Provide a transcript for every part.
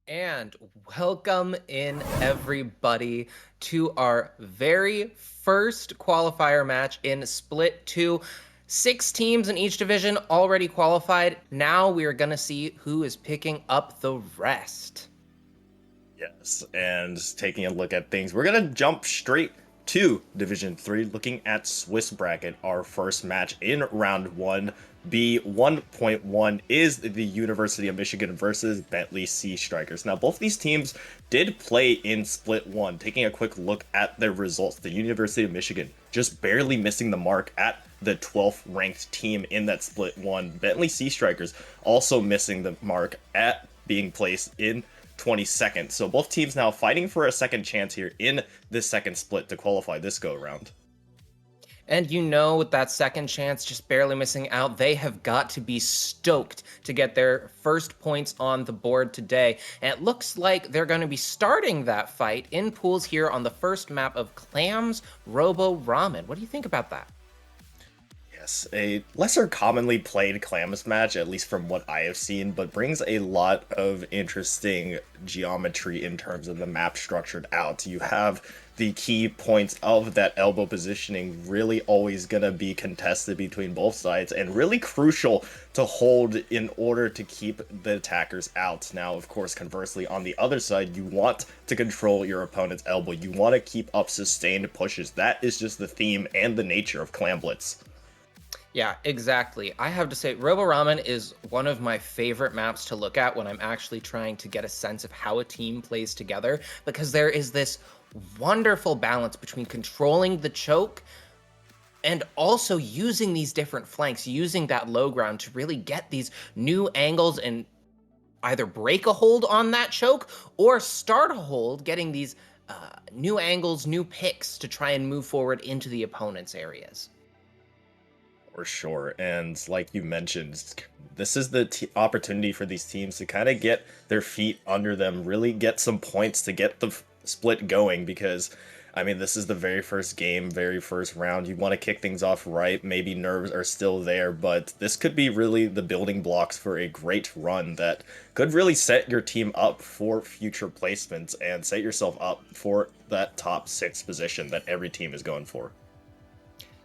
And welcome in everybody to our very first qualifier match in Split 2. 6 teams in each division already qualified. Now we are going to see who is picking up the rest. Yes, and taking a look at things, we're going to jump straight to Division 3, looking at Swiss bracket. Our first match in round 1B 1.1 is the University of Michigan versus Bentley Sea Strikers. Now, both these teams did play in Split 1. Taking a quick look at their results, the University of Michigan just barely missing the mark at the 12th ranked team in that Split 1. Bentley Sea Strikers also missing the mark at being placed in 22nd. So both teams now fighting for a second chance here in this second split to qualify this go around. And with that second chance just barely missing out, they have got to be stoked to get their first points on the board today. And it looks like they're going to be starting that fight in pools here on the first map of Clams Robo Ramen. What do you think about that? Yes, a lesser commonly played Clams match, at least from what I have seen, but brings a lot of interesting geometry in terms of the map structured out. You have the key points of that elbow positioning really always going to be contested between both sides and really crucial to hold in order to keep the attackers out. Now, of course, conversely, on the other side, you want to control your opponent's elbow. You want to keep up sustained pushes. That is just the theme and the nature of Clam Blitz. Yeah, exactly. I have to say, Robo Ramen is one of my favorite maps to look at when I'm actually trying to get a sense of how a team plays together, because there is this wonderful balance between controlling the choke and also using these different flanks, using that low ground to really get these new angles and either break a hold on that choke or start a hold, getting these new angles, new picks to try and move forward into the opponent's areas. For sure. And like you mentioned, this is the opportunity for these teams to kind of get their feet under them, really get some points to get the split going because, I mean, this is the very first game, very first round. You want to kick things off right. Maybe nerves are still there, but this could be really the building blocks for a great run that could really set your team up for future placements and set yourself up for that top 6 position that every team is going for.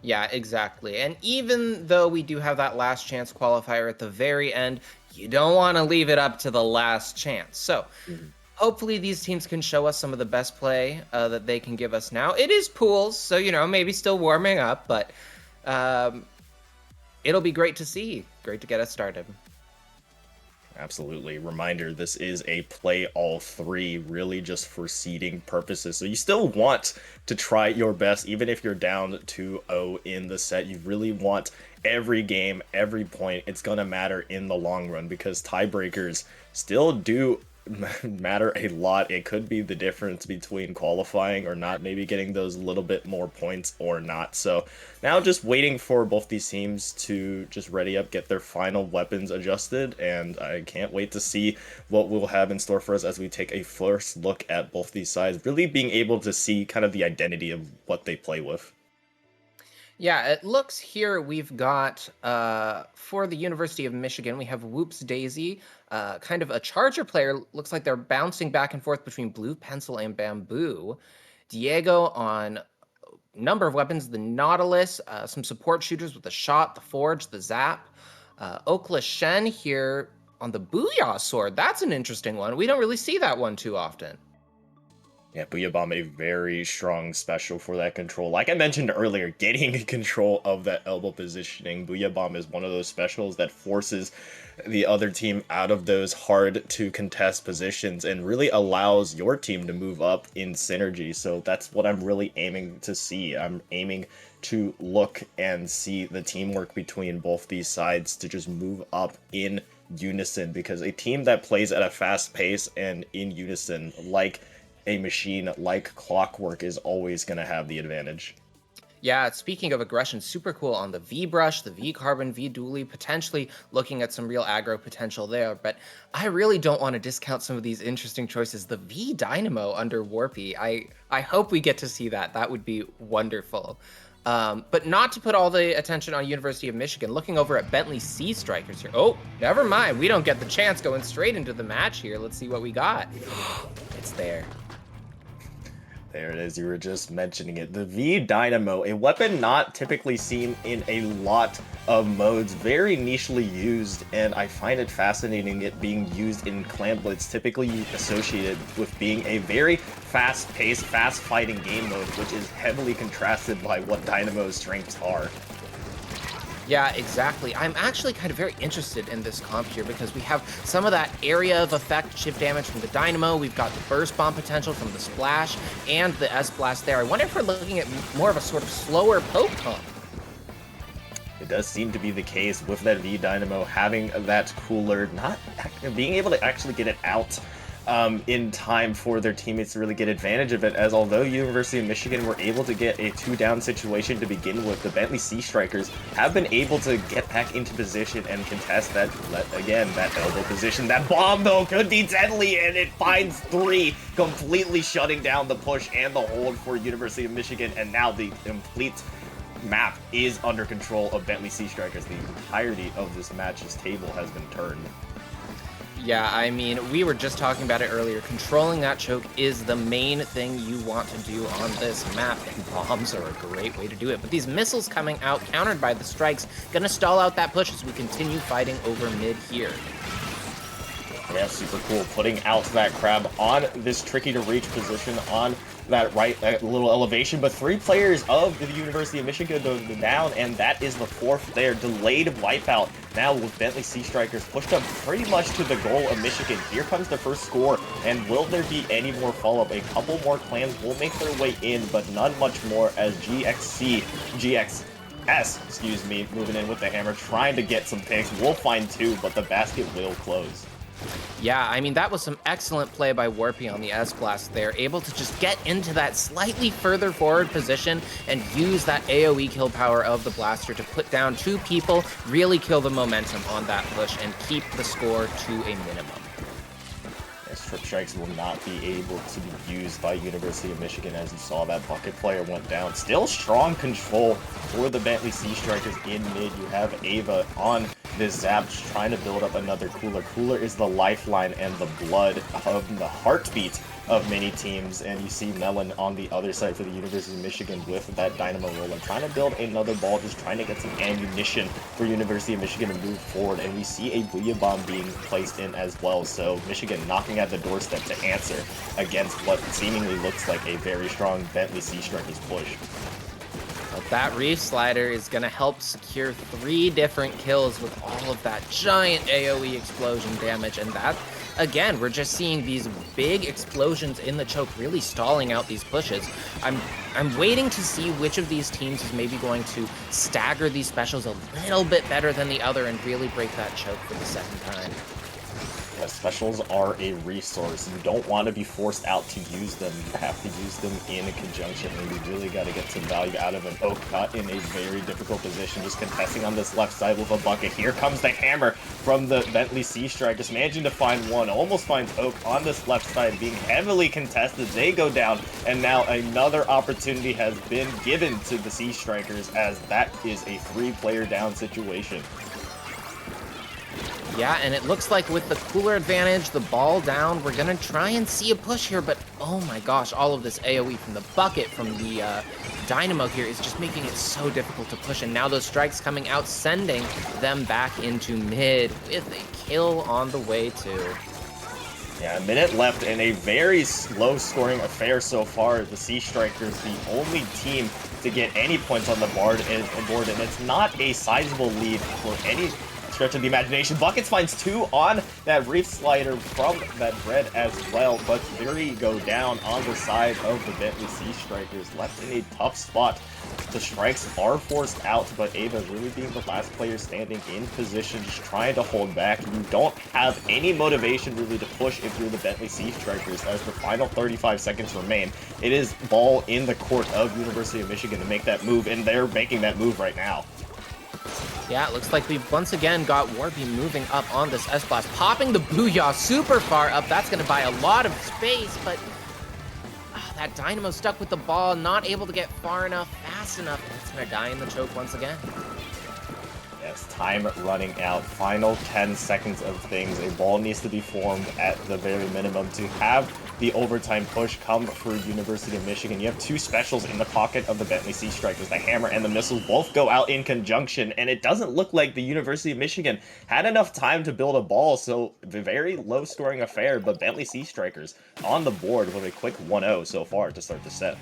Yeah, exactly. And even though we do have that last chance qualifier at the very end, you don't want to leave it up to the last chance. So hopefully these teams can show us some of the best play that they can give us now. It is pools, so, maybe still warming up, but it'll be great to see. Great to get us started. Absolutely. Reminder, this is a play all 3, really just for seeding purposes. So you still want to try your best, even if you're down 2-0 in the set. You really want every game, every point. It's going to matter in the long run because tiebreakers still do matter a lot. It could be the difference between qualifying or not, maybe getting those little bit more points or not. So now just waiting for both these teams to just ready up, get their final weapons adjusted, and I can't wait to see what we'll have in store for us as we take a first look at both these sides, really being able to see kind of the identity of what they play with. Yeah, it looks here we've got, for the University of Michigan, we have Whoops Daisy, kind of a charger player. Looks like they're bouncing back and forth between Blue Pencil and Bamboo. Diego on a number of weapons, the Nautilus, some support shooters with the Shot, the Forge, the Zap. Okla Shen here on the Booyah Sword. That's an interesting one. We don't really see that one too often. Yeah, Booyah Bomb, a very strong special for that control. Like I mentioned earlier, getting control of that elbow positioning, Booyah Bomb is one of those specials that forces the other team out of those hard to contest positions and really allows your team to move up in synergy. So that's what I'm really aiming to see. I'm aiming to look and see the teamwork between both these sides to just move up in unison, because a team that plays at a fast pace and in unison, like a machine like clockwork, is always going to have the advantage. Yeah, speaking of aggression, super cool on the V Brush, the V Carbon, V Dually, potentially looking at some real aggro potential there. But I really don't want to discount some of these interesting choices. The V Dynamo under Warpy, I hope we get to see that. That would be wonderful. But not to put all the attention on University of Michigan. Looking over at Bentley Sea Strikers here. Oh, never mind. We don't get the chance going straight into the match here. Let's see what we got. It's there. There it is, you were just mentioning it. The V Dynamo, a weapon not typically seen in a lot of modes, very nichely used, and I find it fascinating it being used in Clan Blitz, typically associated with being a very fast-paced, fast-fighting game mode, which is heavily contrasted by what Dynamo's strengths are. Yeah, exactly. I'm actually kind of very interested in this comp here because we have some of that area of effect shift damage from the Dynamo. We've got the burst bomb potential from the Splash and the S-Blast there. I wonder if we're looking at more of a sort of slower poke comp. It does seem to be the case with that V Dynamo having that cooler, not being able to actually get it out in time for their teammates to really get advantage of it, as although University of Michigan were able to get a 2-down situation to begin with, the Bentley Sea Strikers have been able to get back into position and contest that, again, that elbow position. That bomb, though, could be deadly, and it finds 3, completely shutting down the push and the hold for University of Michigan, and now the complete map is under control of Bentley Sea Strikers. The entirety of this match's table has been turned. Yeah, I mean, we were just talking about it earlier. Controlling that choke is the main thing you want to do on this map, and bombs are a great way to do it. But these missiles coming out, countered by the strikes, gonna stall out that push as we continue fighting over mid here. Yeah, super cool. Putting out that crab on this tricky-to-reach position on that right little elevation, but 3 players of the University of Michigan go down, and that is the 4th there. Delayed wipeout now with Bentley Sea Strikers pushed up pretty much to the goal of Michigan. Here comes the first score, and will there be any more follow-up? A couple more clans will make their way in, but none much more as GXS, excuse me, moving in with the hammer, trying to get some picks. We'll find 2, but the basket will close. Yeah, I mean, that was some excellent play by Warpy on the S-Blast there, able to just get into that slightly further forward position and use that AoE kill power of the blaster to put down 2 people, really kill the momentum on that push, and keep the score to a minimum. Strip strikes will not be able to be used by University of Michigan, as you saw that bucket player went down. Still strong control for the Bentley Sea Strikers in mid. You have Ava on this zap trying to build up another cooler. Cooler is the lifeline and the blood of the heartbeat of many teams, and you see Melon on the other side for the University of Michigan with that Dynamo roller, trying to build another ball, just trying to get some ammunition for University of Michigan to move forward, and we see a Booyah Bomb being placed in as well, so Michigan knocking at the doorstep to answer against what seemingly looks like a very strong Bentley Sea Strikers push. But that Reef Slider is going to help secure 3 different kills with all of that giant AoE explosion damage, and that, again, we're just seeing these big explosions in the choke really stalling out these pushes. I'm waiting to see which of these teams is maybe going to stagger these specials a little bit better than the other and really break that choke for the second time. Yeah, specials are a resource. You don't want to be forced out to use them. You have to use them in conjunction, and you really got to get some value out of them. Oak caught in a very difficult position, just contesting on this left side with a bucket. Here comes the hammer from the Bentley Sea Strikers, managing to find one. Almost finds Oak on this left side, being heavily contested. They go down, and now another opportunity has been given to the Sea Strikers, as that is a 3-player down situation. Yeah, and it looks like with the cooler advantage, the ball down, we're going to try and see a push here, but oh my gosh, all of this AoE from the bucket, from the Dynamo here is just making it so difficult to push, and now those strikes coming out, sending them back into mid with a kill on the way too. Yeah, a minute left in a very low-scoring affair so far. The Sea Strikers, the only team to get any points on the board, and it's not a sizable lead for any stretch of the imagination. Buckets finds 2 on that Reef Slider from that Red as well, but 3 go down on the side of the Bentley Sea Strikers, left in a tough spot. The strikes are forced out, but Ava really being the last player standing in position, just trying to hold back. You don't have any motivation really to push if you're the Bentley Sea Strikers, as the final 35 seconds remain. It is ball in the court of University of Michigan to make that move, and they're making that move right now. Yeah, it looks like we've once again got Warpy moving up on this S-Blast, popping the Booyah super far up. That's going to buy a lot of space, but that Dynamo stuck with the ball, not able to get far enough, fast enough. It's gonna die in the choke once again. Yes, time running out. Final 10 seconds of things. A ball needs to be formed at the very minimum to have the overtime push come for University of Michigan. You have two specials in the pocket of the Bentley Sea Strikers. The hammer and the missiles both go out in conjunction, and it doesn't look like the University of Michigan had enough time to build a ball, so a very low-scoring affair, but Bentley Sea Strikers on the board with a quick 1-0 so far to start the set.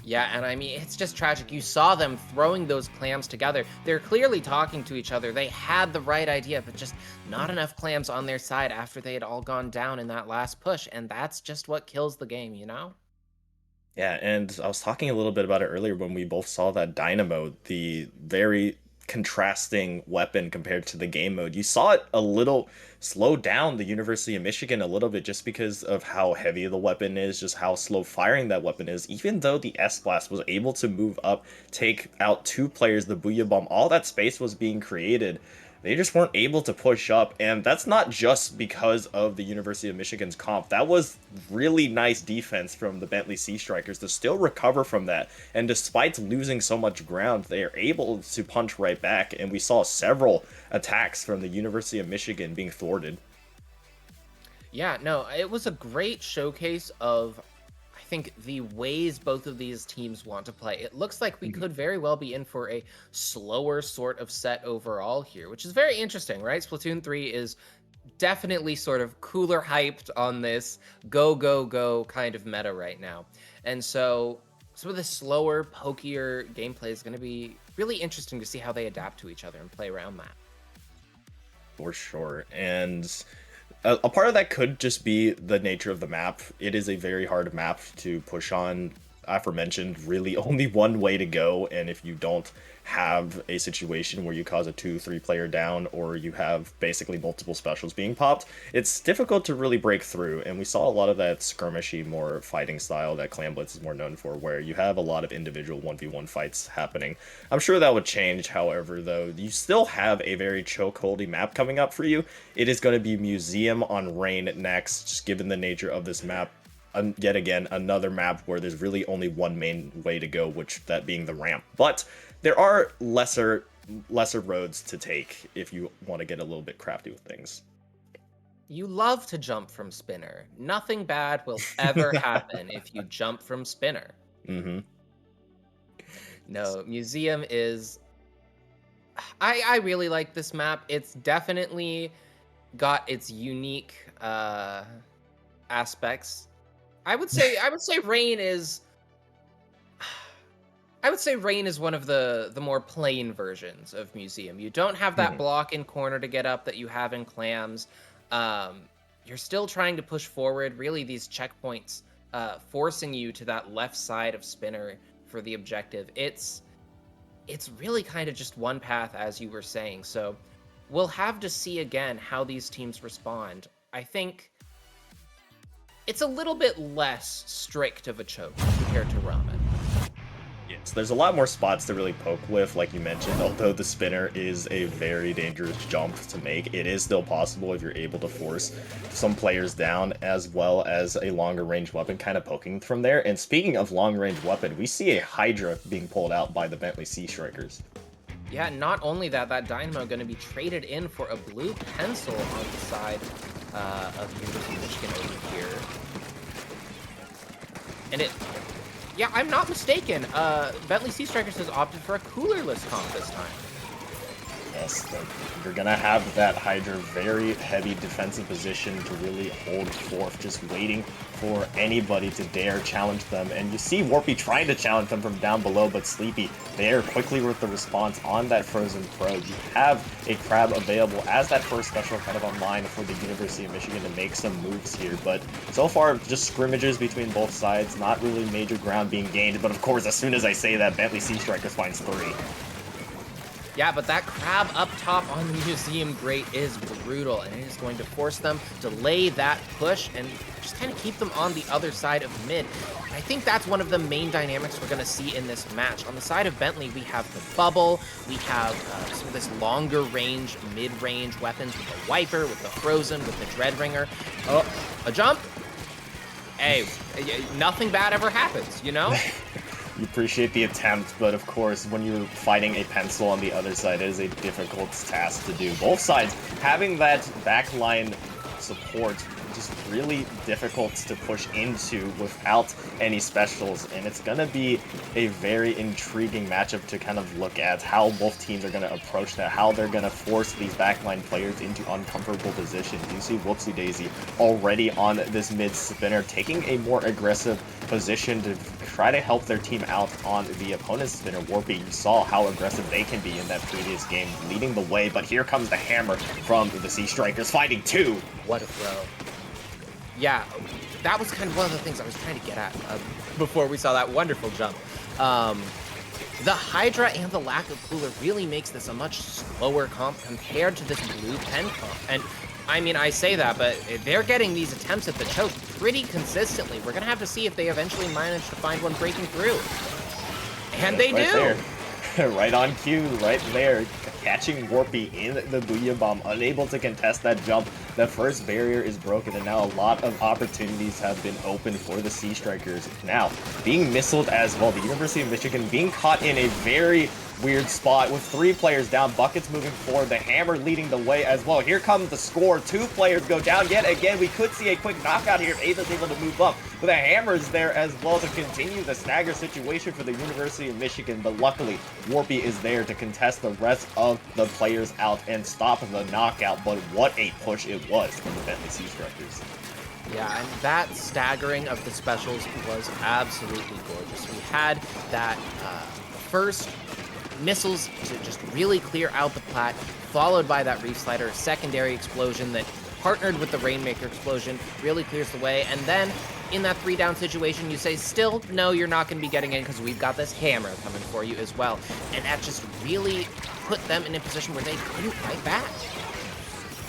Yeah, and I mean, it's just tragic. You saw them throwing those clams together. They're clearly talking to each other. They had the right idea, but just not enough clams on their side after they had all gone down in that last push. And that's just what kills the game, you know? Yeah, and I was talking a little bit about it earlier when we both saw that Dynamo, the very contrasting weapon compared to the game mode. You saw it a little slow down the University of Michigan a little bit just because of how heavy the weapon is, just how slow firing that weapon is. Even though the S-Blast was able to move up, take out two players, the Booyah Bomb, all that space was being created. They just weren't able to push up, and that's not just because of the University of Michigan's comp. That was really nice defense from the Bentley Sea Strikers to still recover from that, and despite losing so much ground, they are able to punch right back, and we saw several attacks from the University of Michigan being thwarted. Yeah, no, it was a great showcase of, I think, the ways both of these teams want to play. It looks like we could very well be in for a slower sort of set overall here, which is very interesting, right? Splatoon 3 is definitely sort of cooler hyped on this go, go, go kind of meta right now. And so some of the slower, pokier gameplay is going to be really interesting to see how they adapt to each other and play around that. For sure. And a part of that could just be the nature of the map. It is a very hard map to push on. Aforementioned, really only one way to go, and if you don't have a situation where you cause a 2-3 player down, or you have basically multiple specials being popped, it's difficult to really break through, and we saw a lot of that skirmishy, more fighting style that Clan Blitz is more known for, where you have a lot of individual 1v1 fights happening. I'm sure that would change, however, though, you still have a very chokeholdy map coming up for you. It is going to be Museum on Rain next, just given the nature of this map. Yet again, another map where there's really only one main way to go, which that being the ramp. But there are lesser roads to take if you want to get a little bit crafty with things. You love to jump from spinner. Nothing bad will ever happen if you jump from spinner. Mm-hmm. No, Museum is... I really like this map. It's definitely got its unique aspects. I would say Rain is one of the more plain versions of Museum. You don't have that block in corner to get up that you have in Clams. You're still trying to push forward. Really, these checkpoints forcing you to that left side of Spinner for the objective. It's really kind of just one path, as you were saying. So we'll have to see again how these teams respond. I think it's a little bit less strict of a choke compared to Ramen. Yes, there's a lot more spots to really poke with, like you mentioned. Although the spinner is a very dangerous jump to make, it is still possible if you're able to force some players down, as well as a longer range weapon kind of poking from there. And speaking of long range weapon, we see a Hydra being pulled out by the Bentley Sea Strikers. Yeah, not only that Dynamo going to be traded in for a blue pencil on the side of University of Michigan over here. And yeah, I'm not mistaken. Bentley Sea Strikers has opted for a coolerless comp this time. Yes, you're going to have that Hydra very heavy defensive position to really hold forth, just waiting for anybody to dare challenge them. And you see Warpy trying to challenge them from down below, but Sleepy there quickly with the response on that Frozen Probe. You have a Crab available as that first special kind of online for the University of Michigan to make some moves here. But so far, just scrimmages between both sides, not really major ground being gained. But of course, as soon as I say that, Bentley Sea Strikers finds 3. Yeah, but that crab up top on the Museum Grate is brutal, and it is going to force them to lay that push and just kind of keep them on the other side of mid. And I think that's one of the main dynamics we're going to see in this match. On the side of Bentley, we have the Bubble, we have some of this longer range, mid-range weapons with the Wiper, with the Frozen, with the Dreadringer. Oh, a jump? Hey, nothing bad ever happens, you know? You appreciate the attempt, but of course, when you're fighting a pencil on the other side, it is a difficult task to do. Both sides having that backline support just really difficult to push into without any specials, and it's gonna be a very intriguing matchup to kind of look at how both teams are gonna approach that, how they're gonna force these backline players into uncomfortable positions. You see Whoopsie Daisy already on this mid spinner, taking a more aggressive position to try to help their team out on the opponent's spinner. Warpy, you saw how aggressive they can be in that previous game, leading the way, but here comes the hammer from the Sea Strikers, finding two. What a throw. Yeah, that was kind of one of the things I was trying to get at before we saw that wonderful jump. The Hydra and the lack of cooler really makes this a much slower comp compared to this blue pen comp. And I mean, I say that, but they're getting these attempts at the choke pretty consistently. We're going to have to see if they eventually manage to find one breaking through. And they do! Right on cue, right there, catching Warpy in the Booyah Bomb, unable to contest that jump. The first barrier is broken, and now a lot of opportunities have been opened for the Sea Strikers. Now, being missiled as well, the University of Michigan being caught in a very weird spot with 3 players down, Buckets moving forward, the hammer leading the way as well. Here comes the score, 2 players go down yet again. We could see a quick knockout here if Ava's able to move up, but the hammer's there as well to continue the stagger situation for the University of Michigan, but luckily Warpy is there to contest the rest of the players out and stop the knockout. But what a push it was from the Bentley Sea Strikers. Yeah, and that staggering of the specials was absolutely gorgeous. We had that first missiles to just really clear out the plat, followed by that Reef Slider secondary explosion that partnered with the Rainmaker explosion, really clears the way, and then in that 3-down situation, you say, still, no, you're not going to be getting in because we've got this hammer coming for you as well. And that just really put them in a position where they couldn't fight back.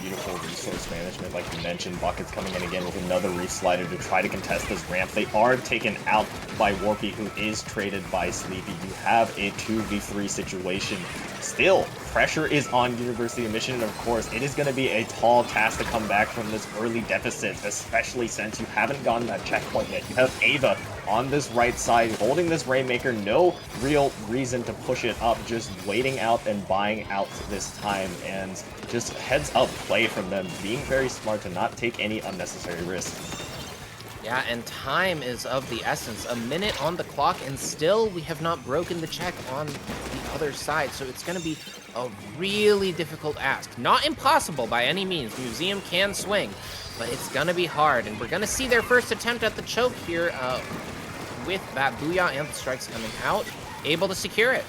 Beautiful resource management, like you mentioned. Buckets coming in again with another Reef Slider to try to contest this ramp. They are taken out by Warpy, who is traded by Sleepy. You have a 2v3 situation. Still, pressure is on University of Michigan, and of course, it is going to be a tall task to come back from this early deficit, especially since you haven't gotten that checkpoint yet. You have Ava on this right side, holding this Rainmaker. No real reason to push it up, just waiting out and buying out this time, and just heads up play from them, being very smart to not take any unnecessary risks. Yeah, and time is of the essence. A minute on the clock, and still we have not broken the check on the other side, so it's going to be a really difficult ask. Not impossible by any means. Museum can swing, but it's going to be hard, and we're going to see their first attempt at the choke here with that Booyah and the strikes coming out, able to secure it.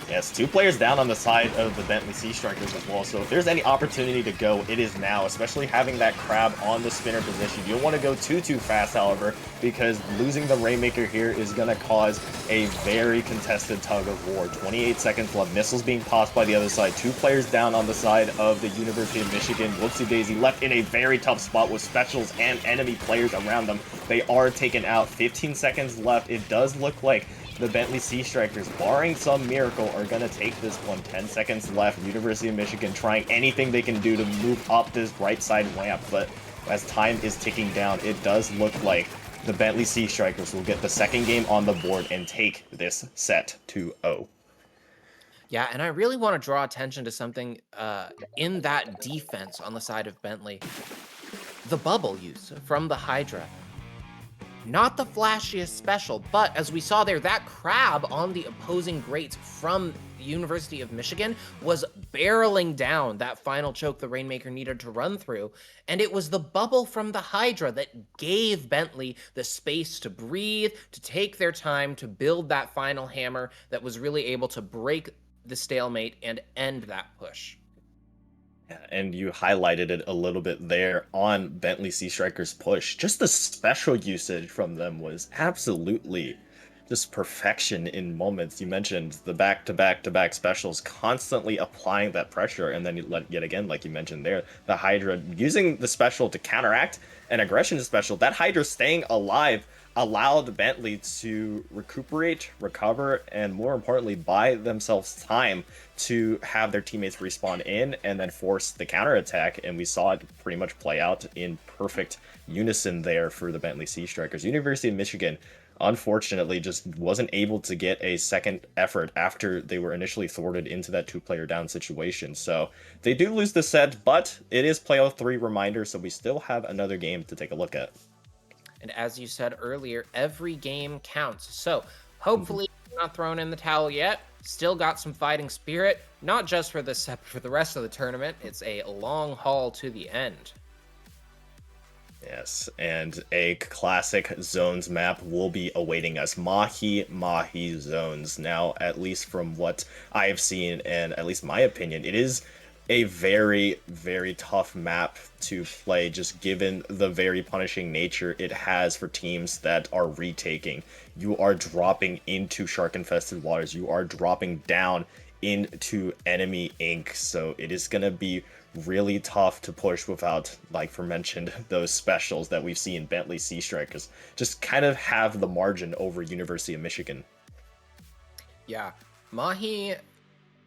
Yes, 2 players down on the side of the Bentley Sea Strikers as well, so if there's any opportunity to go, it is now, especially having that crab on the spinner position. You don't want to go too fast, however, because losing the Rainmaker here is going to cause a very contested tug of war. 28 seconds left, missiles being tossed by the other side, 2 players down on the side of the University of Michigan. Whoopsie Daisy left in a very tough spot with specials and enemy players around them. They are taken out, 15 seconds left. It does look like the Bentley Sea Strikers, barring some miracle, are going to take this one. 10 seconds left. University of Michigan trying anything they can do to move up this right side ramp, but as time is ticking down, it does look like the Bentley Sea Strikers will get the second game on the board and take this set 2-0. Yeah, and I really want to draw attention to something in that defense on the side of Bentley. The bubble use from the Hydra. Not the flashiest special, but as we saw there, that crab on the opposing grates from the University of Michigan was barreling down that final choke the Rainmaker needed to run through, and it was the bubble from the Hydra that gave Bentley the space to breathe, to take their time, to build that final hammer that was really able to break the stalemate and end that push. And you highlighted it a little bit there on Bentley Sea Strikers push. Just the special usage from them was absolutely just perfection in moments. You mentioned the back-to-back-to-back specials, constantly applying that pressure, and then yet again, like you mentioned there, the Hydra using the special to counteract an aggression special. That Hydra staying alive allowed Bentley to recuperate, recover, and more importantly, buy themselves time to have their teammates respawn in and then force the counterattack. And we saw it pretty much play out in perfect unison there for the Bentley Sea Strikers. University of Michigan unfortunately just wasn't able to get a second effort after they were initially thwarted into that two-player down situation. So they do lose the set, but it is playoff 3 reminder, so we still have another game to take a look at. And as you said earlier, every game counts. So hopefully you're not thrown in the towel yet. Still got some fighting spirit, not just for this set, but for the rest of the tournament. It's a long haul to the end. Yes, and a classic zones map will be awaiting us. Mahi zones. Now, at least from what I have seen, and at least my opinion, it is a very, very tough map to play, just given the very punishing nature it has for teams that are retaking. You are dropping into shark-infested waters. You are dropping down into enemy ink, so it is going to be really tough to push without, like for mentioned, those specials that we've seen Bentley Sea Strikers just kind of have the margin over University of Michigan. Yeah, Mahi,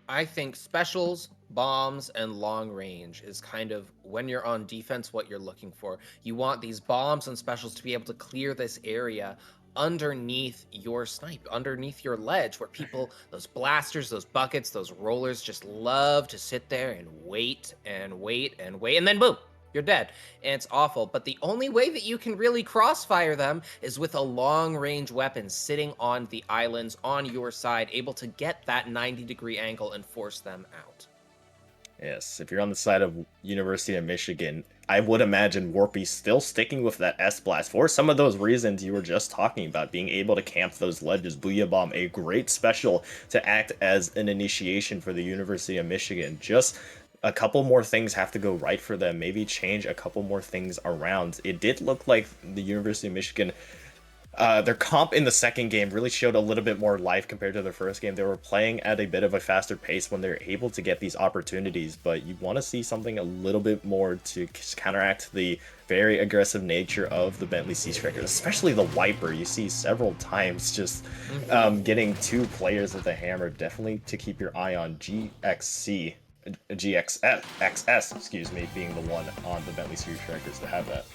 I think specials, bombs, and long range is kind of, when you're on defense, what you're looking for. You want these bombs and specials to be able to clear this area underneath your snipe, underneath your ledge, where people, those blasters, those buckets, those rollers just love to sit there and wait and wait and wait, and then boom, you're dead. And it's awful. But the only way that you can really crossfire them is with a long range weapon sitting on the islands on your side, able to get that 90-degree angle and force them out. Yes, if you're on the side of University of Michigan, I would imagine Warpy still sticking with that S-Blast for some of those reasons you were just talking about, being able to camp those ledges. Booyah Bomb, a great special to act as an initiation for the University of Michigan. Just a couple more things have to go right for them, maybe change a couple more things around. It did look like the University of Michigan, their comp in the second game really showed a little bit more life compared to the first game. They were playing at a bit of a faster pace when they're able to get these opportunities, but you want to see something a little bit more to counteract the very aggressive nature of the Bentley Sea Strikers, especially the Wiper. You see several times just getting two players with a hammer. Definitely to keep your eye on GXS, excuse me, being the one on the Bentley Sea Strikers to have that.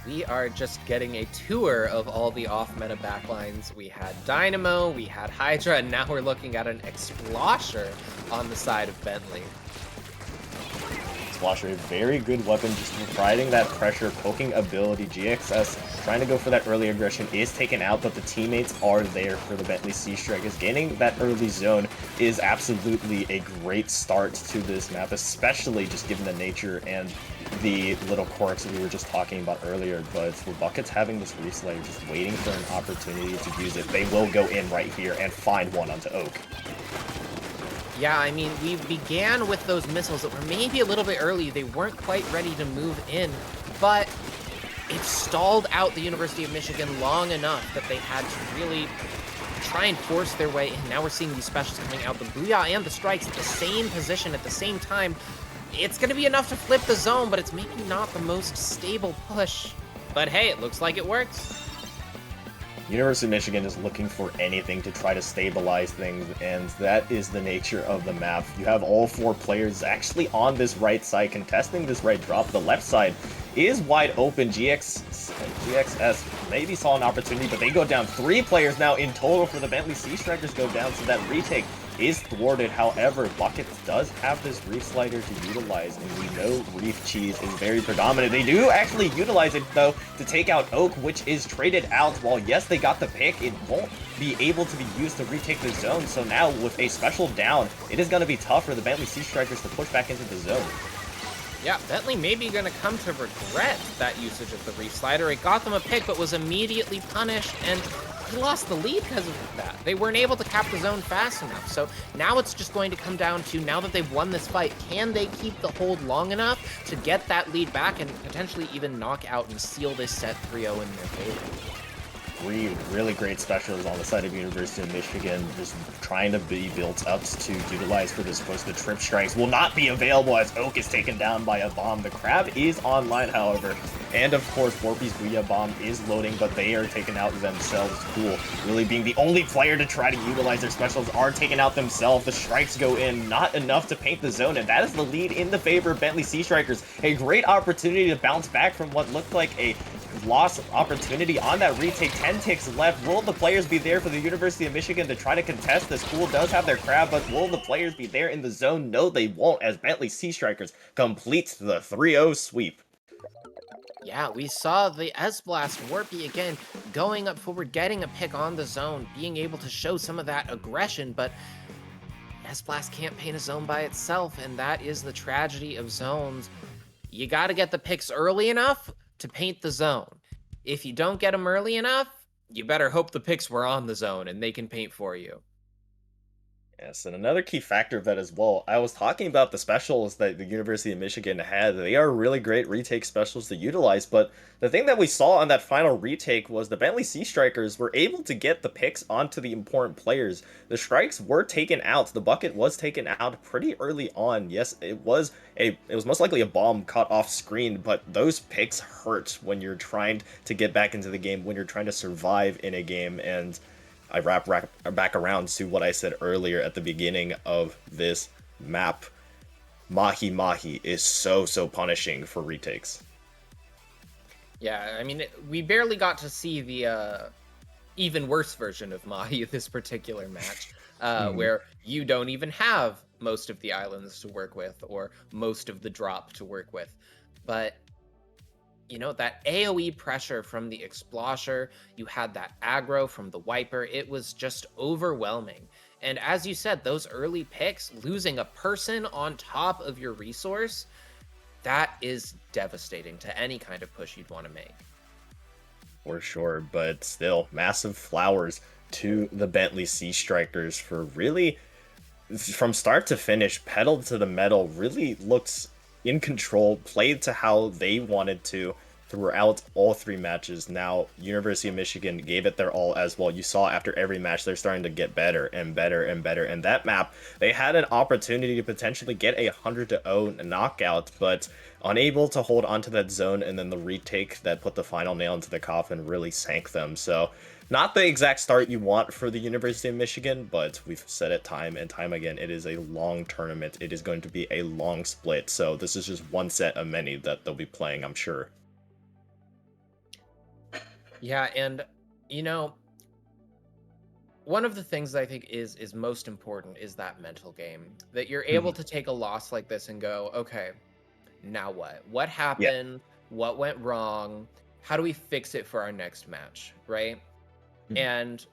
We are just getting a tour of all the off-meta backlines. We had Dynamo, we had Hydra, and now we're looking at an Explosher on the side of Bentley. Explosher, a very good weapon, just providing that pressure, poking ability. GXS trying to go for that early aggression is taken out, but the teammates are there for the Bentley Sea Strikers. Gaining that early zone is absolutely a great start to this map, especially just given the nature and the little quirks that we were just talking about earlier. But for Buckets having this reslay, just waiting for an opportunity to use it, they will go in right here and find one onto Oak. Yeah, I mean, we began with those missiles that were maybe a little bit early. They weren't quite ready to move in, but it stalled out the University of Michigan long enough that they had to really try and force their way in. Now we're seeing these specials coming out, the Booyah and the Strikes at the same position at the same time. It's going to be enough to flip the zone, but it's maybe not the most stable push. But hey, it looks like it works. University of Michigan is looking for anything to try to stabilize things, and that is the nature of the map. You have all four players actually on this right side contesting this right drop. The left side is wide open. GXS maybe saw an opportunity, but they go down. Three players now in total for the Bentley Sea Strikers go down, so that retake is thwarted. However, Buckets does have this Reef Slider to utilize, and we know Reef Cheese is very predominant. They do actually utilize it, though, to take out Oak, which is traded out. While, yes, they got the pick, it won't be able to be used to retake the zone. So now, with a special down, it is going to be tough for the Bentley Sea Strikers to push back into the zone. Yeah, Bentley may be going to come to regret that usage of the Reef Slider. It got them a pick, but was immediately punished, and he lost the lead because of that. They weren't able to cap the zone fast enough. So now it's just going to come down to, now that they've won this fight, can they keep the hold long enough to get that lead back and potentially even knock out and seal this set 3-0 in their favor? Three really great specials on the side of University of Michigan, just trying to be built up to utilize for this push. The Trip Strikes will not be available as Oak is taken down by a bomb. The Crab is online, however, and of course Warpy's Booyah Bomb is loading, but they are taken out themselves. Cool, really being the only player to try to utilize their specials are taken out themselves. The Strikes go in, not enough to paint the zone, and that is the lead in the favor of Bentley Sea Strikers. A great opportunity to bounce back from what looked like a lost opportunity on that retake. 10 ticks left. Will the players be there for the University of Michigan to try to contest? The school does have their crab, but will the players be there in the zone? No, they won't, as Bentley Sea Strikers completes the 3-0 sweep. Yeah, we saw the S-Blast Warpy again going up forward, getting a pick on the zone, being able to show some of that aggression, but S-Blast can't paint a zone by itself, and that is the tragedy of zones. You got to get the picks early enough to paint the zone. If you don't get them early enough, you better hope the picks were on the zone and they can paint for you. Yes, and another key factor of that as well, I was talking about the specials that the University of Michigan had. They are really great retake specials to utilize, but the thing that we saw on that final retake was the Bentley Sea Strikers were able to get the picks onto the important players. The strikes were taken out. The bucket was taken out pretty early on. Yes, it was most likely a bomb caught off screen, but those picks hurt when you're trying to get back into the game, when you're trying to survive in a game, and I wrap back around to what I said earlier at the beginning of this map. Mahi Mahi is so punishing for retakes. Yeah, I mean, we barely got to see the even worse version of Mahi this particular match, where you don't even have most of the islands to work with or most of the drop to work with. But you know, that AoE pressure from the Explosher, you had that aggro from the Wiper, it was just overwhelming. And as you said, those early picks, losing a person on top of your resource, that is devastating to any kind of push you'd want to make. For sure, but still, massive flowers to the Bentley Sea Strikers for really, from start to finish, pedal to the metal, really looks in control, played to how they wanted to throughout all three matches. Now, University of Michigan gave it their all as well. You saw after every match, they're starting to get better and better and better. And that map, they had an opportunity to potentially get a 100-0 knockout, but unable to hold onto that zone, and then the retake that put the final nail into the coffin really sank them. So not the exact start you want for the University of Michigan, but we've said it time and time again, it is a long tournament. It is going to be a long split. So this is just one set of many that they'll be playing, I'm sure. Yeah, and you know, one of the things I think is most important is that mental game. That you're able to take a loss like this and go, okay, now what? What Yeah. happened? What went wrong? How do we fix it for our next match, right? And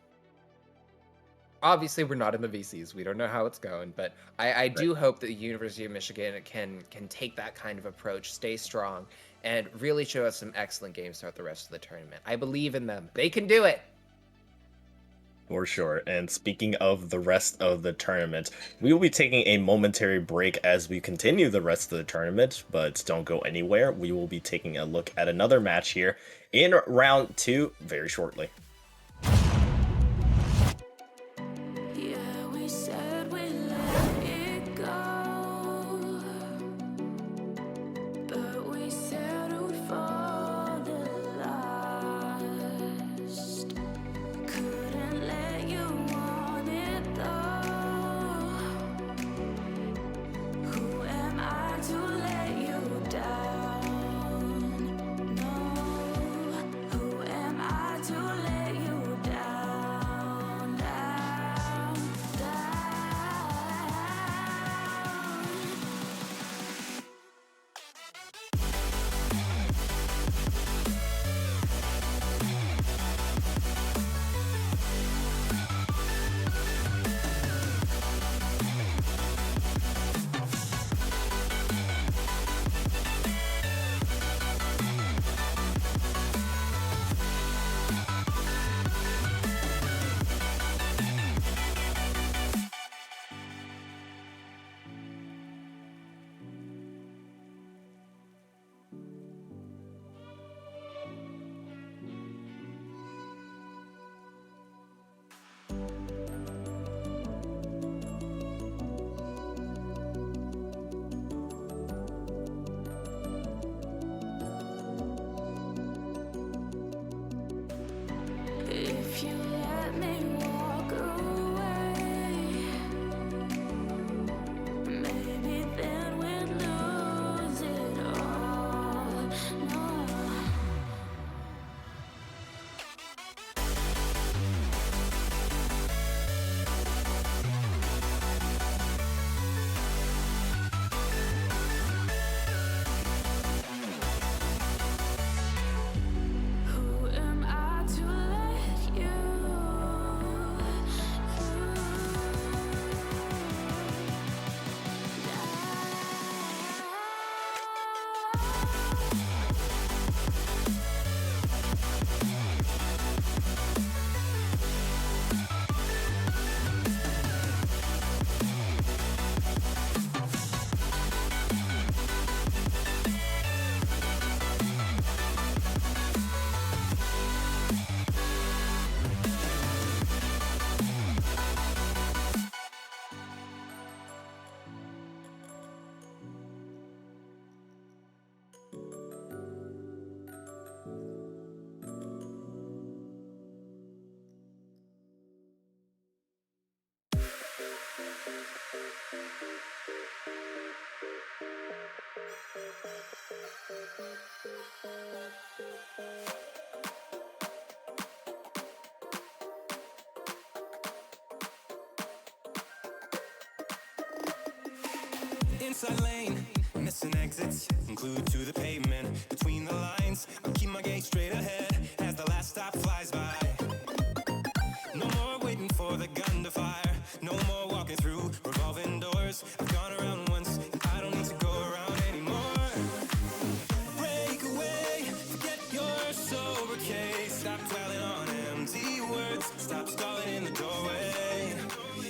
obviously we're not in the VCs. We don't know how it's going, but I do hope that the University of Michigan can take that kind of approach, stay strong, and really show us some excellent games throughout the rest of the tournament. I believe in them. They can do it. For sure. And speaking of the rest of the tournament, we will be taking a momentary break as we continue the rest of the tournament, but don't go anywhere. We will be taking a look at another match here in round 2 very shortly. Who am I to let inside lane, missing exits, glued to the pavement. Between the lines, I'll keep my gaze straight ahead as the last stop flies by. No more waiting for the gun to fire, no more walking through revolving doors. I've gone around once, I don't need to go around anymore. Break away, forget your sober case. Stop dwelling on empty words, stop stalling in the doorway,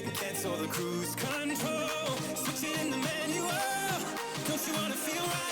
and cancel the cruise control. Switch it in the manual, don't you wanna feel right?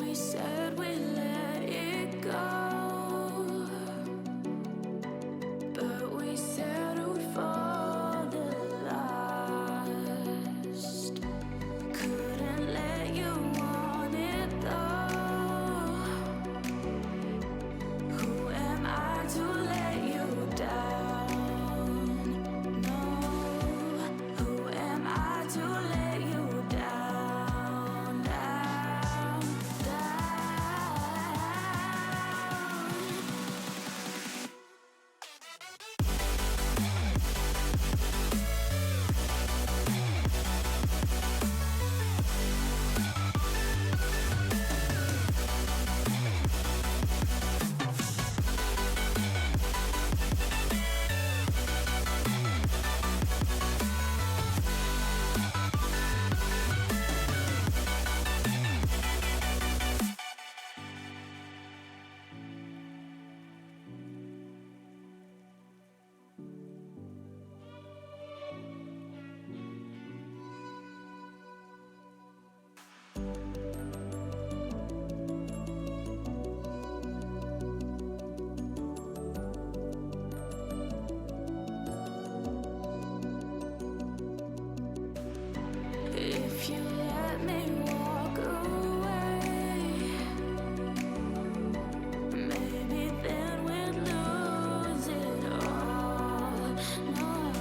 we said we let it go, but we settled for the last. Couldn't let you want it though. Who am I to let you down? No. Who am I to let you down, down, down? If you let me walk away, maybe then we'd lose it all. No.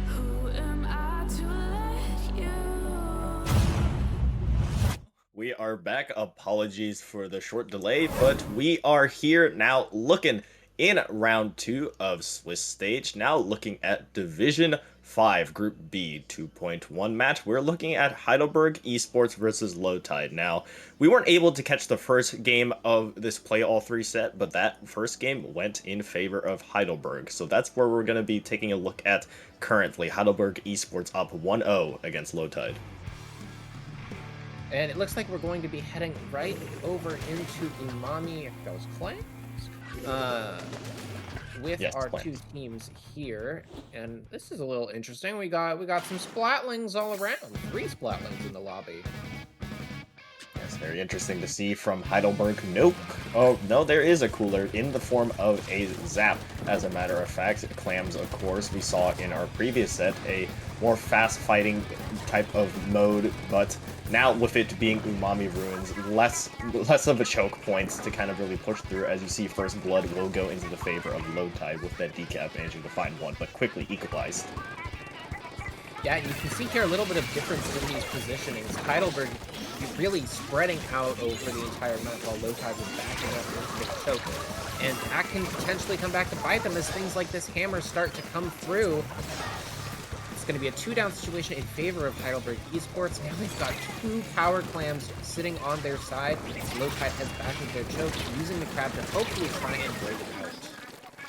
Who am I to let you? We are back. Apologies for the short delay, but we are here now looking in round 2 of Swiss stage. Now looking at Division 5 Group B 2.1 match. We're looking at Heidelberg Esports versus Low Tide. Now, we weren't able to catch the first game of this play all 3 set, but that first game went in favor of Heidelberg. So that's where we're going to be taking a look at currently. Heidelberg Esports up 1-0 against Low Tide. And it looks like we're going to be heading right over into Umami, if that was Clams, with Yes, our Clams. 2 teams here. And this is a little interesting. We got some splatlings all around. 3 splatlings in the lobby. Yes, very interesting to see from Heidelberg. Nope. Oh, no, there is a cooler in the form of a Zap, as a matter of fact. Clams, of course, we saw in our previous set a more fast-fighting type of mode, but now with it being Umami Ruins, less of a choke points to kind of really push through. As you see, First Blood will go into the favor of Low Tide with that decap managing to find one, but quickly equalized. Yeah, you can see here a little bit of difference in these positionings. Heidelberg really spreading out over the entire map while Low Tide was backing up into the choke. And that can potentially come back to bite them as things like this hammer start to come through. It's going to be a 2-down situation in favor of Heidelberg Esports. Now they've got 2 power clams sitting on their side. Low Tide heads back into their choke, using the crab to hopefully try and break it out.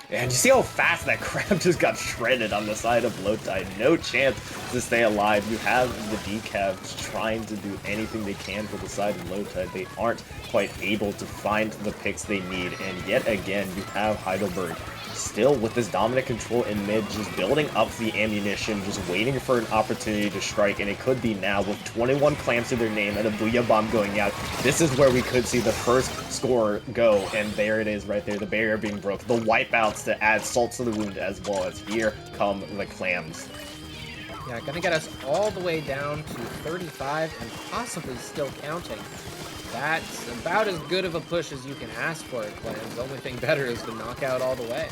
And you see how fast that crab just got shredded on the side of Low Tide. No chance to stay alive. You have the decavs trying to do anything they can for the side of Low Tide. They aren't quite able to find the picks they need. And yet again, you have Heidelberg still with this dominant control in mid, just building up the ammunition, just waiting for an opportunity to strike, and it could be now with 21 clams to their name and a Booyah Bomb going out. This is where we could see the first score go, and there it is right there, the barrier being broke, the wipeouts to add salt to the wound, as well as here come the clams. Yeah, gonna get us all the way down to 35 and possibly still counting. That's about as good of a push as you can ask for it, Clams. The only thing better is to knock out all the way.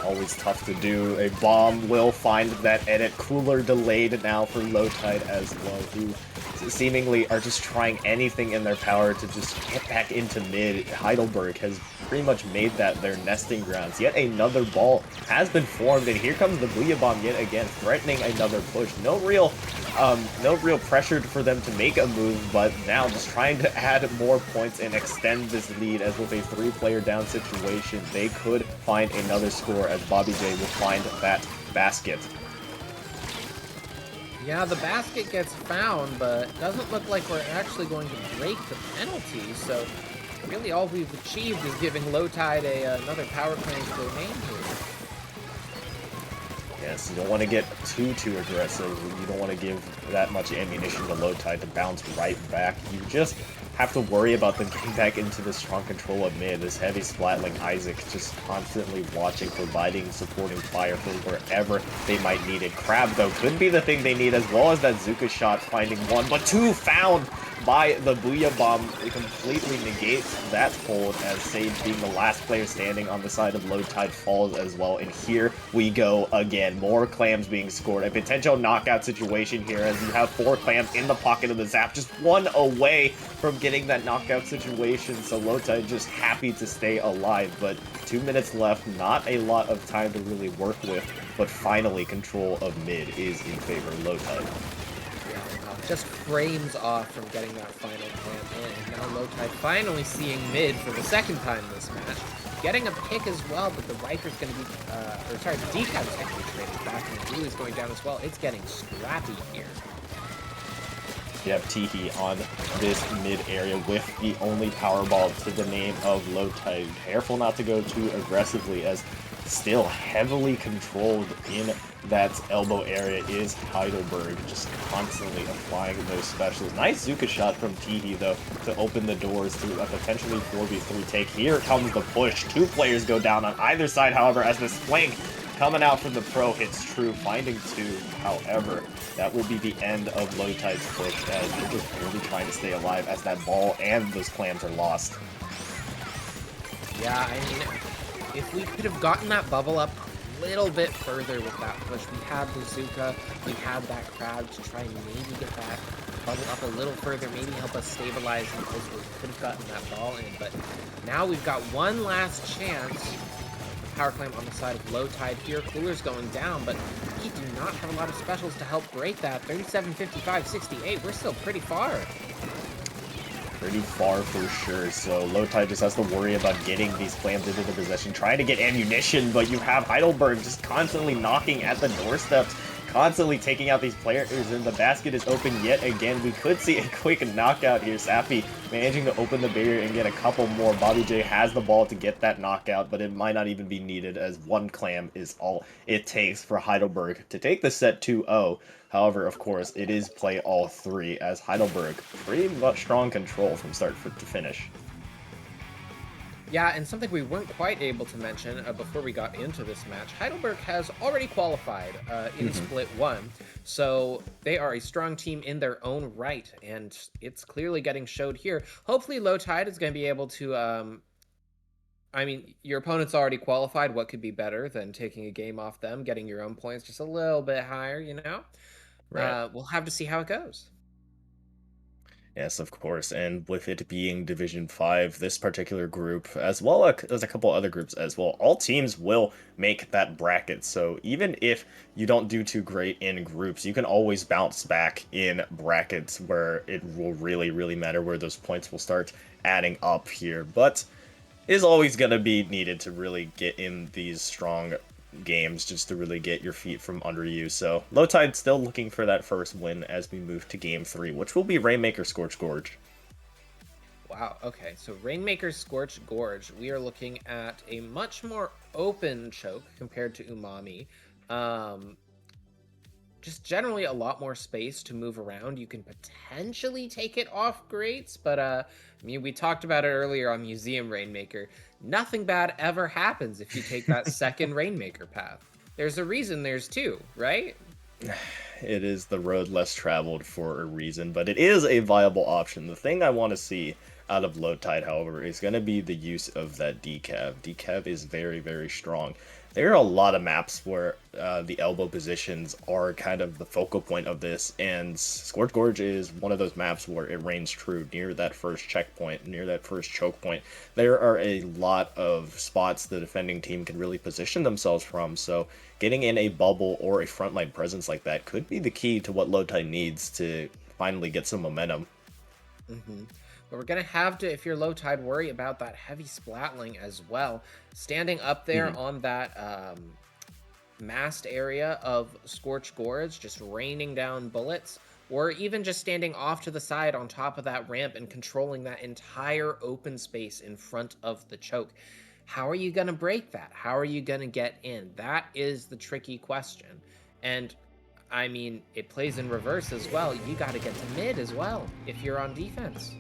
Always tough to do. A bomb will find that edit. Cooler delayed now for Low Tide as well, who seemingly are just trying anything in their power to just get back into mid. Heidelberg has pretty much made that their nesting grounds. Yet another ball has been formed, and here comes the Booyah Bomb yet again, threatening another push. No real pressure for them to make a move, but now just trying to add more points and extend this lead, as with a 3-player down situation, they could find another score as Bobby J will find that basket. Yeah, the basket gets found, but doesn't look like we're actually going to break the penalty. So really all we've achieved is giving Low Tide another power playing domain here. Yes, you don't want to get too aggressive. You don't want to give that much ammunition to Low Tide to bounce right back. You just have to worry about them getting back into the strong control of mid. This heavy splatling Isaac just constantly watching, providing supporting fire for wherever they might need it. Crab, though, could be the thing they need, as well as that Zuka shot finding one, but two found by the Booyah Bomb. It completely negates that hold, as Sage, being the last player standing on the side of Low Tide, falls as well. And here we go again. More clams being scored. A potential knockout situation here, as you have 4 clams in the pocket of the Zap, just one away from getting that knockout situation. So Low Tide just happy to stay alive, but 2 minutes left, not a lot of time to really work with, but finally control of mid is in favor of Low Tide. Just frames off from getting that final clam in. Now Low Tide finally seeing mid for the second time this match. Getting a pick as well, but the Riker's going to be, the Decap's going to be traded back, and Dooley's going down as well. It's getting scrappy here. You have Teehee on this mid area with the only power ball to the name of Low Tide. Careful not to go too aggressively, as still heavily controlled in that elbow area is Heidelberg, just constantly applying those specials. Nice Zuka shot from Teehee, though, to open the doors to a potentially 4v3 take. Here comes the push. 2 players go down on either side, however, as this flank coming out from the pro hits True, finding 2. However, that will be the end of Low Tide's push, as they're just really trying to stay alive, as that ball and those clams are lost. Yeah, I mean, if we could have gotten that bubble up a little bit further with that push, we had the Zuka, we had that crowd to try and maybe get that bubble up a little further, maybe help us stabilize, and we could have gotten that ball in. But now we've got one last chance. Power clam on the side of Low Tide here. Cooler's going down, but we do not have a lot of specials to help break that. 37, 55, 68. We're still pretty far. Pretty far for sure, so Low Tide just has to worry about getting these clams into the possession, trying to get ammunition, but you have Heidelberg just constantly knocking at the doorsteps, constantly taking out these players, and the basket is open yet again. We could see a quick knockout here. Sappy managing to open the barrier and get a couple more. Bobby J has the ball to get that knockout, but it might not even be needed, as 1 clam is all it takes for Heidelberg to take the set 2-0. However, of course, it is play all 3, as Heidelberg pretty much strong control from start to finish. Yeah, and something we weren't quite able to mention before we got into this match, Heidelberg has already qualified in Split 1, so they are a strong team in their own right, and it's clearly getting showed here. Hopefully Low Tide is going to be able to, I mean, your opponent's already qualified. What could be better than taking a game off them, getting your own points just a little bit higher, you know? Right. We'll have to see how it goes. Yes, of course, and with it being Division 5, this particular group, as well as a couple other groups as well, all teams will make that bracket, so even if you don't do too great in groups, you can always bounce back in brackets where it will really matter, where those points will start adding up here, but it is always going to be needed to really get in these strong games, just to really get your feet from under you. So Low Tide still looking for that first win as we move to game 3, which will be Rainmaker Scorch Gorge. Wow, okay, so Rainmaker Scorch Gorge, we are looking at a much more open choke compared to Umami. Just generally a lot more space to move around. You can potentially take it off grates, but I mean, we talked about it earlier on Museum Rainmaker. Nothing bad ever happens if you take that second Rainmaker path. There's a reason there's 2, right? It is the road less traveled for a reason, but it is a viable option. The thing I want to see out of Low Tide, however, is going to be the use of that decav. Decav is very strong. There are a lot of maps where the elbow positions are kind of the focal point of this, and Scorch Gorge is one of those maps where it reigns true near that first checkpoint, near that first choke point. There are a lot of spots the defending team can really position themselves from, so getting in a bubble or a frontline presence like that could be the key to what Low Tide needs to finally get some momentum. But we're going to have to, if you're Low Tide, worry about that heavy splatling as well. Standing up there on that massed area of Scorched Gorge, just raining down bullets, or even just standing off to the side on top of that ramp and controlling that entire open space in front of the choke. How are you going to break that? How are you going to get in? That is the tricky question. And I mean, it plays in reverse as well. You got to get to mid as well if you're on defense.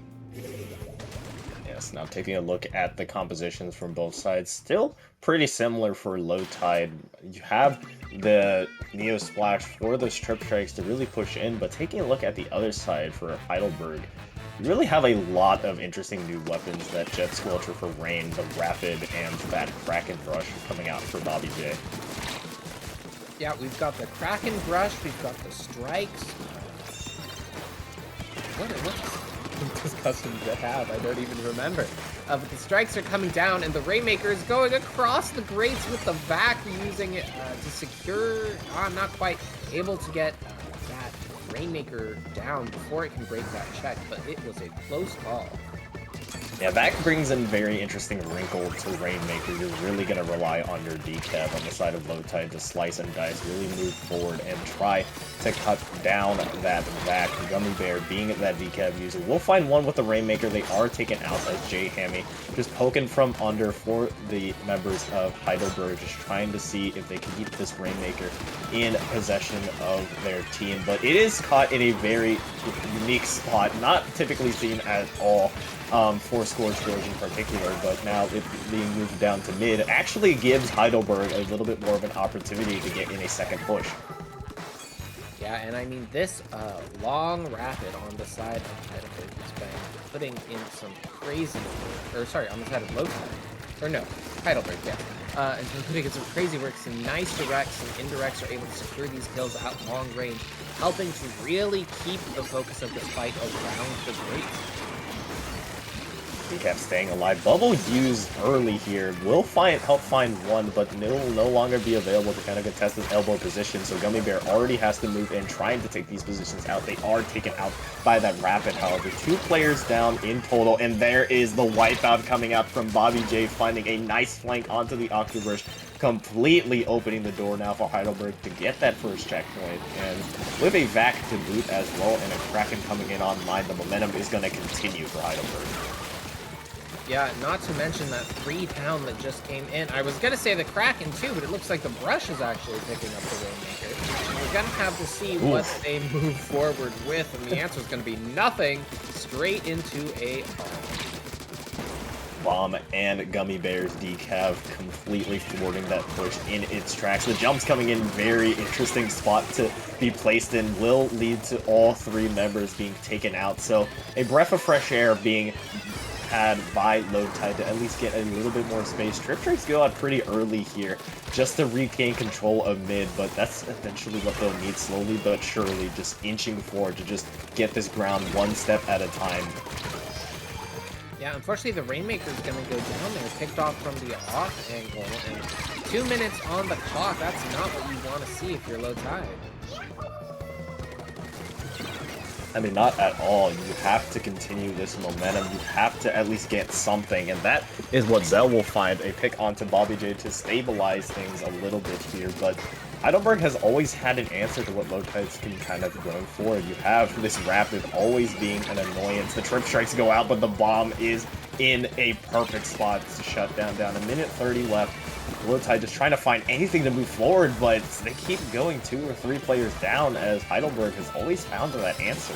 Yes, now taking a look at the compositions from both sides, still pretty similar for low tide. You have the Neo Splash for those trip strikes to really push in, but taking a look at the other side for Heidelberg, you really have a lot of interesting new weapons, that Jet Squelcher for Rain, the Rapid, and that Kraken Brush coming out for Bobby J. Yeah, we've got the Kraken Brush, we've got the Strikes. What's this custom Jet have? I don't even remember. But the Strikes are coming down, and the Rainmaker is going across the grates with the vac, using it to secure. Not quite able to get that Rainmaker down before it can break that check, but it was a close call. Yeah, that brings in very interesting wrinkle to Rainmaker. You're really going to rely on your decav on the side of low tide to slice and dice, really move forward and try to cut down that vac. Gummy Bear being that decav user. We'll find one with the Rainmaker. They are taken out as J-Hammy, just poking from under for the members of Heidelberg, just trying to see if they can keep this Rainmaker in possession of their team. But it is caught in a very unique spot, not typically seen at all. For Scorched Gorge in particular, but now it being moved down to mid actually gives Heidelberg a little bit more of an opportunity to get in a second push. Yeah, and I mean, this long rapid on the side of Heidelberg has been putting in some crazy, or sorry, on the side of low tide, or no, Heidelberg, yeah. Has been putting in some crazy work, some nice directs, some indirects are able to secure these kills at long range, helping to really keep the focus of this fight around the grates. Kept staying alive. Bubble used early here will help find one, but it will no longer be available to kind of contest this elbow position. So Gummy Bear already has to move in, trying to take these positions out. They are taken out by that rapid, however. 2 players down in total, and there is the wipeout coming out from Bobby J, finding a nice flank onto the Octojesters, completely opening the door now for Heidelberg to get that first checkpoint. And with a vac to boot as well and a Kraken coming in online, the momentum is going to continue for Heidelberg. Yeah, not to mention that 3-pound that just came in. I was going to say the Kraken too, but it looks like the Brush is actually picking up the Rainmaker. We're going to have to see what they move forward with, and the answer is going to be nothing, straight into a Bomb and Gummy Bear's decav completely thwarting that push in its tracks. The jumps coming in, very interesting spot to be placed in, will lead to all 3 members being taken out. So a breath of fresh air being had by low tide to at least get a little bit more space. Trip strikes go out pretty early here just to regain control of mid, but that's eventually what they'll need, slowly but surely, just inching forward to just get this ground one step at a time. Yeah, unfortunately the Rainmaker is going to go down there, picked off from the off angle, and 2 minutes on the clock. That's not what you want to see if you're low tide. I mean, not at all. You have to continue this momentum. You have to at least get something, and that is what Zell will find, a pick onto Bobby J to stabilize things a little bit here, but Heidelberg has always had an answer to what low tides can kind of going for. You have this rapid always being an annoyance. The trip strikes go out, but the bomb is in a perfect spot to shut down. A minute 30 left. Low tide just trying to find anything to move forward, but they keep going 2 or 3 players down, as Heidelberg has always found that answer.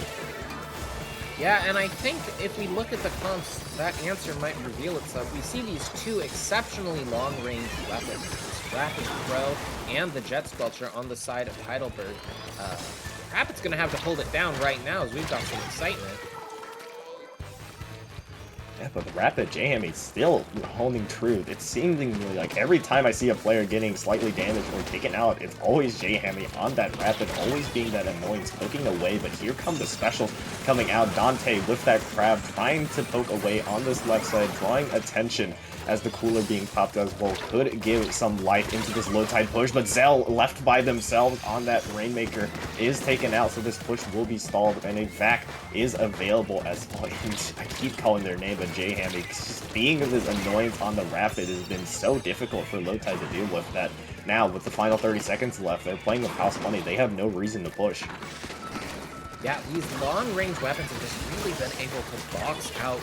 Yeah, and I think if we look at the comps, that answer might reveal itself. We see these 2 exceptionally long-range weapons, this Rapid Pro and the Jet Squelcher on the side of Heidelberg. Rapid's going to have to hold it down right now, as we've got some excitement. Yeah, but the Rapid J-Hammy still holding true. It's seemingly like every time I see a player getting slightly damaged or taken out, it's always J-Hammy on that Rapid, always being that annoyance, poking away. But here come the specials coming out. Dante with that crab trying to poke away on this left side, drawing attention as the cooler being popped as well could give some life into this low tide push, but Zell left by themselves on that Rainmaker is taken out, so this push will be stalled, and a vac is available as well. I keep calling their name, but J-Hammy, being this annoyance on the Rapid has been so difficult for low tide to deal with that now with the final 30 seconds left, they're playing with house money. They have no reason to push. Yeah, these long-range weapons have just really been able to box out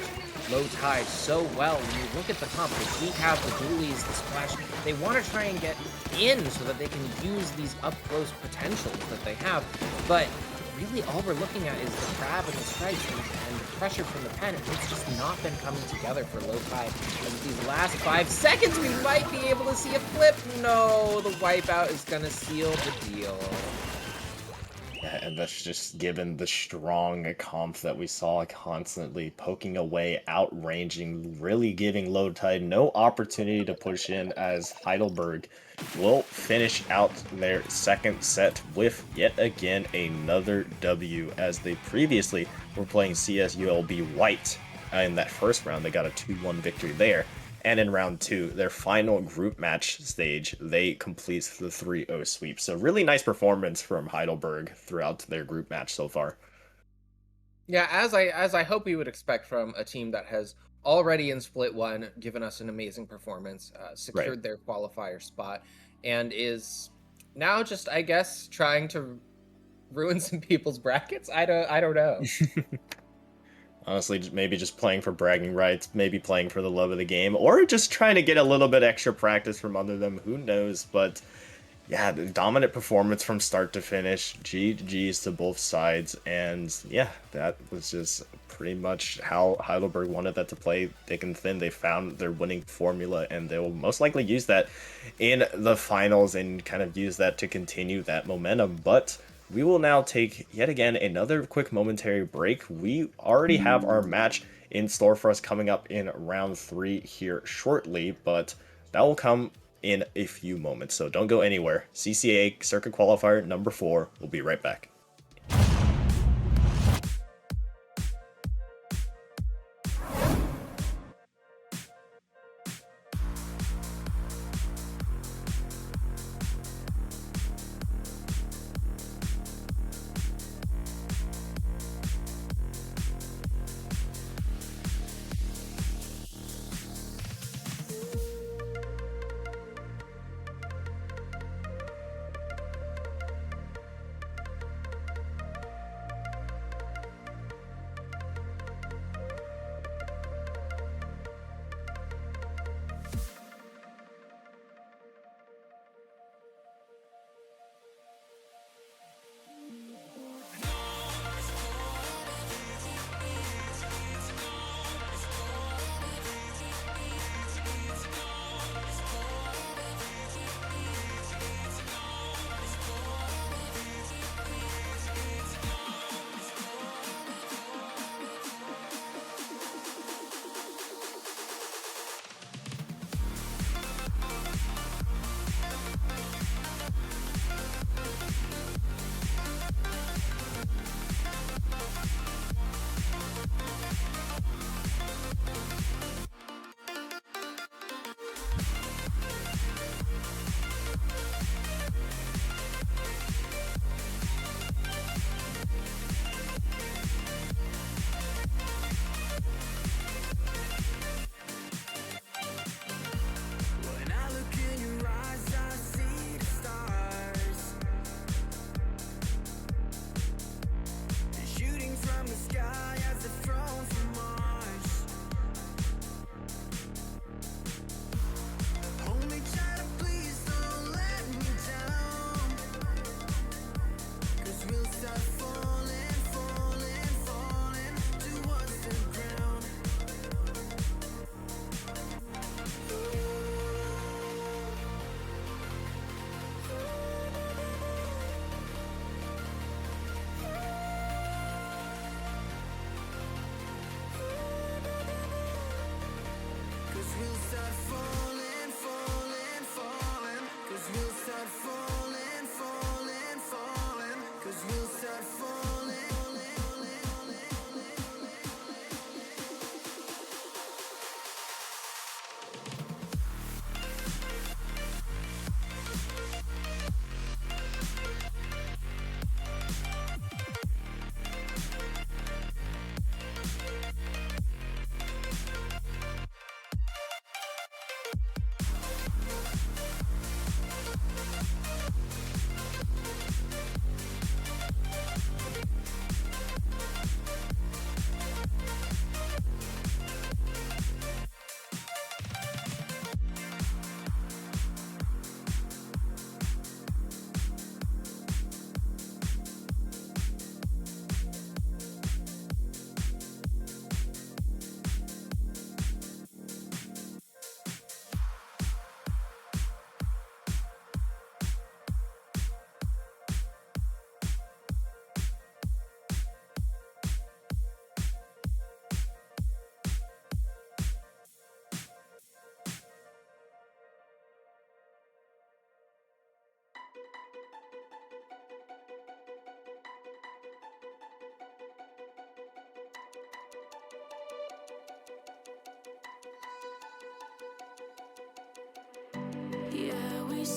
Low Tide so well. When you look at the comp, the decap, the dualies, the splash, they want to try and get in so that they can use these up-close potentials that they have. But really all we're looking at is the crab and the strikes and the pressure from the pen. It's just not been coming together for Low Tide. And with these last 5 seconds, we might be able to see a flip. No, the wipeout is going to seal the deal. Yeah, and that's just given the strong comp that we saw constantly poking away, outranging, really giving Low Tide no opportunity to push in, as Heidelberg will finish out their second set with yet again another W, as they previously were playing CSULB White in that first round. They got a 2-1 victory there. And in round 2, their final group match stage, they complete the 3-0 sweep. So really nice performance from Heidelberg throughout their group match so far. Yeah, as I hope we would expect from a team that has already in Split 1 given us an amazing performance, secured their qualifier spot, and is now just, I guess, trying to ruin some people's brackets. I don't know. Honestly, maybe just playing for bragging rights, maybe playing for the love of the game, or just trying to get a little bit extra practice from under them. Who knows? But yeah, the dominant performance from start to finish. GG's to both sides. And yeah, that was just pretty much how Heidelberg wanted that to play, thick and thin. They found their winning formula, and they will most likely use that in the finals and kind of use that to continue that momentum. But we will now take, yet again, another quick momentary break. We already have our match in store for us coming up in round 3 here shortly, but that will come in a few moments, so don't go anywhere. CCA Circuit Qualifier number 4. We'll be right back.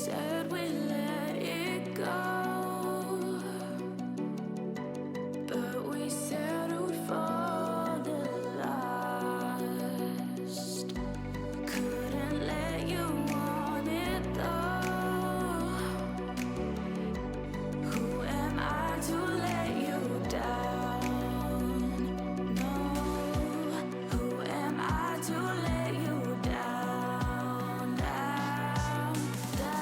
said we let it go, but we settled for the last. Couldn't let you want it though. Who am I to let you down? No. Who am I to let you down, down, down?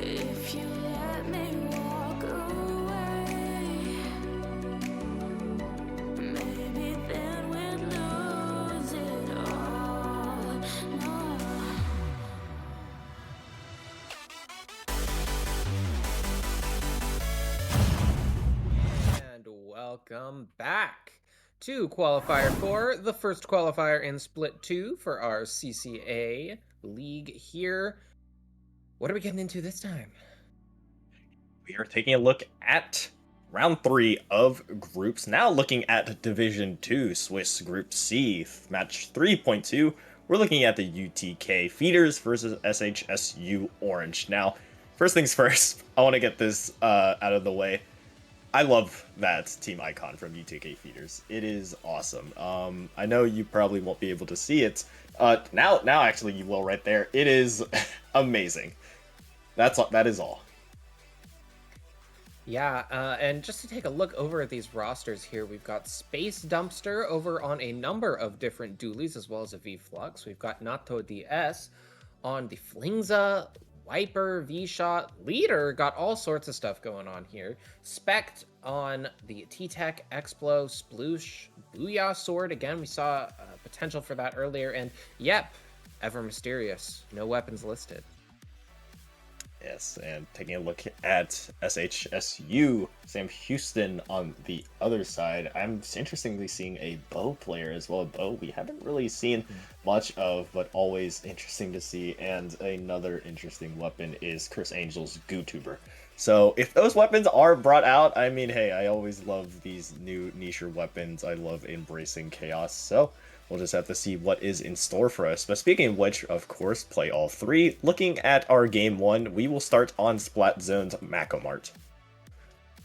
If you let me walk away, maybe then we'd lose it all. No. And welcome back to Qualifier 4, the first qualifier in Split 2 for our CCA League here. What are we getting into this time? We are taking a look at round 3 of groups. Now looking at Division 2, Swiss Group C, match 3.2. We're looking at the UTK Feeders versus SHSU Orange. Now, first things first, I want to get this out of the way. I love that team icon from UTK Feeders. It is awesome. I know you probably won't be able to see it. Now actually you will right there. It is amazing. That is all. Yeah, and just to take a look over at these rosters here, we've got Space Dumpster over on a number of different dualies, as well as a V-Flux. We've got Nato DS on the Flingza, Wiper, V-Shot, Leader, got all sorts of stuff going on here. Spect on the T-Tech, Explo, Sploosh, Booyah Sword. Again, we saw potential for that earlier. And yep, Ever Mysterious, no weapons listed. Yes, and taking a look at SHSU, Sam Houston on the other side. I'm interestingly seeing a bow player as well. A bow we haven't really seen much of, but always interesting to see. And another interesting weapon is Chris Angel's GooTuber. So if those weapons are brought out, I mean, hey, I always love these new niche weapons. I love embracing chaos. So we'll just have to see what is in store for us. But speaking of which, of course, play all three. Looking at our game 1, we will start on Splat Zone's Mako Mart.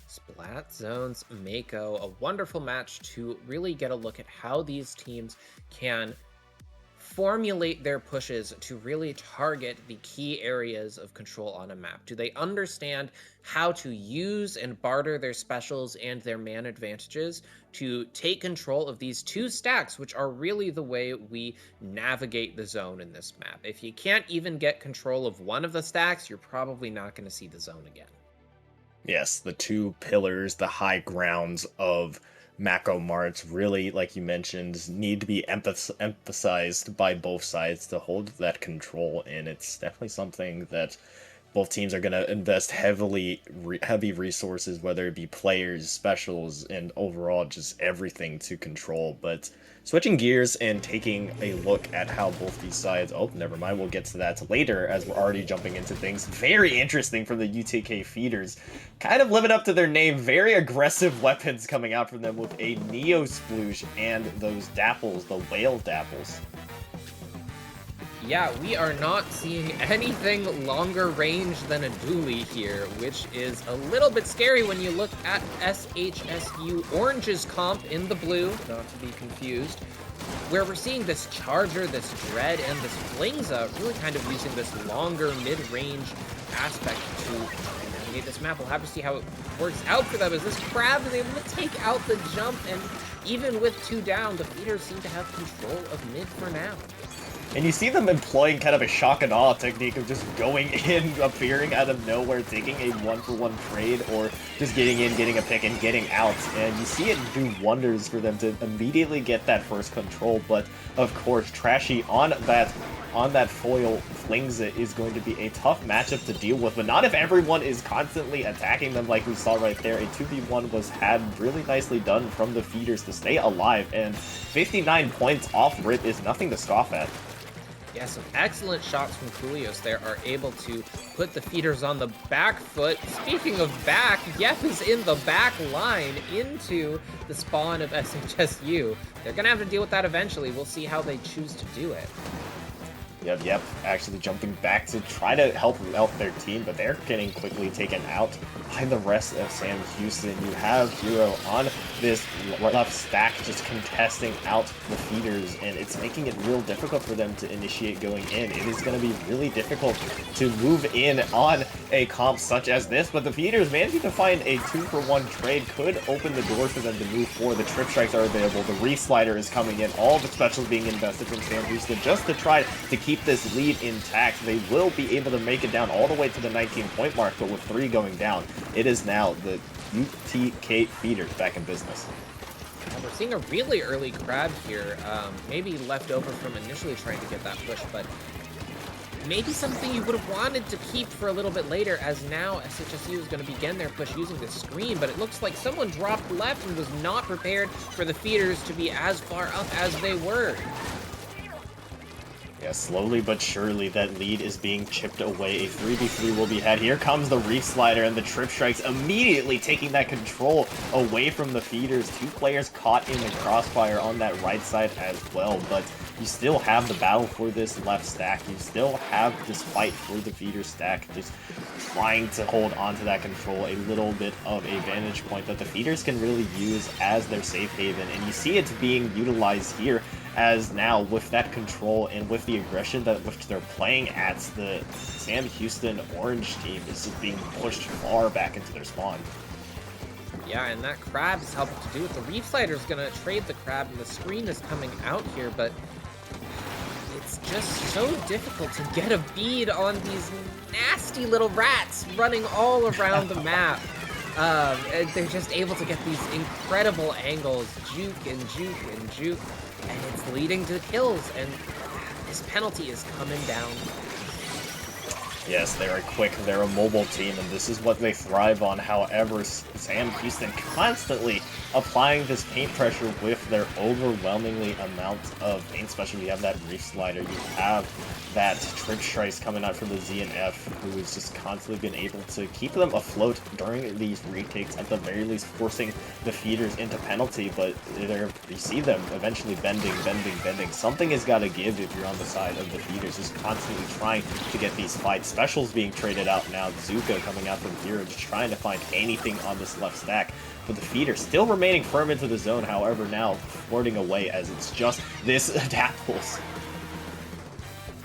Splat Zone's Mako, a wonderful match to really get a look at how these teams can formulate their pushes to really target the key areas of control on a map. Do they understand how to use and barter their specials and their man advantages to take control of these two stacks, which are really the way we navigate the zone in this map? If you can't even get control of one of the stacks, you're probably not going to see the zone again. Yes, the two pillars, the high grounds of Mako Marts really, like you mentioned, need to be emphasized by both sides to hold that control, and it's definitely something that both teams are going to invest heavy resources, whether it be players, specials, and overall just everything to control. But switching gears and taking a look at how both these sides, oh, never mind, we'll get to that later as we're already jumping into things very interesting from the UTK Feeders. Kind of living up to their name, very aggressive weapons coming out from them with a Neo Sploosh and those Dapples, the Whale Dapples. Yeah, we are not seeing anything longer range than a dually here, which is a little bit scary when you look at SHSU Orange's comp in the blue, not to be confused, where we're seeing this Charger, this Dread, and this Flingza really kind of using this longer mid-range aspect to navigate this map. We'll have to see how it works out for them as this Crab is able to take out the jump, and even with 2 down, the Feeders seem to have control of mid for now. And you see them employing kind of a shock and awe technique of just going in, appearing out of nowhere, taking a 1-for-1 trade, or just getting in, getting a pick, and getting out. And you see it do wonders for them to immediately get that first control. But of course, Trashy on that foil flings it is going to be a tough matchup to deal with, but not if everyone is constantly attacking them like we saw right there. A 2v1 was had really nicely done from the Feeders to stay alive, and 59 points off rip is nothing to scoff at. Yeah, some excellent shots from Coolios there are able to put the Feeders on the back foot. Speaking of back, Yep is in the back line into the spawn of SHSU. They're going to have to deal with that eventually. We'll see how they choose to do it. Yep, actually jumping back to try to help out their team, but they're getting quickly taken out by the rest of Sam Houston. You have Hero on this left stack just contesting out the Feeders, and it's making it real difficult for them to initiate going in. It is going to be really difficult to move in on a comp such as this, but the Feeders managing to find a 2-for-1 trade could open the door for them to move forward. The trip strikes are available, the Reef Slider is coming in, all the specials being invested from Sam Houston just to try to keep this lead intact. They will be able to make it down all the way to the 19-point mark, but with 3 going down, it is now the UTK Feeders back in business. We're seeing a really early Crab here, maybe left over from initially trying to get that push, but maybe something you would have wanted to keep for a little bit later, as now SHSU is going to begin their push using the screen, but it looks like someone dropped left and was not prepared for the Feeders to be as far up as they were. Yeah, slowly but surely that lead is being chipped away. A 3v3 will be had. Here comes the Reef Slider, and the Trip Strikes immediately taking that control away from the Feeders. 2 players caught in the crossfire on that right side as well, but you still have the battle for this left stack. You still have this fight for the Feeder stack, just trying to hold on to that control. A little bit of a vantage point that the Feeders can really use as their safe haven, and you see it being utilized here, as now with that control and with the aggression that which they're playing at, the Sam Houston Orange team is just being pushed far back into their spawn. Yeah, and that Crab is helping to do it. The Reef Slider is going to trade the Crab, and the screen is coming out here, but it's just so difficult to get a bead on these nasty little rats running all around the map. And they're just able to get these incredible angles, juke and juke and juke, and it's leading to kills, and this penalty is coming down. Yes, they're quick, they're a mobile team, and this is what they thrive on. However, Sam Houston constantly applying this paint pressure with their overwhelmingly amount of paint special. You have that Reef Slider, you have that Trip Strikes coming out from the Z&F, who has just constantly been able to keep them afloat during these retakes, at the very least forcing the Feeders into penalty, but you see them eventually bending. Something has got to give if you're on the side of the Feeders, just constantly trying to get these fights. Specials being traded out now, Zuka coming out from Hero, just trying to find anything on this left stack. But the Feeder still remaining firm into the zone, however, now flirting away as it's just this Dapples.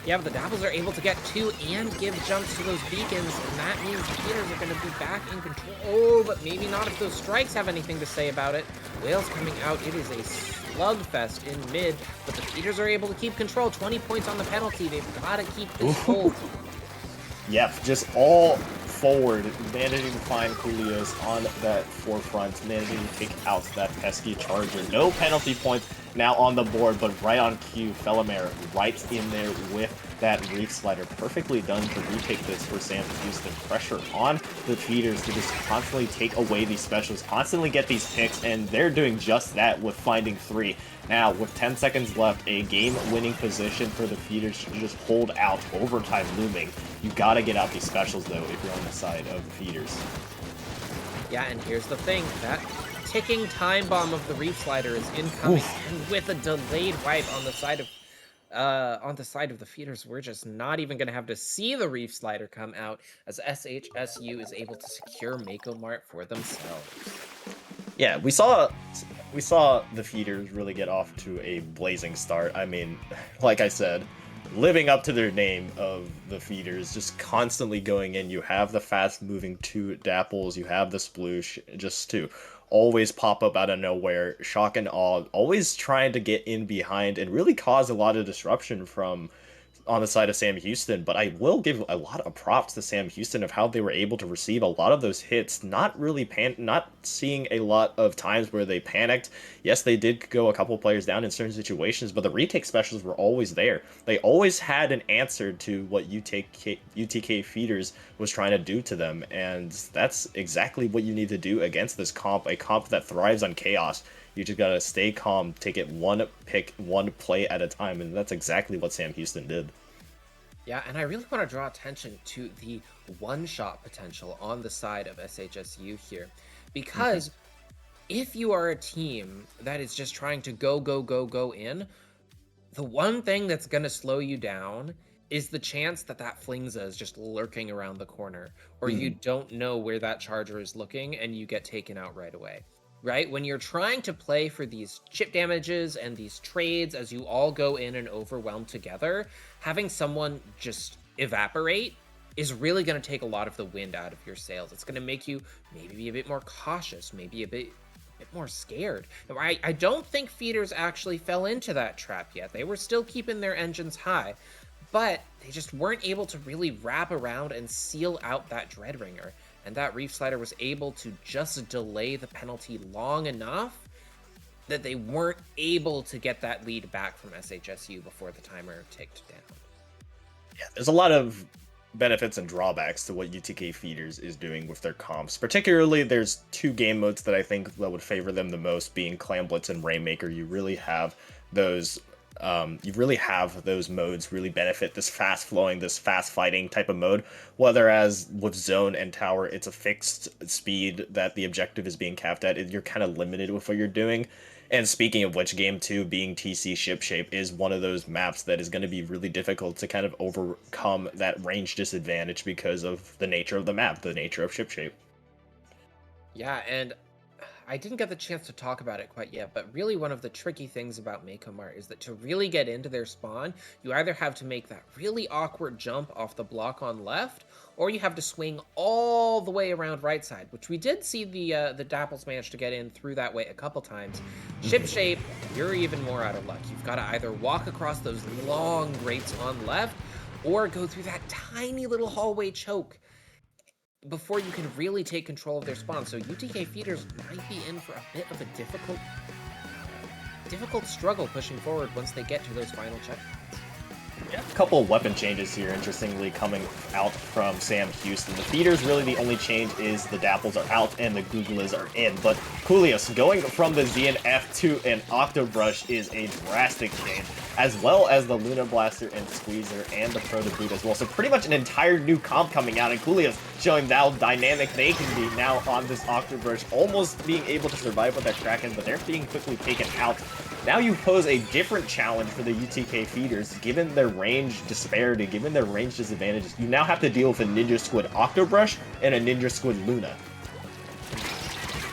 Yeah, but the Dapples are able to get 2 and give jumps to those beacons, and that means the Feeders are going to be back in control. Oh, but maybe not if those strikes have anything to say about it. Whales coming out. It is a slugfest in mid, but the Feeders are able to keep control. 20 points on the penalty. They've got to keep this hold. Yep, just all forward, managing to find Coolios on that forefront, managing to take out that pesky charger. No penalty points now on the board, but right on cue, Felomare right in there with that Reef Slider. Perfectly done to retake this for Sam Houston. Pressure on the Feeders to just constantly take away these specials, constantly get these picks, and they're doing just that with finding 3. Now, with 10 seconds left, a game-winning position for the Feeders to just hold out, overtime looming. You gotta get out these specials, though, if you're on the side of the Feeders. Yeah, and here's the thing. That ticking time bomb of the Reef Slider is incoming, and with a delayed wipe on the side of the Feeders, we're just not even going to have to see the Reef Slider come out, as SHSU is able to secure Mako Mart for themselves. Yeah, we saw the Feeders really get off to a blazing start. I mean, like I said, living up to their name of the feeders, just constantly going in. You have the fast moving two dapples, you have the sploosh, just to always pop up out of nowhere, shock and awe, always trying to get in behind and really cause a lot of disruption from on the side of Sam Houston. But I will give a lot of props to Sam Houston of how they were able to receive a lot of those hits, not really not seeing a lot of times where they panicked. Yes, they did go a couple players down in certain situations, but the retake specials were always there. They always had an answer to what UTK feeders was trying to do to them, and that's exactly what you need to do against this comp, a comp that thrives on chaos. You just gotta stay calm, take it one pick, one play at a time, and that's exactly what Sam Houston did. Yeah, and I really want to draw attention to the one-shot potential on the side of SHSU here, because if you are a team that is just trying to go in, the one thing that's going to slow you down is the chance that that Flingza is just lurking around the corner, or you don't know where that charger is looking and you get taken out right away. Right? When you're trying to play for these chip damages and these trades as you all go in and overwhelm together, having someone just evaporate is really going to take a lot of the wind out of your sails. It's going to make you maybe be a bit more cautious, maybe a bit more scared. I don't think feeders actually fell into that trap yet. They were still keeping their engines high, but they just weren't able to really wrap around and seal out that Dreadringer. And that Reef Slider was able to just delay the penalty long enough that they weren't able to get that lead back from SHSU before the timer ticked down. Yeah, there's a lot of benefits and drawbacks to what UTK feeders is doing with their comps. Particularly, there's two game modes that I think that would favor them the most, being Clam Blitz and Rainmaker. You really have those modes really benefit this fast flowing, this fast fighting type of mode. Whereas with Zone and Tower, it's a fixed speed that the objective is being capped at. You're kind of limited with what you're doing. And speaking of which, Game 2 being TC Ship Shape is one of those maps that is going to be really difficult to kind of overcome that range disadvantage because of the nature of the map, the nature of Ship Shape. Yeah, and I didn't get the chance to talk about it quite yet, but really one of the tricky things about Mako is that to really get into their spawn, you either have to make that really awkward jump off the block on left, or you have to swing all the way around right side, which we did see the Dapples manage to get in through that way a couple times. Ship Shape, you're even more out of luck. You've got to either walk across those long grates on left, or go through that tiny little hallway choke before you can really take control of their spawn. So UTK feeders might be in for a bit of a difficult struggle pushing forward once they get to those final checkpoints. Yeah, a couple of weapon changes here, interestingly, coming out from Sam Houston. The feeders, really the only change is the Dapples are out and the Googlas are in. But Coolius, going from the ZNF to an Octobrush is a drastic change, as well as the Luna Blaster and Squeezer and the Proto Boot as well. So pretty much an entire new comp coming out, and Coolius showing how dynamic they can be now on this Octobrush, almost being able to survive with that Kraken, but they're being quickly taken out. Now you pose a different challenge for the UTK feeders, given their range disparity, given their range disadvantages. You now have to deal with a Ninja Squid Octobrush and a Ninja Squid Luna.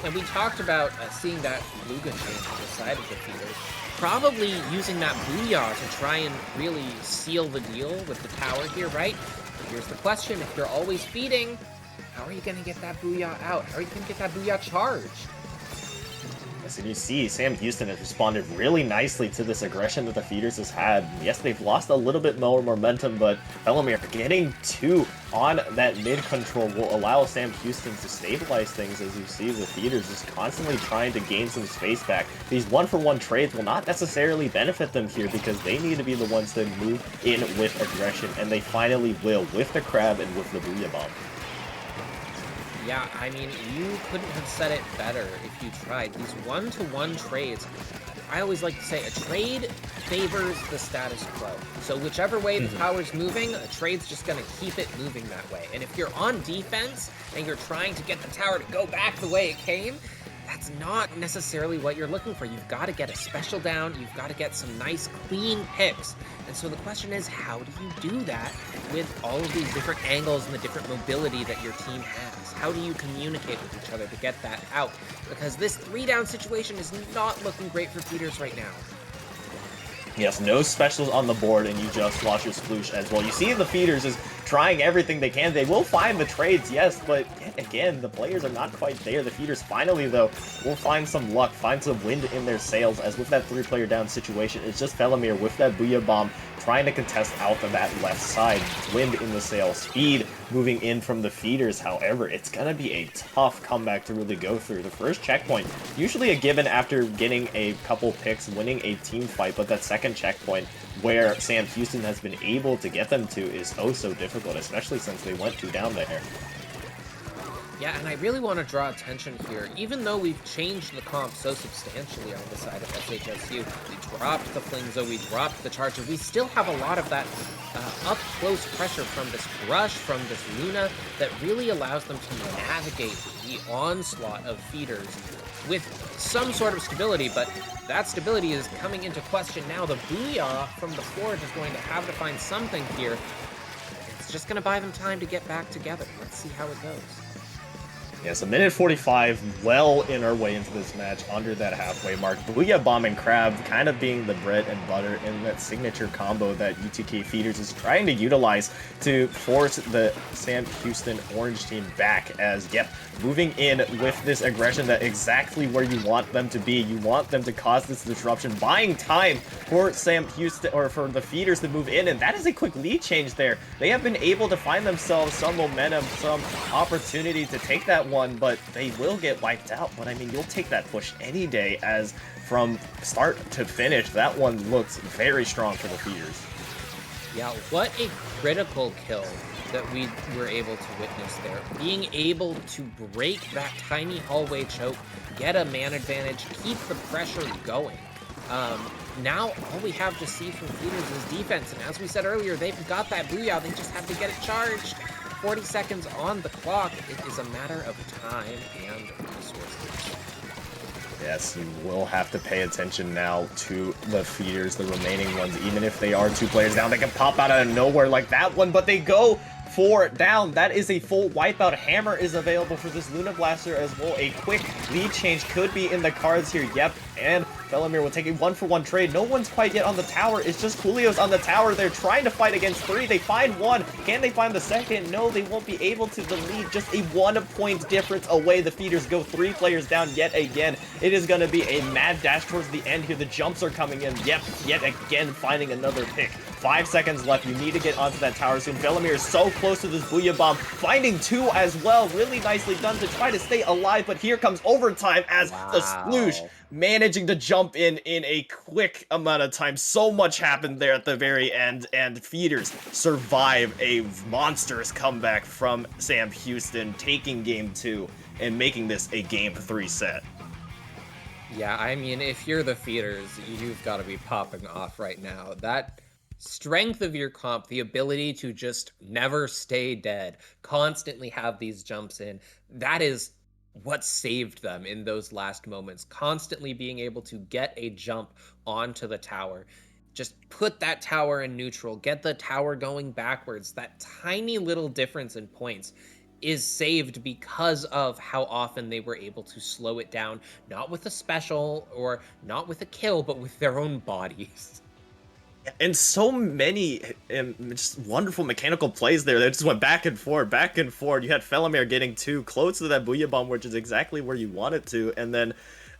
And we talked about seeing that Luga change on the side of the feeders. Probably using that Booyah to try and really seal the deal with the tower here, right? But here's the question, if you're always feeding, how are you going to get that Booyah out? How are you going to get that Booyah charged? Yes, and you see Sam Houston has responded really nicely to this aggression that the feeders has had. Yes, they've lost a little bit more momentum, but Bellamere getting two on that mid control will allow Sam Houston to stabilize things. As you see the feeders just constantly trying to gain some space back. These one-for-one trades will not necessarily benefit them here because they need to be the ones to move in with aggression, and they finally will with the Crab and with the Booyah Bomb. Yeah, I mean, you couldn't have said it better if you tried. These one-to-one trades, I always like to say a trade favors the status quo. So whichever way the tower's moving, a trade's just going to keep it moving that way. And if you're on defense and you're trying to get the tower to go back the way it came, that's not necessarily what you're looking for. You've got to get a special down. You've got to get some nice, clean picks. And so the question is, how do you do that with all of these different angles and the different mobility that your team has? How do you communicate with each other to get that out? Because this 3-down situation is not looking great for feeders right now. Yes, no specials on the board, and you just lost your sploosh as well. You see the feeders is trying everything they can. They will find the trades, yes, but again, the players are not quite there. The feeders finally, though, will find some luck, find some wind in their sails, as with that 3-player down situation, it's just Felomir with that Booyah Bomb trying to contest out of that left side. Wind in the sail, speed moving in from the feeders. However, it's going to be a tough comeback to really go through. The first checkpoint, usually a given after getting a couple picks, winning a team fight, but that second checkpoint where Sam Houston has been able to get them to is oh so difficult, especially since they went 2 down there. Yeah, and I really want to draw attention here. Even though we've changed the comp so substantially on the side of SHSU, we dropped the Flingzo, we dropped the Charger, we still have a lot of that up-close pressure from this Rush, from this Luna, that really allows them to navigate the onslaught of feeders with some sort of stability, but that stability is coming into question now. The Booyah from the Forge is going to have to find something here. It's just going to buy them time to get back together. Let's see how it goes. Yes, a minute 45, well in our way into this match, under that halfway mark. Booyah Bomb and Crab kind of being the bread and butter in that signature combo that UTK Feeders is trying to utilize to force the Sam Houston Orange team back, as, yep, moving in with this aggression that exactly where you want them to be. You want them to cause this disruption, buying time for Sam Houston, or for the Feeders to move in, and that is a quick lead change there. They have been able to find themselves some momentum, some opportunity to take that one, but they will get wiped out. But I mean, you'll take that push any day, as from start to finish, that one looks very strong for the Feeders. Yeah, what a critical kill that we were able to witness there. Being able to break that tiny hallway choke, get a man advantage, keep the pressure going. Now all we have to see from Feeders is defense, and as we said earlier, they've got that Booyah, they just have to get it charged. 40 seconds on the clock. It is a matter of time and resources. Yes, you will have to pay attention now to the Feeders, the remaining ones. Even if they are 2 players down, they can pop out of nowhere like that one, but they go 4 down. That is a full wipeout. Hammer is available for this Luna Blaster as well. A quick lead change could be in the cards here. Yep, and Felomir will take a 1-for-1 trade. No one's quite yet on the tower. It's just Julio's on the tower. They're trying to fight against 3. They find 1. Can they find the second? No, they won't be able to. The lead just a 1-point difference away. The Feeders go 3 players down yet again. It is going to be a mad dash towards the end here. The jumps are coming in. Yep, yet again finding another pick. 5 seconds left. You need to get onto that tower soon. Felomir is so close to this Booyah Bomb. Finding 2 as well. Really nicely done to try to stay alive, but here comes overtime as the Sploosh managing to jump in a quick amount of time. So much happened there at the very end, and Feeders survive a monstrous comeback from Sam Houston, taking game 2 and making this a game 3 set. Yeah, I mean, if you're the Feeders, you've got to be popping off right now. That strength of your comp, the ability to just never stay dead, constantly have these jumps in, that is what saved them in those last moments. Constantly being able to get a jump onto the tower. Just put that tower in neutral, get the tower going backwards. That tiny little difference in points is saved because of how often they were able to slow it down, not with a special or not with a kill, but with their own bodies. And so many just wonderful mechanical plays there that just went back and forth, back and forth. You had Felomir getting 2 close to that Booyah Bomb, which is exactly where you want it to. And then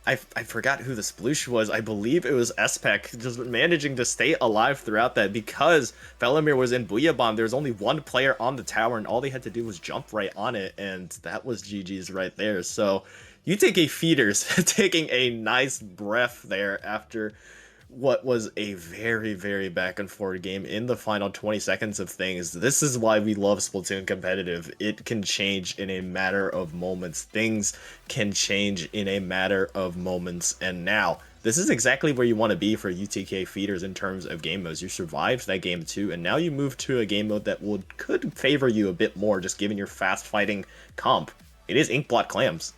I forgot who the Sploosh was. I believe it was SPEC, just managing to stay alive throughout that, because Felomir was in Booyah Bomb. There was only 1 player on the tower, and all they had to do was jump right on it, and that was GG's right there. So you take a Feeders taking a nice breath there after what was a very, very back and forth game in the final 20 seconds of things. This is why we love Splatoon competitive. It can change in a matter of moments. Things can change in a matter of moments. And now, this is exactly where you want to be for UTK Feeders in terms of game modes. You survived that game 2, and now you move to a game mode that could favor you a bit more, just given your fast fighting comp. It is Inkblot Clams.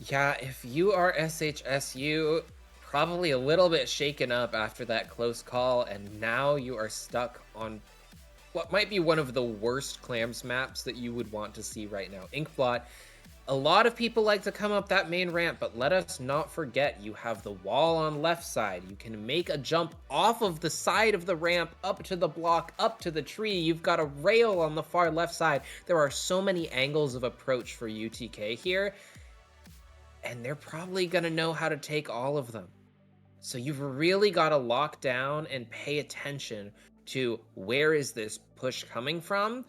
Yeah, if you are SHSU, probably a little bit shaken up after that close call, and now you are stuck on what might be one of the worst Clams maps that you would want to see right now. Inkblot, A lot of people like to come up that main ramp, but let us not forget you have the wall on left side. You can make a jump off of the side of the ramp, up to the block, up to the tree. You've got a rail on the far left side. There are so many angles of approach for UTK here, and they're probably going to know how to take all of them. So you've really got to lock down and pay attention to where is this push coming from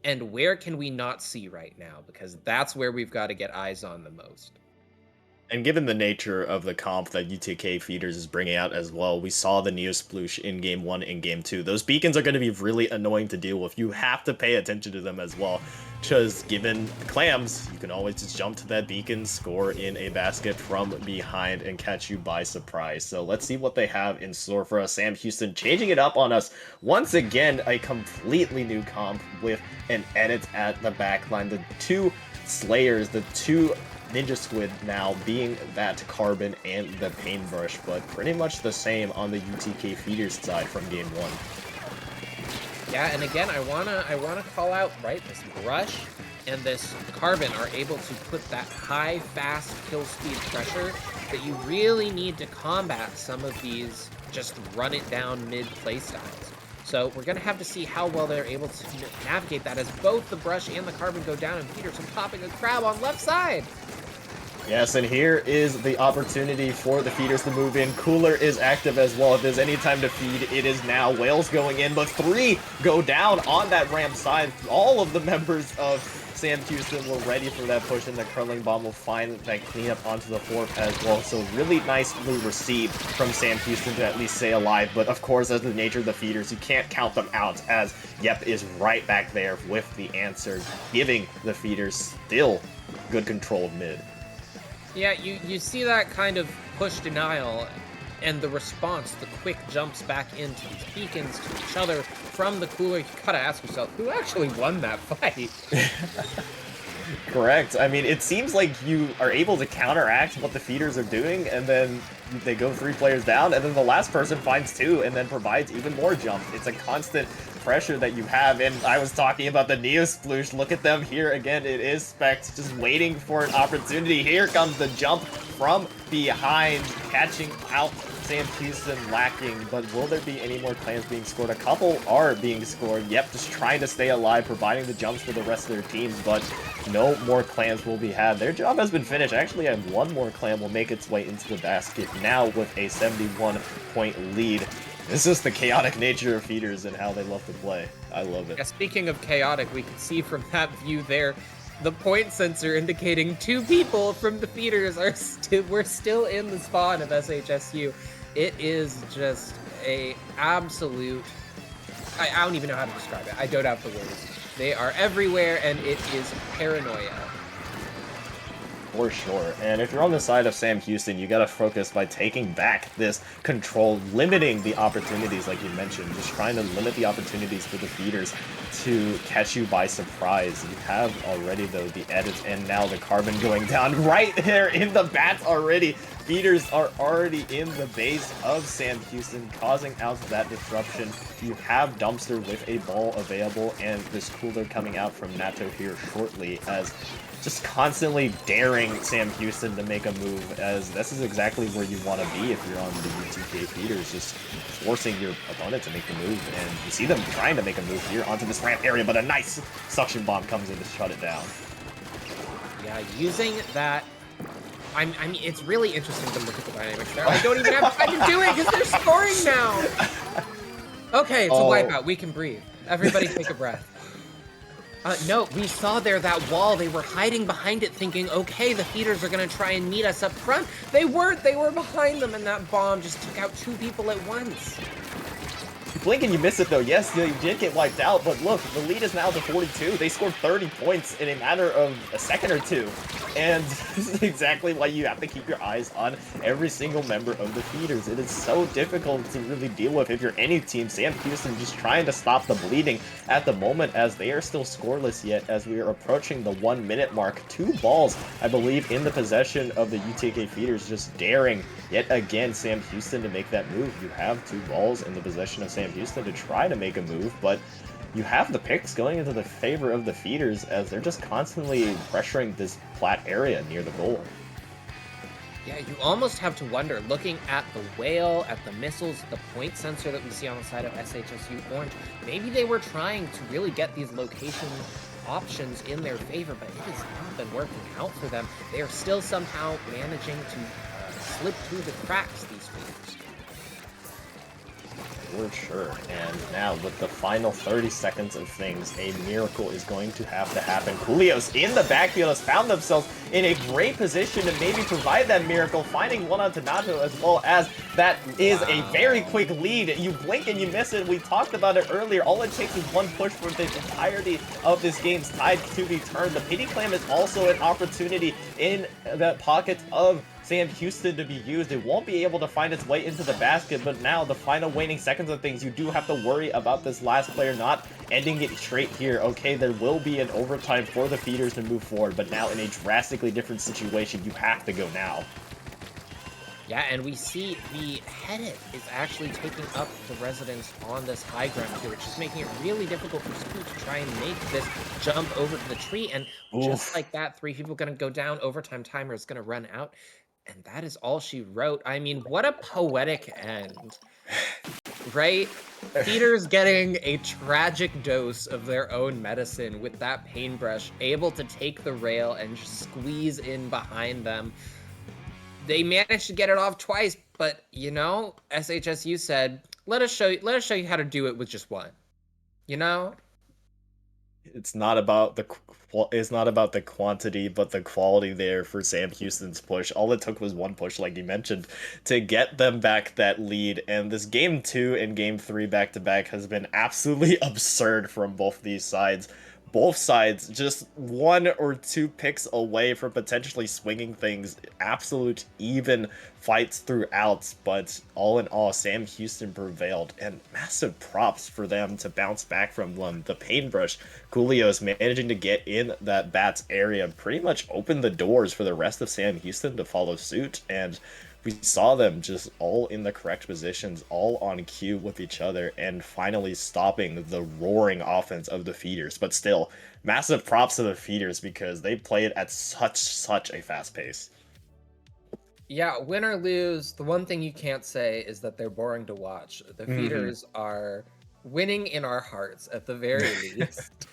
and where can we not see right now, because that's where we've got to get eyes on the most. And given the nature of the comp that UTK Feeders is bringing out as well, we saw the Neosploosh in Game 1 and Game 2. Those beacons are going to be really annoying to deal with. You have to pay attention to them as well. Because given the clams, you can always just jump to that beacon, score in a basket from behind, and catch you by surprise. So let's see what they have in store for us. Sam Houston changing it up on us. Once again, a completely new comp with an edit at the backline. The two Slayers, the two Ninja Squid now being that Carbon and the Paintbrush, but pretty much the same on the UTK Feeders side from Game 1. Yeah, and again, I wanna call out, right, this Brush and this Carbon are able to put that high, fast kill speed pressure that you really need to combat some of these just run it down mid playstyles. So we're going to have to see how well they're able to navigate that as both the Brush and the Carbon go down, and Peterson popping a crab on left side. Yes, and here is the opportunity for the Feeders to move in. Cooler is active as well. If there's any time to feed, it is now. Whales going in, but 3 go down on that ramp side. All of the members of Sam Houston were ready for that push, and the curling bomb will find that cleanup onto the floor as well. So really nicely received from Sam Houston to at least stay alive. But of course, as the nature of the Feeders, you can't count them out, as Yep is right back there with the answer, giving the Feeders still good control of mid. Yeah, you see that kind of push denial and the response, the quick jumps back into these beacons, to each other, from the Cooler. You gotta ask yourself, who actually won that fight? Correct. I mean, it seems like you are able to counteract what the Feeders are doing, and then they go 3 players down, and then the last person finds 2, and then provides even more jumps. It's a constant pressure that you have, and I was talking about the Neosploosh. Look at them here again. It is Specs just waiting for an opportunity. Here comes the jump from behind, catching out Sam Houston lacking, but will there be any more clans being scored? A couple are being scored. Yep, just trying to stay alive, providing the jumps for the rest of their teams, but no more clans will be had. Their job has been finished. Actually, and one more clan will make its way into the basket now with a 71-point lead. This is the chaotic nature of Feeders and how they love to play. I love it. Yeah, speaking of chaotic, we can see from that view there, the point sensor indicating 2 people from the Feeders are we're still in the spawn of SHSU. It is just a absolute, I don't even know how to describe it. I don't have the words. They are everywhere, and it is paranoia. For sure. And if you're on the side of Sam Houston, you gotta focus by taking back this control, limiting the opportunities like you mentioned, just trying to limit the opportunities for the Feeders to catch you by surprise. You have already, though, the edits and now the Carbon going down right there in the bats already. Feeders are already in the base of Sam Houston, causing out that disruption. You have Dumpster with a ball available, and this Cooler coming out from Nato here shortly, as just constantly daring Sam Houston to make a move, as this is exactly where you want to be if you're on the UTK Feeders, just forcing your opponent to make the move. And you see them trying to make a move here onto this ramp area, but a nice suction bomb comes in to shut it down. Yeah, using that, I mean, it's really interesting to look at the dynamics there. I don't even have time to do it because they're scoring now. Okay, it's a wipeout. We can breathe. Everybody take a breath. No, we saw there that wall. They were hiding behind it thinking, okay, the Feeders are going to try and meet us up front. They weren't. They were behind them, and that bomb just took out 2 people at once. You blink and you miss it, though. Yes, they did get wiped out, but look, the lead is now to 42. They scored 30 points in a matter of a second or 2. And this is exactly why you have to keep your eyes on every single member of the Feeders. It is so difficult to really deal with if you're any team. Sam Houston just trying to stop the bleeding at the moment, as they are still scoreless yet, as we are approaching the 1-minute mark. 2 balls, I believe, in the possession of the UTK Feeders, just daring yet again Sam Houston to make that move. You have 2 balls in the possession of Sam Houston to try to make a move, but you have the picks going into the favor of the feeders as they're just constantly pressuring this plat area near the goal. Yeah, you almost have to wonder, looking at the whale, at the missiles, the point sensor that we see on the side of SHSU Orange, maybe they were trying to really get these location options in their favor, but it has not been working out for them. They are still somehow managing to slip through the cracks, these feeders. For sure. And now with the final 30 seconds of things, a miracle is going to have to happen. Coolios in the backfield has found themselves in a great position to maybe provide that miracle, finding one on Tanato as well as that is a very quick lead. You blink and you miss it. We talked about it earlier. All it takes is one push for the entirety of this game's tide to be turned. The Pity Clam is also an opportunity in the pockets of Sam Houston to be used. It won't be able to find its way into the basket, but now the final waning seconds of things, you do have to worry about this last player not ending it straight here. Okay, there will be an overtime for the feeders to move forward, but now in a drastically different situation, you have to go now. Yeah, and we see the Headed is actually taking up the residence on this high ground here, which is making it really difficult for Scoot to try and make this jump over to the tree. And just like that, 3 people going to go down. Overtime timer is going to run out. And that is all she wrote. I mean, what a poetic end, right? Feeders getting a tragic dose of their own medicine with that paintbrush, able to take the rail and just squeeze in behind them. They managed to get it off twice, but you know, SHSU said, "Let us show you how to do it with just one." You know? It's not about the quantity, but the quality there for Sam Houston's push. All it took was one push, like you mentioned, to get them back that lead. And this game 2 and game 3 back-to-back has been absolutely absurd from both these sides. Both sides just 1 or 2 picks away from potentially swinging things. Absolute even fights throughout, but all in all, Sam Houston prevailed, and massive props for them to bounce back from them. The paintbrush, Coolios managing to get in that bats area pretty much opened the doors for the rest of Sam Houston to follow suit, and we saw them just all in the correct positions, all on cue with each other, and finally stopping the roaring offense of the feeders. But still, massive props to the feeders because they played at such a fast pace. Yeah, win or lose, the one thing you can't say is that they're boring to watch. The feeders are winning in our hearts at the very least.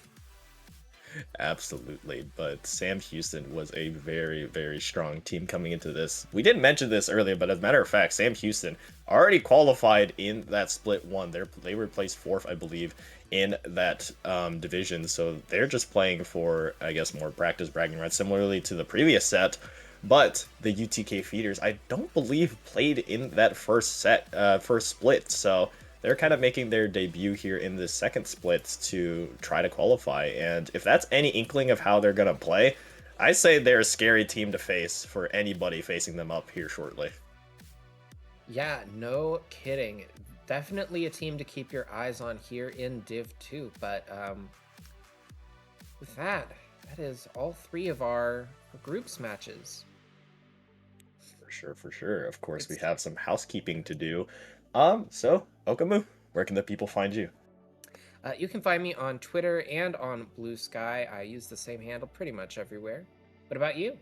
Absolutely, but Sam Houston was a very strong team coming into this. We didn't mention this earlier, but as a matter of fact, Sam Houston already qualified in that split 1. They were placed 4th, I believe, in that division, so they're just playing for, I guess, more practice bragging rights, similarly to the previous set. But the UTK feeders, I don't believe, played in that first split, so they're kind of making their debut here in the second split to try to qualify. And if that's any inkling of how they're going to play, I say they're a scary team to face for anybody facing them up here shortly. Yeah, no kidding. Definitely a team to keep your eyes on here in Div 2. But with that is all 3 of our groups matches. For sure. Of course, we have some housekeeping to do. So, Okamu, where can the people find you? You can find me on Twitter and on Blue Sky. I use the same handle pretty much everywhere. What about you?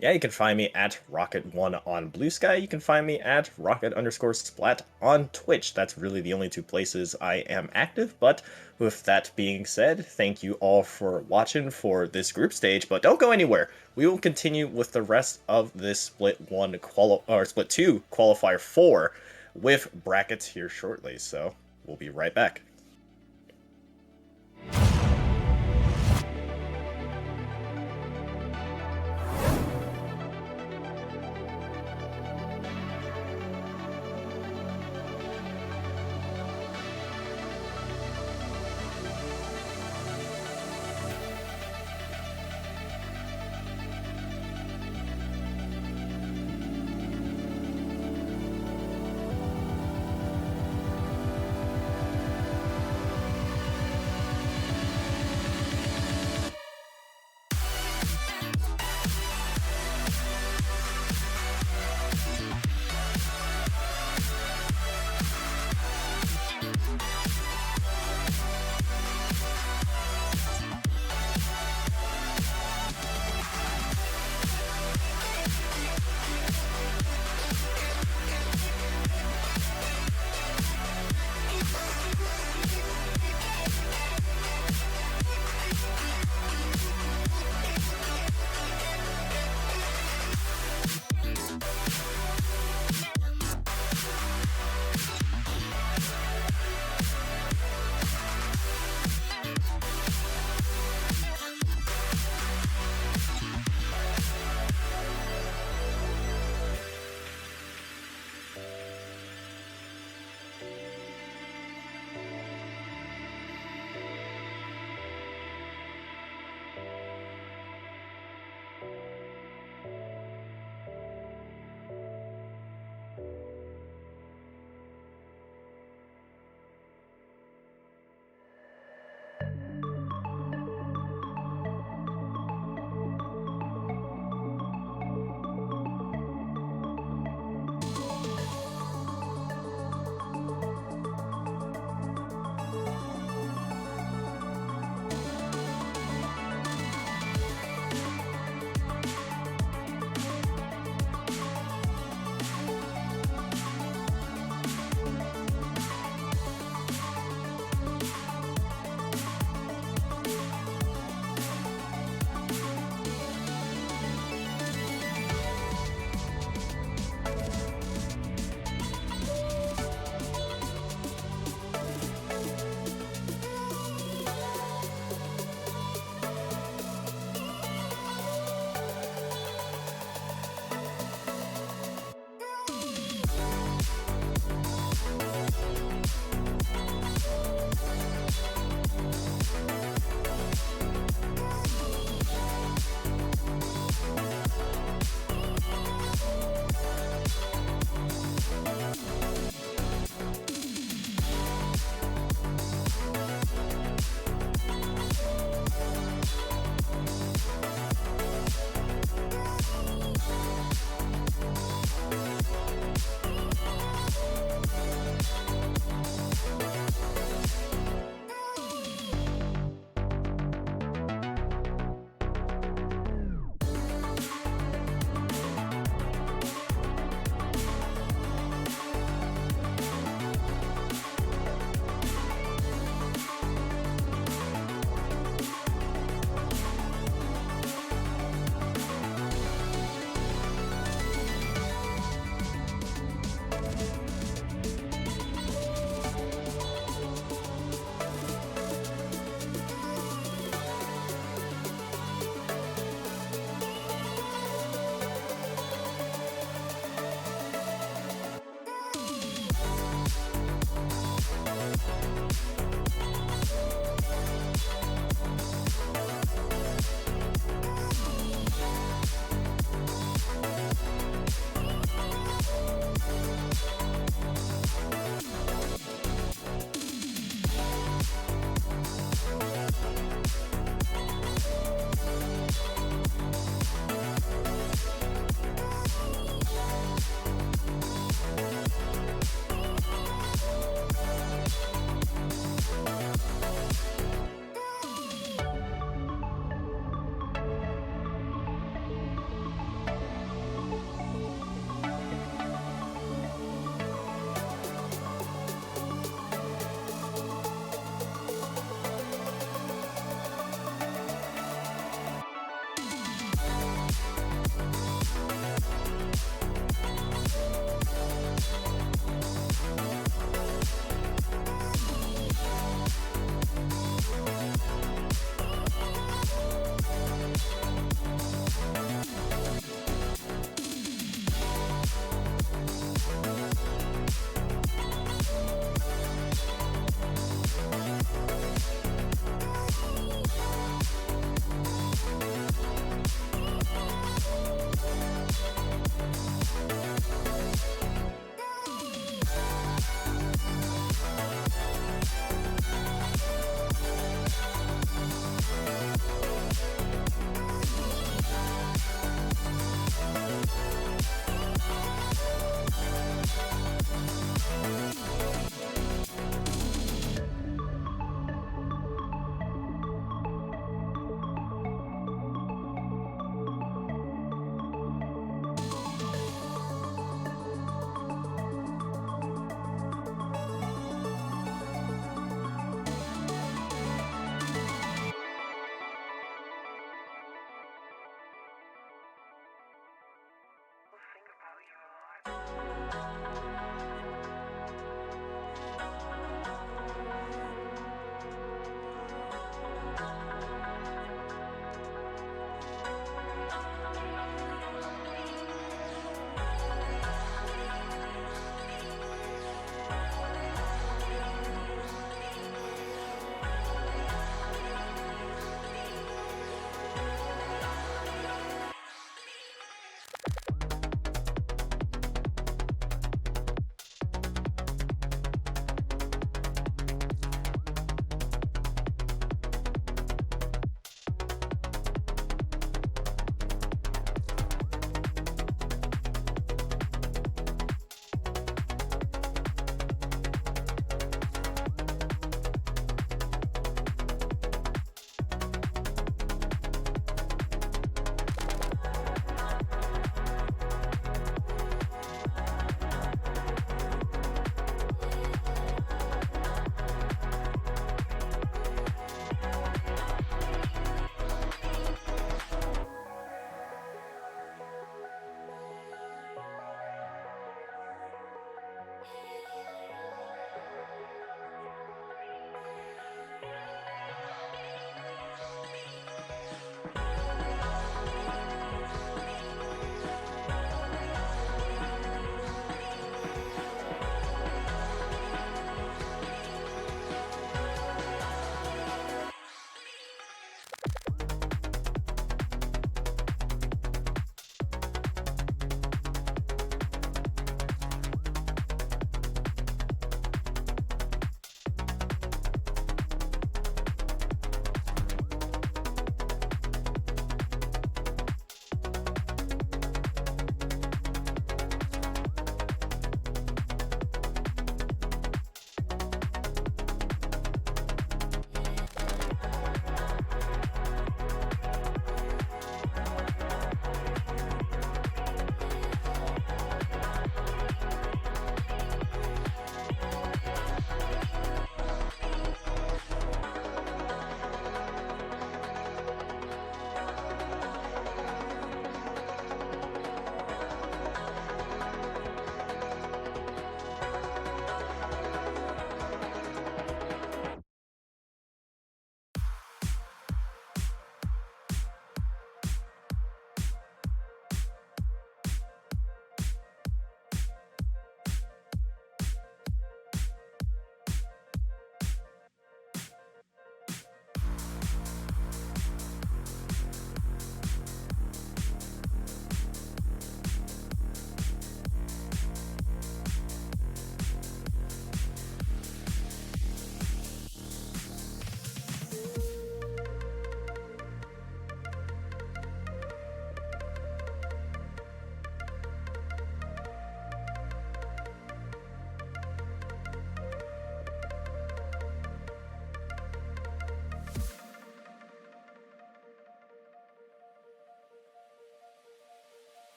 Yeah, you can find me at Rocket1 on Blue Sky. You can find me at Rocket_Splat on Twitch. That's really the only 2 places I am active. But with that being said, thank you all for watching for this group stage. But don't go anywhere. We will continue with the rest of this Split 2 Qualifier 4 with brackets here shortly. So we'll be right back.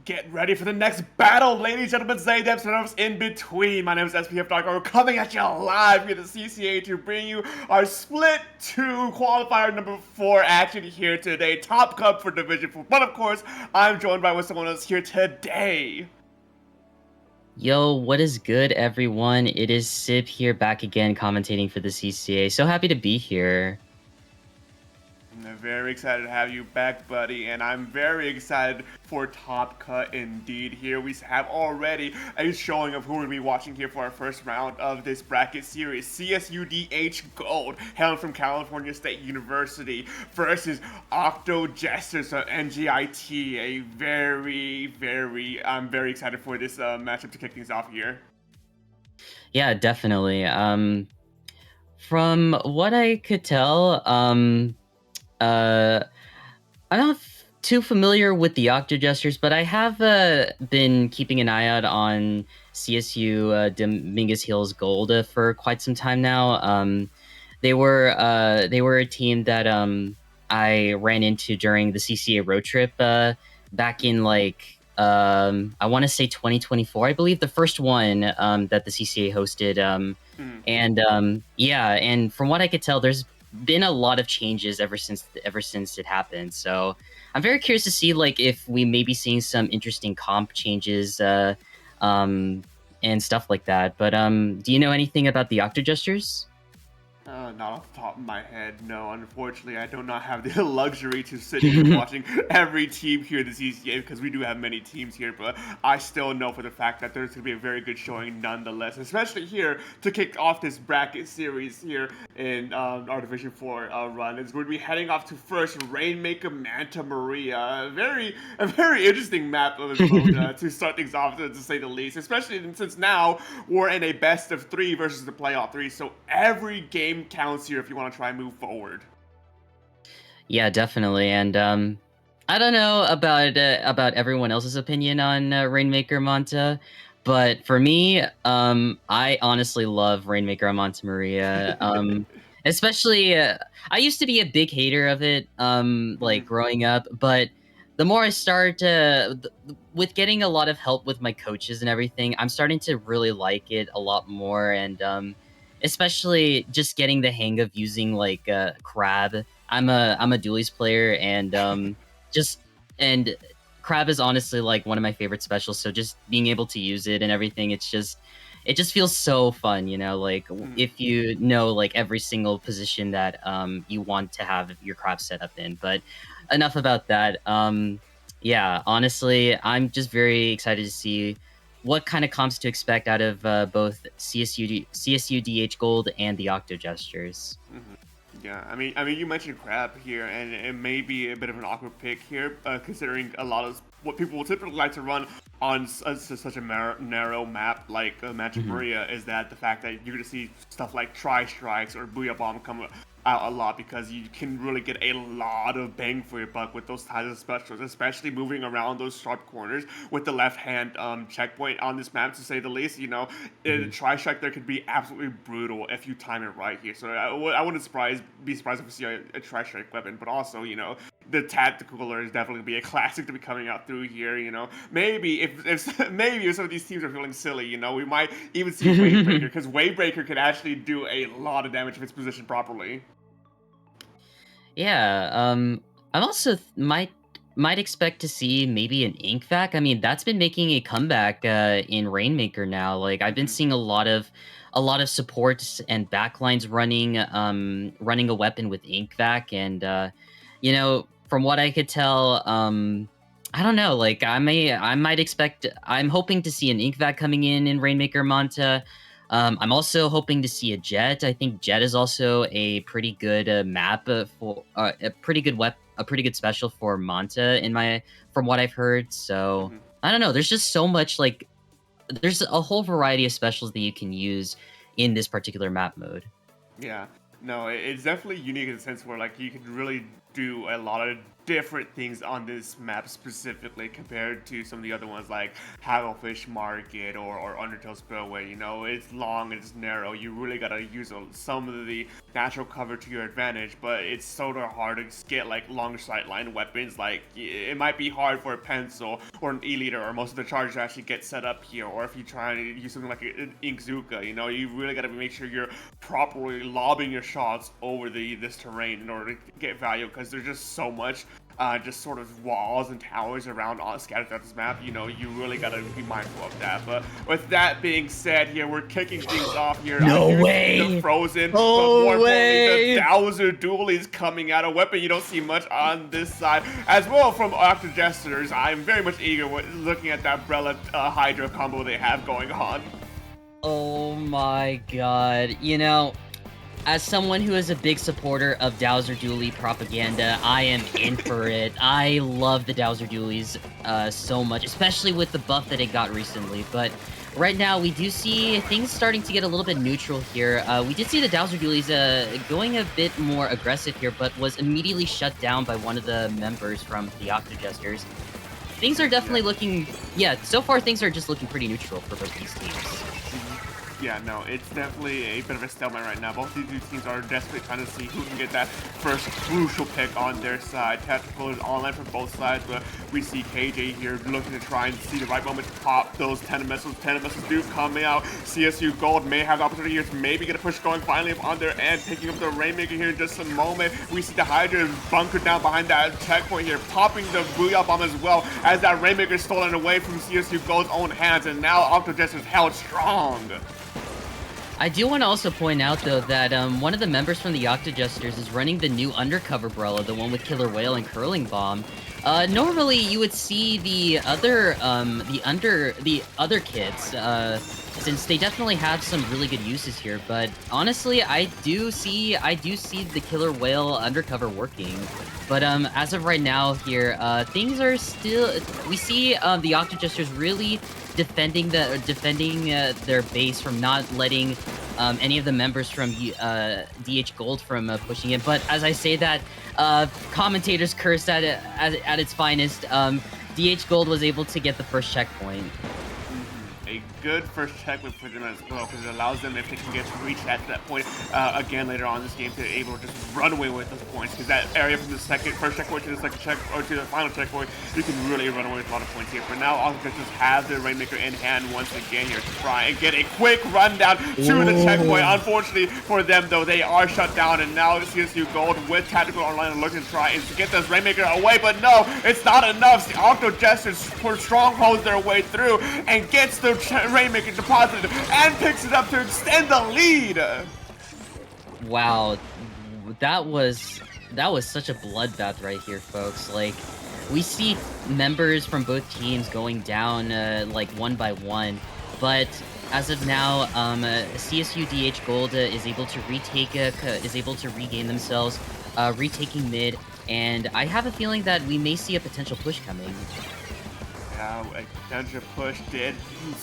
get ready for the next battle, ladies and gentlemen, Zaydevs and in between. My name is SPF Dark. We're coming at you live here at the CCA to bring you our Split 2 Qualifier number 4 action here today. Top Cup for Division 4. But of course, I'm joined by someone else here today. Yo, what is good, everyone? It is Sip here, back again, commentating for the CCA. So happy to be here. I'm very excited to have you back, buddy, and I'm very excited for Top Cut indeed. Here we have already a showing of who we're going to be watching here for our first round of this bracket series. CSUDH Gold, hailing from California State University, versus Octojesters of NGIT. I'm very excited for this matchup to kick things off here. Yeah, definitely. From what I could tell, I'm not too familiar with the Octojesters, but I have been keeping an eye out on CSU Dominguez Hills Gold for quite some time now. They were a team that I ran into during the CCA road trip back in I want to say 2024, I believe, the first one that the CCA hosted. And from what I could tell, there's been a lot of changes ever since it happened. So I'm very curious to see if we may be seeing some interesting comp changes and stuff like that. But do you know anything about the Octojesters? Not off the top of my head, no. Unfortunately, I do not have the luxury to sit here watching every team here at the CCA because we do have many teams here, but I still know for the fact that there's going to be a very good showing nonetheless, especially here to kick off this bracket series here in our Division 4 run. It's going to be heading off to first Rainmaker Manta Maria. A very interesting map of to start things off, to say the least, especially since now we're in a best of 3 versus the playoff 3, so every game counts here if you want to try and move forward. Yeah, definitely. And I don't know about everyone else's opinion on Rainmaker Manta, but for me, I honestly love Rainmaker Manta Maria. Especially, I used to be a big hater of it, growing up, but the more I start with getting a lot of help with my coaches and everything, I'm starting to really like it a lot more. And especially just getting the hang of using Crab. I'm a dualies player, and and Crab is honestly one of my favorite specials. So just being able to use it and everything, it just feels so fun, if you know every single position that you want to have your Crab set up in. But enough about that. Yeah, honestly, I'm just very excited to see what kind of comps to expect out of both CSUDH Gold and the Octojesters. Yeah, I mean, you mentioned Crab here, and it may be a bit of an awkward pick here, considering a lot of what people will typically like to run on such a narrow map like Manta Maria is that the fact that you're going to see stuff like Tri-Strikes or Booyah Bomb come out a lot, because you can really get a lot of bang for your buck with those types of specials, especially moving around those sharp corners with the left hand checkpoint on this map, to say the least. Tri-Strike there could be absolutely brutal if you time it right here. So I wouldn't be surprised if we see a Tri-Strike weapon, but also, the Tentacooler is definitely be a classic to be coming out through here. Maybe if some of these teams are feeling silly, we might even see Wavebreaker, because Wavebreaker can actually do a lot of damage if it's positioned properly. Yeah, I'm also might expect to see maybe an Ink Vac. I mean, that's been making a comeback in Rainmaker now. I've been seeing a lot of supports and backlines running a weapon with Ink Vac, and from what I could tell, I don't know. I'm hoping to see an Ink Vac coming in Rainmaker Manta. I'm also hoping to see a Jet. I think Jet is also a pretty good map for a pretty good special for Manta from what I've heard. So I don't know. There's just so much there's a whole variety of specials that you can use in this particular map mode. Yeah. No, it's definitely unique in the sense where you can really do a lot of different things on this map specifically compared to some of the other ones like Hagglefish Market or Undertow Spillway. You know, it's long, it's narrow. You really gotta use some of the natural cover to your advantage, but it's sort of hard to get like long sightline weapons. Like it might be hard for a pencil or an E-liter or most of the charges to actually get set up here. Or if you try to use something like an Inkzuka, you know, you really gotta make sure you're properly lobbing your shots over this terrain in order to get value, because there's just so much just sort of walls and towers around scattered throughout this map. You know, you really gotta be mindful of that. But with that being said, here we're kicking things off here. No way! The Frozen, No but more way! importantly, the Dowser Dualies coming out. A weapon you don't see much on this side. As well from Octojesters, I'm very much eager looking at that Umbrella Hydra combo they have going on. Oh my god. You know, as someone who is a big supporter of Dowser Dually propaganda, I am in for it. I love the Dowser Dualies so much, especially with the buff that it got recently. But right now, we do see things starting to get a little bit neutral here. We did see the Dowser Dualies going a bit more aggressive here, but was immediately shut down by one of the members from the Octojesters. Things are definitely looking... Yeah, so far things are just looking pretty neutral for both these teams. Yeah, no, it's definitely a bit of a stalemate right now. Both these two teams are desperately trying to see who can get that first crucial pick on their side. Tentacoolers online from both sides, but we see KJ here looking to try and see the right moment to pop those 10 missiles. 10 missiles do come out. CSU Gold may have the opportunity here to maybe get a push going finally on their end, picking up the Rainmaker here in just a moment. We see the Hydra bunkered down behind that checkpoint here, popping the Booyah Bomb as well, as that Rainmaker is stolen away from CSU Gold's own hands, and now Octojesters held strong. I do want to also point out, though, that one of the members from the Octojesters is running the new Undercover Umbrella, the one with Killer Whale and Curling Bomb. Normally, you would see the other kits, since they definitely have some really good uses here. But honestly, I do see the Killer Whale Undercover working. But as of right now, here, things are still. We see the Octojesters really defending their base from not letting any of the members from DH Gold from pushing it. But as I say that, commentators cursed at its finest. DH Gold was able to get the first checkpoint. A good first checkpoint for them as well, because it allows them, if they can get to reach at that point again later on in this game, to be able to just run away with those points. Because that area from the first checkpoint to the second check or to the final checkpoint, you can really run away with a lot of points here. For now, Octojesters have the Rainmaker in hand once again here to try and get a quick rundown to the checkpoint. Unfortunately for them, though, they are shut down, and now CSU Gold with Tactical Online looking to try is to get this Rainmaker away, but no, it's not enough. The Octojesters strongholds their way through and gets the Rainmaker deposited and picks it up to extend the lead. Wow, that was such a bloodbath right here, folks. Like, we see members from both teams going down like one by one, but as of now, CSUDH Gold is able to regain themselves, retaking mid, and I have a feeling that we may see a potential push coming. A potential push did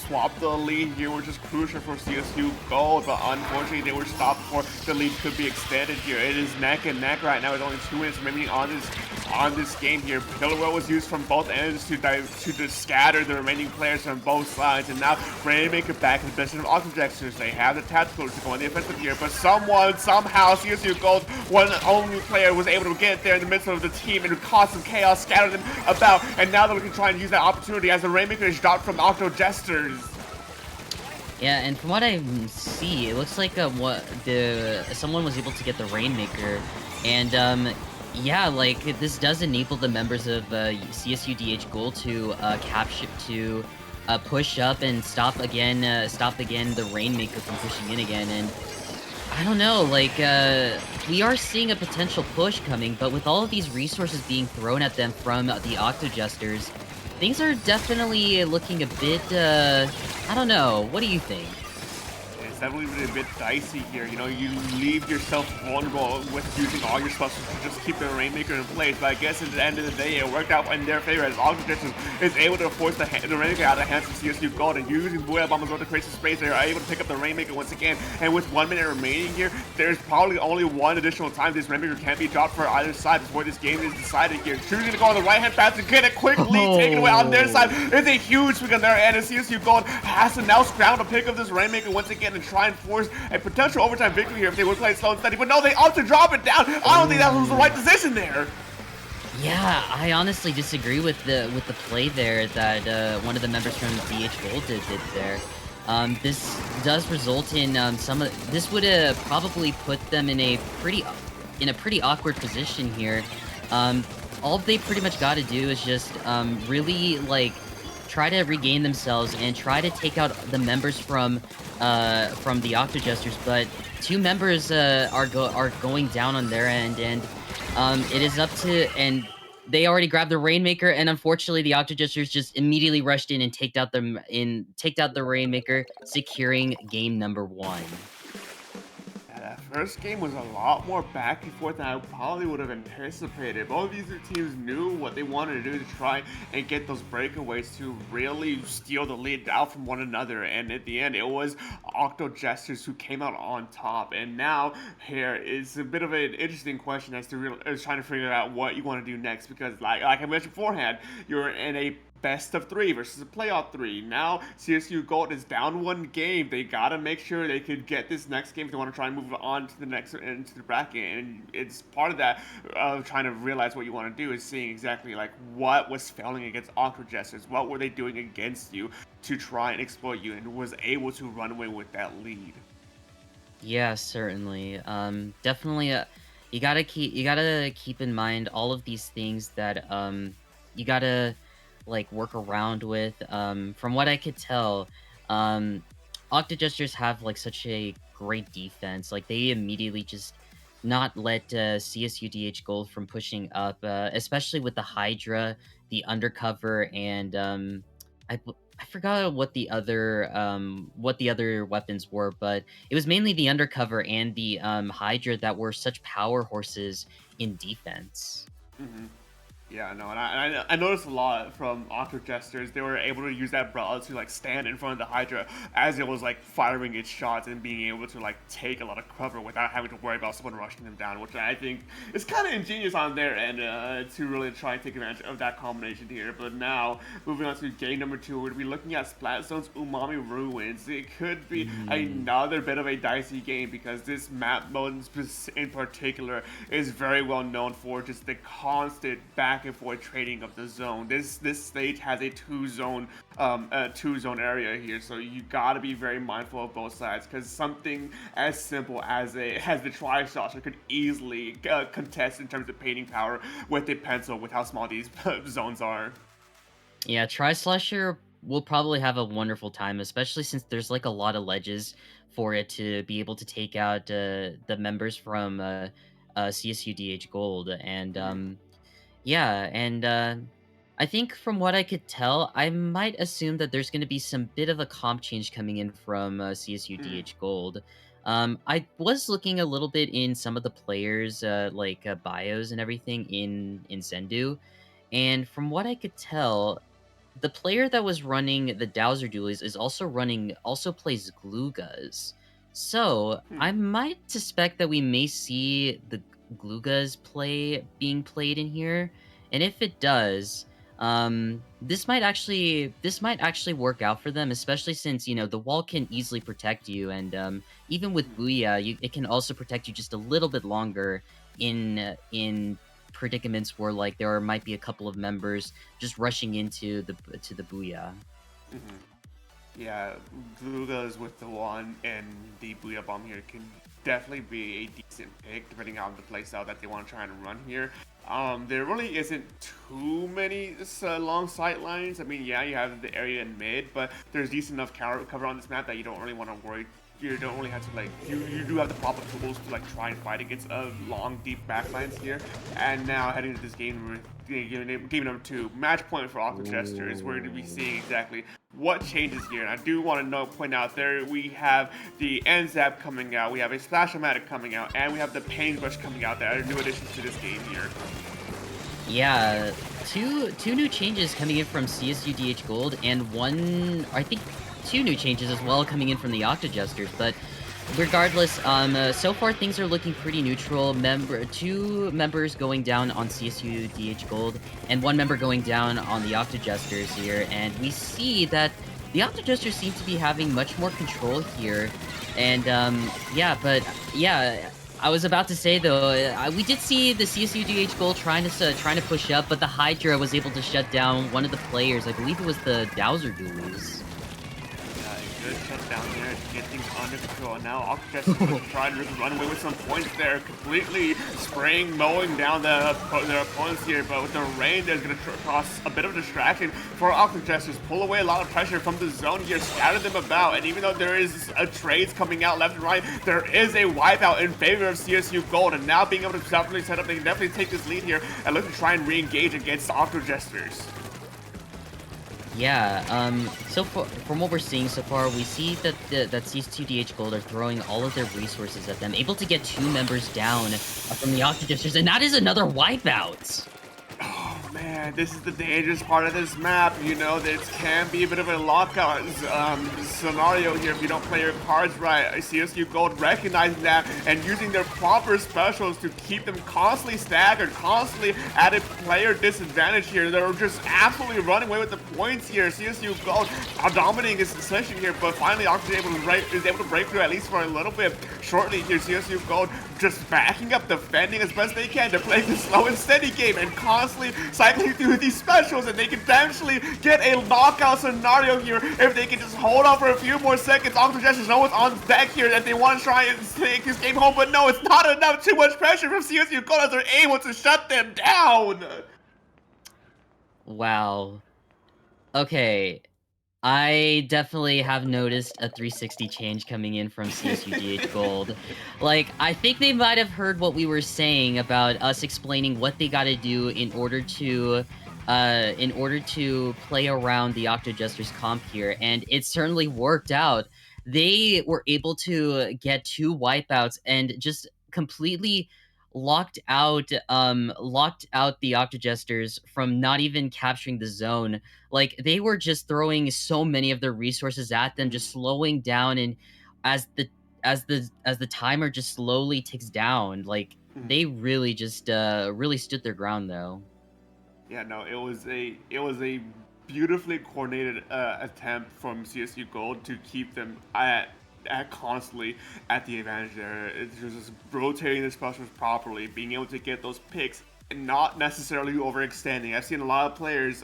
swap the lead here, which is crucial for CSU Gold, but unfortunately they were stopped before the lead could be extended here. It is neck and neck right now with only 2 minutes remaining on this game here. Killer Whale was used from both ends to just scatter the remaining players from both sides, and now Rainmaker back in the position of Octojesters. They have the Tentacoolers to go on the offensive here, but somehow CSU Gold, one only player, was able to get there in the midst of the team and cause some chaos, scatter them about, and now they're looking to try and use that opportunity as the Rainmaker is dropped from Octojesters. Yeah, and from what I see, it looks like someone was able to get the Rainmaker, and yeah, like this does enable the members of CSUDH Gold to push up and stop again the Rainmaker from pushing in again. And I don't know, like we are seeing a potential push coming, but with all of these resources being thrown at them from the Octojesters, things are definitely looking a bit, I don't know. What do you think? definitely a bit dicey here. You know, you leave yourself vulnerable with using all your spells to just keep the Rainmaker in place. But I guess at the end of the day, it worked out in their favor as Octojesters is able to force the Rainmaker out of the hands of CSU Gold, and using Booyah Bomb as well to create some space. They are able to pick up the Rainmaker once again. And with 1 minute remaining here, there's probably only one additional time this Rainmaker can't be dropped for either side before this game is decided here. Choosing to go on the right hand path to get a quick lead taken away on their side. It's a huge swing on their end, and CSU Gold has to now scramble to pick up this Rainmaker once again and try and force a potential overtime victory here if they would play slow and steady. But no, they opt to drop it down. I don't think that was the right decision there. Yeah, I honestly disagree with the play there that one of the members from DH Gold did there. This does result in this would have probably put them in a pretty awkward position here. All they pretty much got to do is just really like try to regain themselves and try to take out the members from the Octojesters, but two members are going down on their end, and it is up to, and they already grabbed the Rainmaker, and unfortunately the Octojesters just immediately rushed in and taked out the Rainmaker, securing game number 1. That first game was a lot more back and forth than I probably would have anticipated. Both of these two teams knew what they wanted to do to try and get those breakaways to really steal the lead out from one another. And at the end, it was Octojesters who came out on top. And now here is a bit of an interesting question as to trying to figure out what you want to do next. Because like I mentioned beforehand, you're in a best of 3 versus a playoff 3. Now CSU Gold is down 1 game. They gotta make sure they could get this next game if they want to try and move on to the next into the bracket. And it's part of that trying to realize what you want to do is seeing exactly like what was failing against Octojesters. What were they doing against you to try and exploit you, and was able to run away with that lead. Yeah, certainly. Definitely. You gotta keep in mind all of these things that you gotta like work around with. From what I could tell, Octojesters have like such a great defense. Like they immediately just not let CSUDH Gold from pushing up, especially with the Hydra, the Undercover, and I forgot what the other weapons were, but it was mainly the Undercover and the Hydra that were such power horses in defense. Mm-hmm. Yeah, no, and I noticed a lot from Octojesters. They were able to use that umbrella to like stand in front of the Hydra as it was like firing its shots and being able to like take a lot of cover without having to worry about someone rushing them down, which I think is kind of ingenious on their end to really try and take advantage of that combination here. But now, moving on to game number 2, we're going to be looking at Splat Zone's Umami Ruins. It could be another bit of a dicey game because this map mode in particular is very well known for just the constant back and forth trading of the zone. This stage has a two zone area here, so you gotta be very mindful of both sides, because something as simple as the Tri-Slasher could easily contest in terms of painting power with a pencil with how small these zones are. Yeah, Tri-Slasher will probably have a wonderful time, especially since there's like a lot of ledges for it to be able to take out the members from CSUDH Gold, and yeah, and I think from what I could tell, I might assume that there's going to be some bit of a comp change coming in from CSUDH Gold. I was looking a little bit in some of the players' bios and everything in Zendu, and from what I could tell, the player that was running the Dowser Dualies is also plays Glugas. So I might suspect that we may see the Glugas being played in here, and if it does, this might actually work out for them, especially since the wall can easily protect you, and even with Booyah, it can also protect you just a little bit longer in predicaments where like there might be a couple of members just rushing into the Booyah. Mm-hmm. Yeah, Glugas with the one and the Booyah Bomb here can definitely be a decent pick depending on the playstyle that they want to try and run here. There really isn't too many long sight lines. I mean, yeah, you have the area in mid, but there's decent enough cover on this map that you don't really want to worry you don't really have to like you do have the proper tools to like try and fight against long deep backlines here. And now heading into this game, game number 2, match point for Octojesters. We're going to be seeing exactly what changes here. And I do want to point out there we have the NZAP coming out, we have a Splash-O-Matic coming out, and we have the Paintbrush coming out. That are new additions to this game here. Yeah, two new changes coming in from CSUDH Gold, and I think 2 new changes as well coming in from the Octojesters. But regardless, so far things are looking pretty neutral. 2 members going down on CSUDH Gold, and 1 member going down on the Octojesters here, and we see that the Octojesters seem to be having much more control here. And yeah, I was about to say though, we did see the CSUDH Gold trying to push up, but the Hydra was able to shut down one of the players. I believe it was the Dowser Duels. Good shutdown there to get things under control. Now Octojesters trying to run away with some points there, completely mowing down their opponents here, but with the rain there's going to cause a bit of distraction for Octojesters. Pull away a lot of pressure from the zone here, scatter them about, and even though there is trades coming out left and right, there is a wipeout in favor of CSU Gold, and now being able to properly set up, they can definitely take this lead here and look to try and re-engage against the Octojesters. Yeah, so from what we're seeing so far, we see that CSUDH Gold are throwing all of their resources at them, able to get 2 members down from the Octojesters, and that is another wipeout! Oh man, this is the dangerous part of this map, you know, this can be a bit of a lockout scenario here if you don't play your cards right. CSU Gold recognizing that and using their proper specials to keep them constantly staggered, constantly at a player disadvantage here. They're just absolutely running away with the points here. CSU Gold are dominating this session here, but finally Octo is able to break through at least for a little bit. Shortly here, CSU Gold just backing up, defending as best they can. They're playing the slow and steady game and constantly cycling through these specials, and they can eventually get a knockout scenario here if they can just hold on for a few more seconds. Octojesters know what's on deck here, that they want to try and take this game home, but no, it's not enough. Too much pressure from CSU Gold as they're able to shut them down. Wow. Okay. I definitely have noticed a 360 change coming in from CSUDH Gold. Like, I think they might have heard what we were saying about us explaining what they gotta do in order to play around the Octojesters comp here, and it certainly worked out. They were able to get 2 wipeouts and just completely locked out the Octojesters from not even capturing the zone. Like, they were just throwing so many of their resources at them, just slowing down, and as the timer just slowly ticks down, like, they really just really stood their ground though. Yeah, no, it was a beautifully coordinated attempt from CSU Gold to keep them at constantly at the advantage there. It's just rotating the specials properly, being able to get those picks and not necessarily overextending. I've seen a lot of players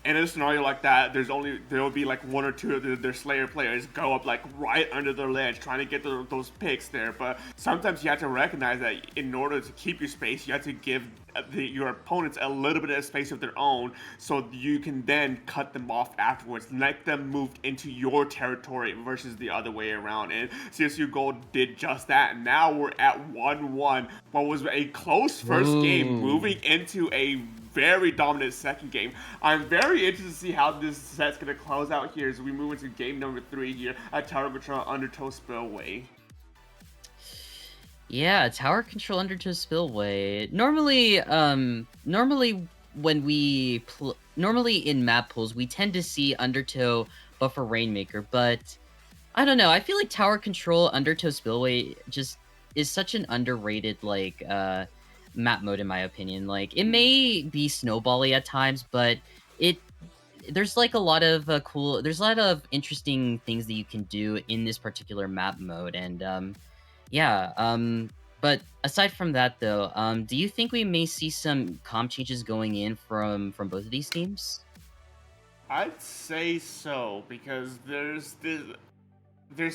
in a scenario like that, there will be like 1 or 2 of their Slayer players go up like right under their ledge trying to get those picks there. But sometimes you have to recognize that in order to keep your space, you have to give your opponents a little bit of space of their own, so you can then cut them off afterwards, let them move into your territory versus the other way around. And CSU Gold did just that, and now we're at 1-1. What was a close first game, moving into a very dominant second game. I'm very interested to see how this set's going to close out here as we move into game number 3 here at Tower Control Undertow Spillway. Yeah, Tower Control Undertow Spillway. Normally when we normally in map pools, we tend to see Undertow Buffer Rainmaker, but I don't know. I feel like Tower Control Undertow Spillway just is such an underrated like map mode in my opinion. Like, it may be snowbally at times, but there's like a lot of there's a lot of interesting things that you can do in this particular map mode, and but aside from that though, do you think we may see some comp changes going in from both of these teams? I'd say so, because there's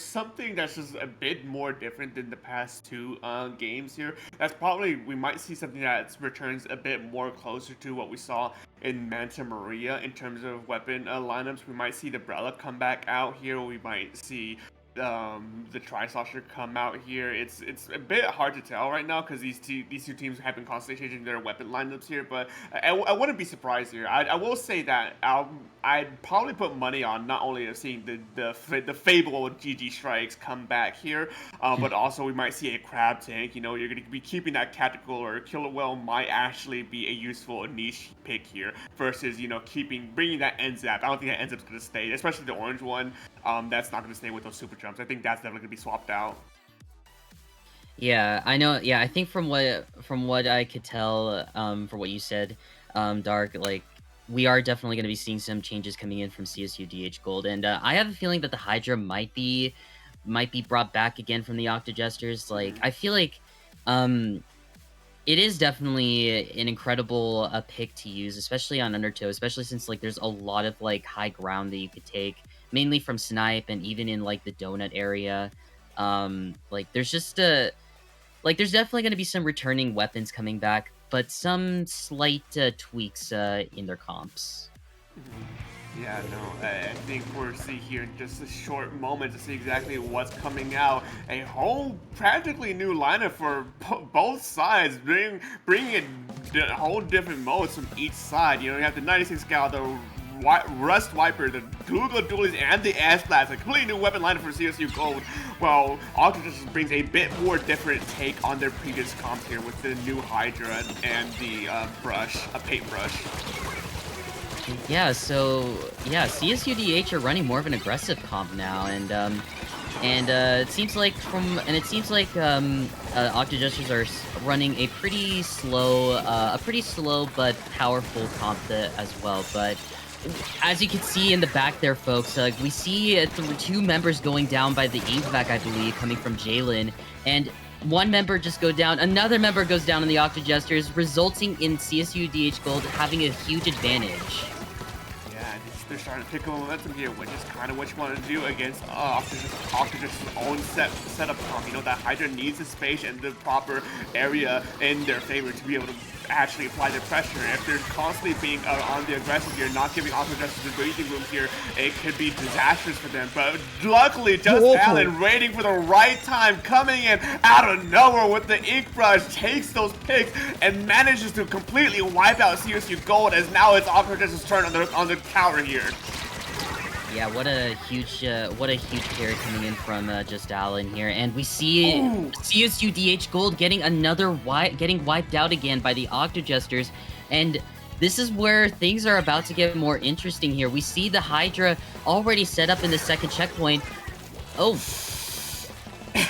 something that's just a bit more different than the past 2 games here. That's probably, we might see something that returns a bit more closer to what we saw in Manta Maria in terms of weapon lineups. We might see the Brella come back out here. We might see the Tri-Slosher come out here. It's a bit hard to tell right now because these two teams have been constantly changing their weapon lineups here. But I wouldn't be surprised here. I will say that I'd probably put money on not only seeing the fable GG strikes come back here, but also we might see a crab tank. You know, you're going to be keeping that tactical or killer whale might actually be a useful niche pick here versus, you know, bringing that NZAP. I don't think that NZAP's going to stay, especially the orange one. That's not going to stay with those super jumps. I think that's definitely going to be swapped out. Yeah, I know. Yeah, I think from what I could tell, for what you said, Dark, like we are definitely going to be seeing some changes coming in from CSUDH Gold, and I have a feeling that the Hydra might be brought back again from the Octojesters. Like I feel like, it is definitely an incredible pick to use, especially on Undertow, especially since like there's a lot of like high ground that you could take, mainly from Snipe and even in like the donut area. Like there's just there's definitely going to be some returning weapons coming back, but some slight tweaks in their comps. Yeah, no, I think we'll see here in just a short moment to see exactly what's coming out. A whole practically new lineup for both sides, bringing in whole different modes from each side. You know, you have the 96 Gal, the Rust Wiper, the Google Dualies, and the S-Blast, a completely new weapon lineup for CSU Gold. Well, Octojesters brings a bit more different take on their previous comps here with the new Hydra and the paintbrush. Yeah, so yeah, CSUDH are running more of an aggressive comp now, and it seems like Octojesters are running a pretty slow but powerful comp as well. But as you can see in the back there, folks, we see two members going down by the Inkvac, I believe, coming from Jalen, and one member just go down, another member goes down on the Octojesters, resulting in CSUDH Gold having a huge advantage. They're starting to pick up momentum here, which is kind of what you want to do against Octojesters' own setup comp. You know, that Hydra needs the space and the proper area in their favor to be able to actually apply their pressure. If they're constantly being on the aggressive here, not giving Octojesters the breathing room here, it could be disastrous for them. But luckily, just Allen waiting for the right time, coming in out of nowhere with the ink brush, takes those picks and manages to completely wipe out CSU Gold, as now it's Octojesters' turn on the tower here. Yeah, what a huge carry coming in from just Allen here, and we see CSUDH Gold getting getting wiped out again by the Octojesters, and this is where things are about to get more interesting here. We see the Hydra already set up in the second checkpoint. Oh,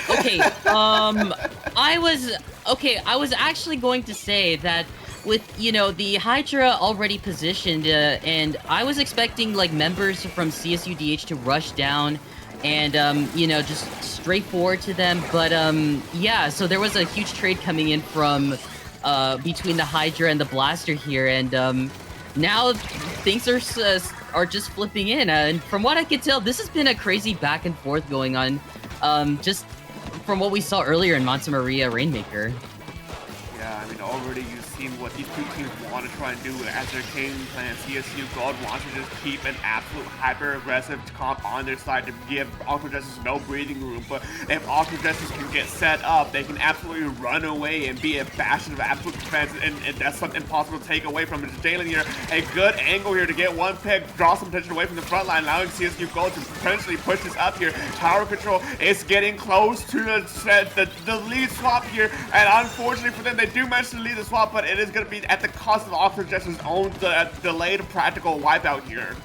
okay. I was actually going to say that, with, you know, the Hydra already positioned, and I was expecting, like, members from CSUDH to rush down and, you know, just straight forward to them, but, yeah, so there was a huge trade coming in from, between the Hydra and the Blaster here, and, now things are just flipping in, and from what I could tell, this has been a crazy back and forth going on, just from what we saw earlier in Monta Maria Rainmaker. Yeah, I mean, already you've seen what these two teams want to try and do as their game plan. CSU Gold wants to just keep an absolute hyper-aggressive comp on their side to give Octojesters no breathing room. But if Octojesters can get set up, they can absolutely run away and be a bastion of absolute defense, and that's something impossible to take away from it. Jalen here, a good angle here to get one pick, draw some attention away from the front line, allowing CSU Gold to potentially push this up here. Tower control is getting close to the lead swap here, and unfortunately for them, they do manage to lead the swap, but it is going to be at the cost of Octojesters' own delayed practical wipeout here.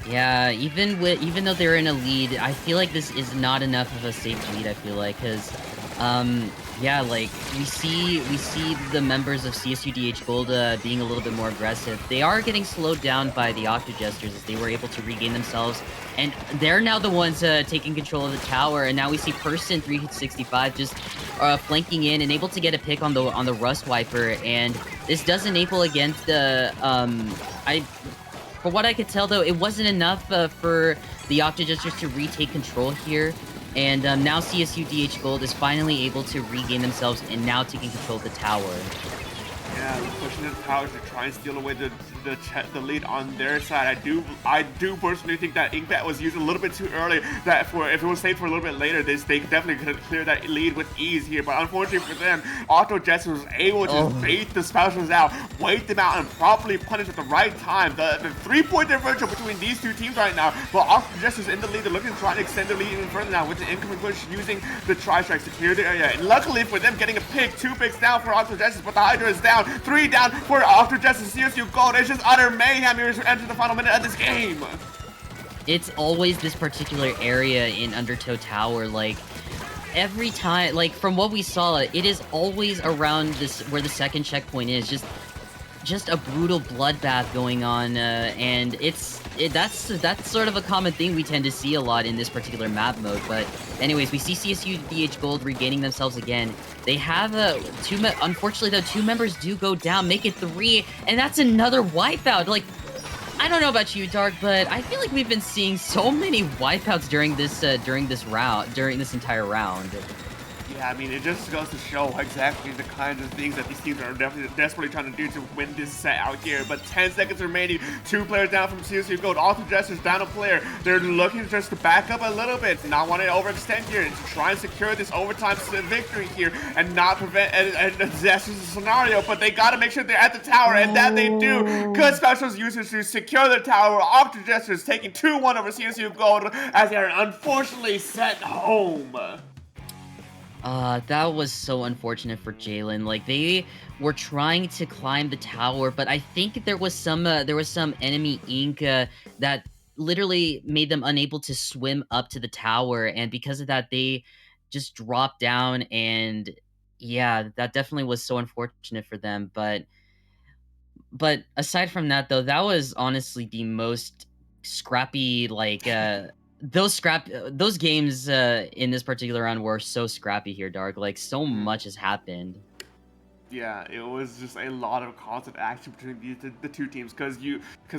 Yeah, even though they're in a lead, I feel like this is not enough of a safe lead. I feel like, because, yeah, like we see the members of CSUDH Gold being a little bit more aggressive. They are getting slowed down by the Octojesters as they were able to regain themselves, and they're now the ones taking control of the tower. And now we see Person 365 just flanking in and able to get a pick on the Rust Wiper, and this does enable against the For what I could tell, though, it wasn't enough for the Octojesters to retake control here. And now CSUDH Gold is finally able to regain themselves and now taking control of the tower. Yeah, pushing the tower to try and steal away the the lead on their side. I do personally think that Inkbat was used a little bit too early. That if it was saved for a little bit later, they definitely could have cleared that lead with ease here. But unfortunately for them, Octojesters was able to bait the Spouses out, wait them out, and properly punish at the right time. The 3-point differential between these two teams right now. But Octojesters in the lead. They're looking to try and extend the lead even further now with the incoming push using the tri-strikes to clear the area. And luckily for them, getting a pick, 2 picks down for Octojesters, but the Hydra is down, 3 down for Octojesters. CSU Gold. It's just utter mayhem here as we enter the final minute of this game. It's always this particular area in Undertow Tower, like, every time, like, from what we saw, it is always around this, where the second checkpoint is, just a brutal bloodbath going on, and that's sort of a common thing we tend to see a lot in this particular map mode. But anyways, we see CSUDH Gold regaining themselves again. They have unfortunately though, 2 members do go down, make it 3, and that's another wipeout. Like, I don't know about you, Dark, but I feel like we've been seeing so many wipeouts during this entire round. Yeah, I mean, it just goes to show exactly the kinds of things that these teams are definitely desperately trying to do to win this set out here. But 10 seconds remaining, 2 players down from CSU Gold. Octojesters down a player. They're looking just to back up a little bit, not wanting to overextend here, and to try and secure this overtime victory here and not prevent a disastrous scenario. But they got to make sure they're at the tower, and that they do. Good specials users to secure the tower. Octojesters taking 2-1 over CSU Gold as they are unfortunately sent home. That was so unfortunate for Jalen. Like, they were trying to climb the tower, but I think there was some enemy ink that literally made them unable to swim up to the tower, and because of that, they just dropped down. And yeah, that definitely was so unfortunate for them. But aside from that, though, that was honestly the most scrappy, like, those games in this particular round were so scrappy here, Dark. Like, so much has happened. Yeah, it was just a lot of constant action between the two teams because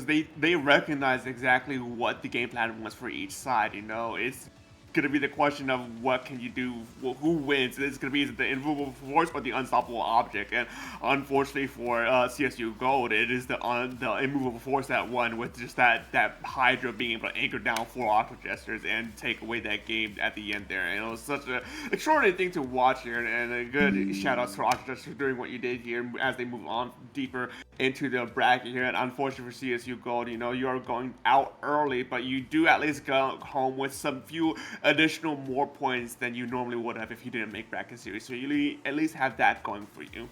they recognized exactly what the game plan was for each side. You know, it's gonna be the question of what can you do, who wins. It's gonna be the immovable force or the unstoppable object. And unfortunately for CSU Gold, it is the immovable force that won, with just that Hydra being able to anchor down 4 Octojesters and take away that game at the end there. And it was such an extraordinary thing to watch here, and a good shout out to Octojesters for doing what you did here as they move on deeper into the bracket here. And unfortunately for CSU Gold, you know, you are going out early, but you do at least go home with some few additional more points than you normally would have if you didn't make bracket series. So you at least have that going for you.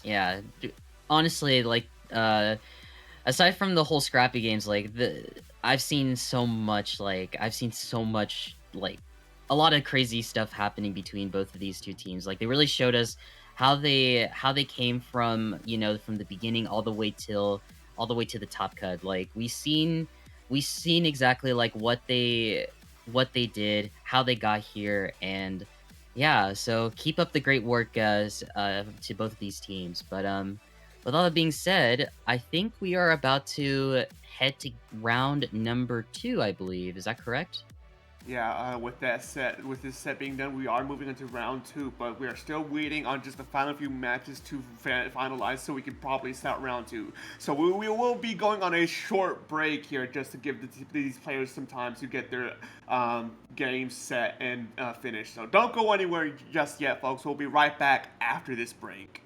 Yeah, honestly, like, aside from the whole scrappy games, like, I've seen so much, like, a lot of crazy stuff happening between both of these two teams. Like, they really showed us how they came from, you know, from the beginning all the way to the top cut. Like, we seen exactly like what they did, how they got here, and yeah, so keep up the great work, guys, to both of these teams. But with all that being said, I think we are about to head to round number 2, I believe. Is that correct? Yeah, with this set being done, we are moving into round 2, but we are still waiting on just the final few matches to finalize, so we can probably start round 2. So we will be going on a short break here just to give these players some time to get their game set and finished. So don't go anywhere just yet, folks. We'll be right back after this break.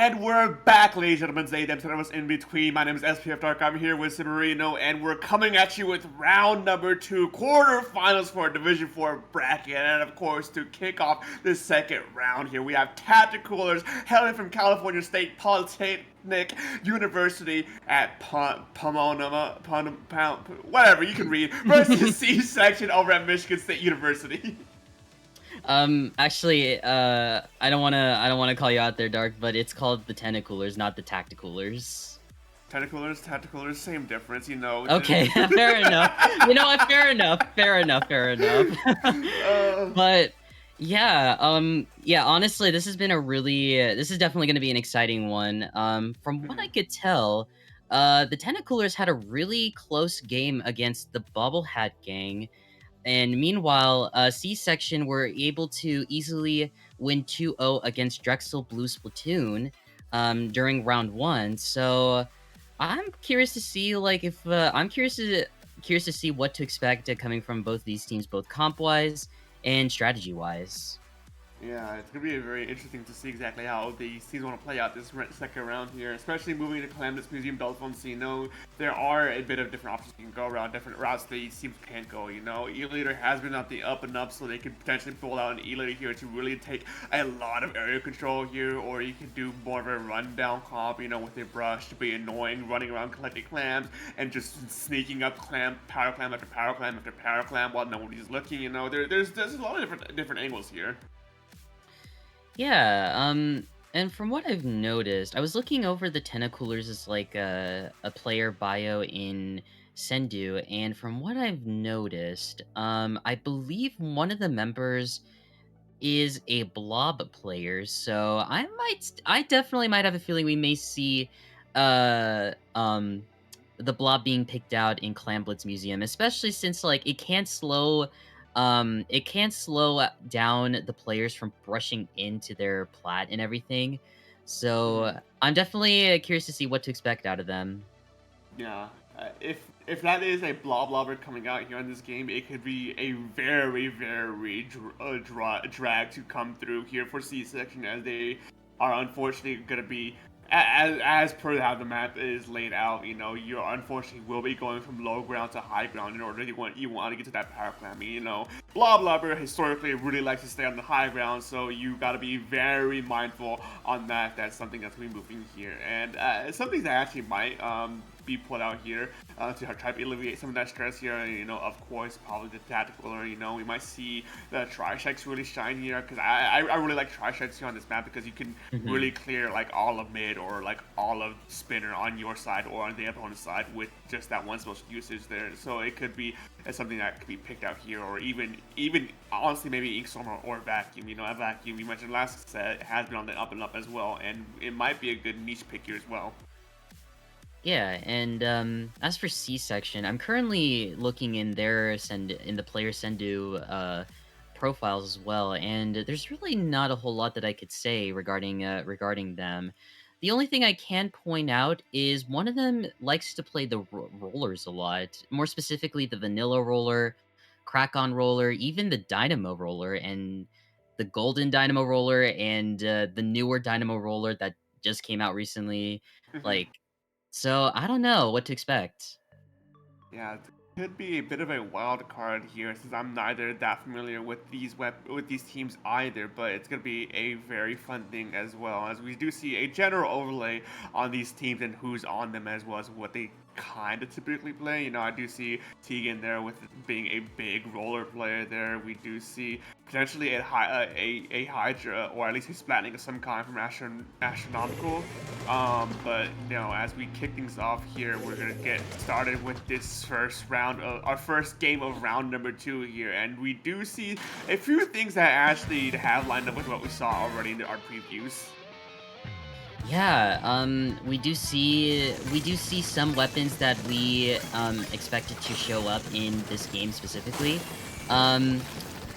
And we're back, ladies and gentlemen. Zaydem said I was in between. My name is SPF Dark. I'm here with Cimarino, and we're coming at you with round number 2, quarterfinals for Division 4 bracket. And of course, to kick off the second round here, we have Tentacoolers hailing from California State Polytechnic University at Pomona, whatever you can read, versus C section over at Michigan State University. Actually, I don't wanna call you out there, Dark, but it's called the Tentacoolers, not the Tacticoolers. Tentacoolers, same difference, you know. Okay, fair enough. You know what? Fair enough. But yeah, yeah. Honestly, this has been this is definitely going to be an exciting one. From what I could tell, the Tentacoolers had a really close game against the Bobble Hat Gang. And meanwhile, C-Section were able to easily win 2-0 against Drexel Blue Splatoon during round 1. So I'm curious to see, like, if I'm curious to see what to expect coming from both these teams, both comp-wise and strategy-wise. Yeah, it's going to be very interesting to see exactly how these teams want to play out this second round here, especially moving to Columbus Museum, Belfonte. There are a bit of different options you can go around, different routes that these teams can't go, you know. E-Leader has been up the up and up, so they could potentially pull out an E-Leader here to really take a lot of area control here, or you could do more of a rundown comp, you know, with a brush to be annoying, running around collecting clams, and just sneaking up power clam after power clam after power clam while nobody's looking, you know. There's a lot of different angles here. Yeah, and from what I've noticed, I was looking over the Tentacoolers as like a player bio in Sendu, and from what I've noticed, I believe one of the members is a blob player, so I definitely might have a feeling we may see, the blob being picked out in Clamblitz Museum, especially since like it can't slow down the players from brushing into their plat and everything. So I'm definitely curious to see what to expect out of them. Yeah, if that is a blobber coming out here in this game, it could be a very drag to come through here for C-Section, as they are unfortunately going to be, as per how the map is laid out, you know, you unfortunately will be going from low ground to high ground in order you want to get to that power clamming. You know, Blobber historically really likes to stay on the high ground, so you got to be very mindful on that. That's something that's going to be moving here, and something that actually might be put out here to try to alleviate some of that stress here. You know, of course, probably the Tacticooler. You know, we might see the Tri-Shacks really shine here, because I really like Tri-Shacks here on this map, because you can really clear like all of mid or like all of spinner on your side or on the opponent's side with just that one special usage there. So it could be something that could be picked out here, or even honestly maybe Inkstorm or Vacuum. You know, a Vacuum, you mentioned last set, has been on the up and up as well, and it might be a good niche pick here as well. Yeah, and as for C-Section, I'm currently looking in the player Sendu profiles as well, and there's really not a whole lot that I could say regarding them. The only thing I can point out is one of them likes to play the rollers a lot, more specifically the Vanilla Roller, Crack-On Roller, even the Dynamo Roller, and the Golden Dynamo Roller, and the newer Dynamo Roller that just came out recently. Like, so I don't know what to expect. Yeah, it could be a bit of a wild card here, since I'm neither that familiar with these teams either, but it's going to be a very fun thing as well, as we do see a general overlay on these teams and who's on them, as well as what they kind of typically play. You know, I do see Tegan there with being a big roller player there. We do see potentially a Hydra, or at least a splatting of some kind from Astronomical. But you know, as we kick things off here, we're gonna get started with this first round of our first game of round number 2 here, and we do see a few things that actually have lined up with what we saw already in our previews. Yeah, we do see some weapons that we expected to show up in this game specifically.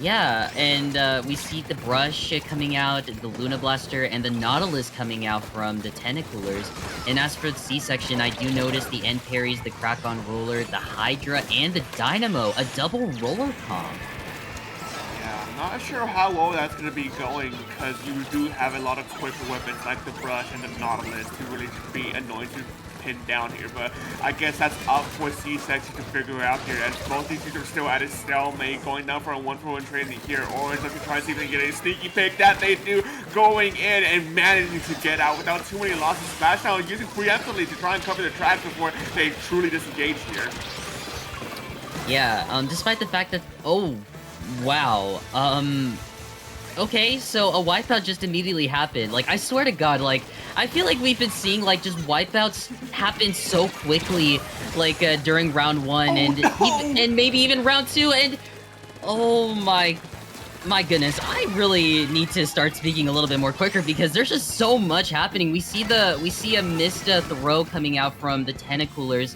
Yeah, and we see the Brush coming out, the Luna Blaster, and the Nautilus coming out from the Tentacoolers. And as for the C-Section, I do notice the end parries, the Crack-On Roller, the Hydra, and the Dynamo, a double roller comp. Yeah, not sure how well that's going to be going because you do have a lot of quicker weapons like the Brush and the Nautilus to really be annoying to pin down here. But I guess that's up for C-Section to figure out here, as both these teams are still at a stalemate, going down for a 1-for-1 trade here. Orange looking to try and see if they can get a sneaky pick. That they do, going in and managing to get out without too many losses. Smash down using preemptively to try and cover the tracks before they truly disengage here. Yeah, despite the fact that, oh, wow, okay, so a wipeout just immediately happened. Like, I swear to God, like, I feel like we've been seeing, like, just wipeouts happen so quickly, like, during round 1 and maybe even round 2, and, oh my goodness, I really need to start speaking a little bit more quicker because there's just so much happening. We see a missed throw coming out from the Tentacoolers,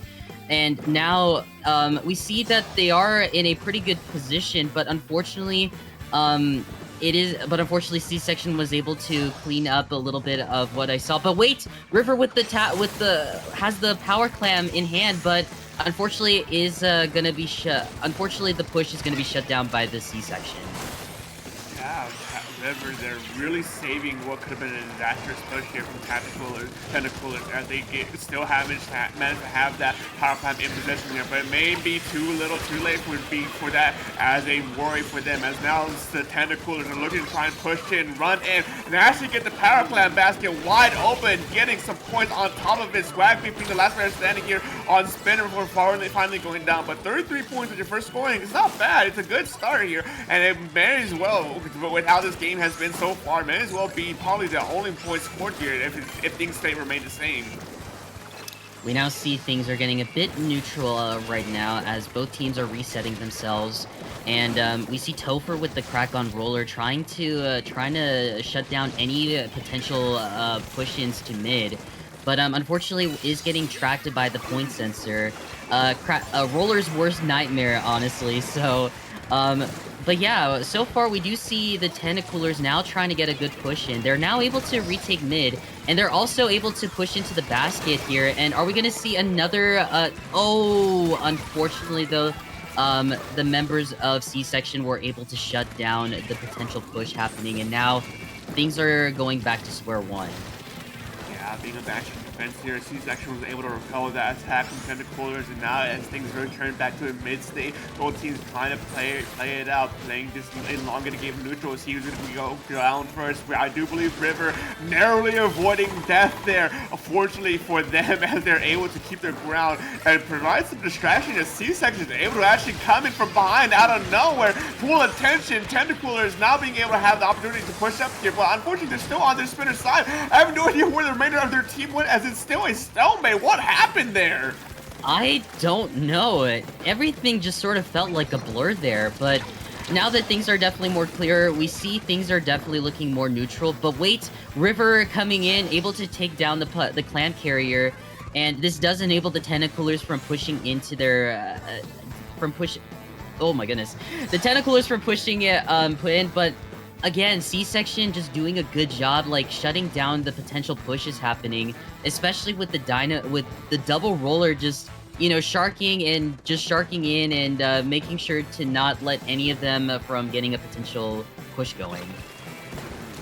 and now we see that they are in a pretty good position, but unfortunately, C-Section was able to clean up a little bit of what I saw. But wait, River has the power clam in hand, but unfortunately the push is gonna be shut down by the C-Section. Yeah, River, they're really saving what could have been a disastrous push here from Tentacoolers as they still managed to have that power plant in possession here, but it may be too little too late for that as a worry for them, as now the Tentacoolers are looking to try and push in, run in, and actually get the power plant basket wide open, getting some points on top of it. Swag being the last player standing here on spinner before finally going down, but 33 points with your first scoring is not bad. It's a good start here, and it may as well, with how this game has been so far, may as well be probably the only point scored here if things remain the same. We now see things are getting a bit neutral right now as both teams are resetting themselves, and we see T.O.F.F with the crack on roller trying to shut down any potential push-ins to mid, but unfortunately is getting tracked by the point sensor. Roller's worst nightmare, honestly. So. But yeah, so far we do see the Tentacoolers now trying to get a good push in. They're now able to retake mid, and they're also able to push into the basket here. And are we going to see another... unfortunately though, the members of C-Section were able to shut down the potential push happening, and now things are going back to square one. Yeah, being a matching defense here, C-Section was able to repel that attack from Tentacoolers, and now as things really turn back to a mid-state, both teams trying to play it out, playing this elongated game neutral. See who's going to go down first. I do believe River narrowly avoiding death there, unfortunately for them, as they're able to keep their ground and provide some distraction as C-Section is able to actually come in from behind out of nowhere, pull attention. Tentacoolers now being able to have the opportunity to push up here, but unfortunately they're still on their spinner side. I have no idea where the remainder of their team went, as it's still a stalemate. What happened there? I don't know. Everything just sort of felt like a blur there, but now that things are definitely more clear, we see things are definitely looking more neutral. But wait, River coming in, able to take down the clan carrier, and this does enable the Tentacoolers from pushing into their oh my goodness, the Tentacoolers from pushing it put in, but again, C-Section just doing a good job, like, shutting down the potential pushes happening, especially with the double roller just, you know, sharking in and making sure to not let any of them from getting a potential push going.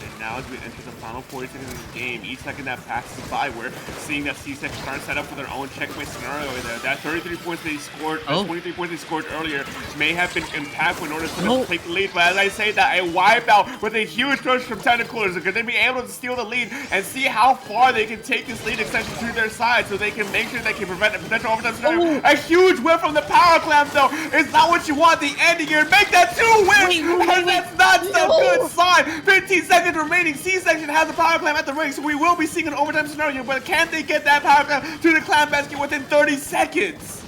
And now as we enter the final 40 seconds of the game, each second that passes by, we're seeing that C-Section starting to set up for their own checkmate scenario there. That 33 points they scored, 23 points they scored earlier may have been impactful in order for them to take the lead. But as I say that, a wipeout with a huge push from Tentacoolers are going to be able to steal the lead and see how far they can take this lead extension to their side, so they can make sure they can prevent a potential overtime scenario. A huge whip from the power clamp, though, is not what you want at the ending here. Make that 2 wins, and that's not so good sign. 15 seconds remaining. C-Section has a power clamp at the ring, so we will be seeing an overtime scenario, but can they get that power clamp to the clam basket within 30 seconds?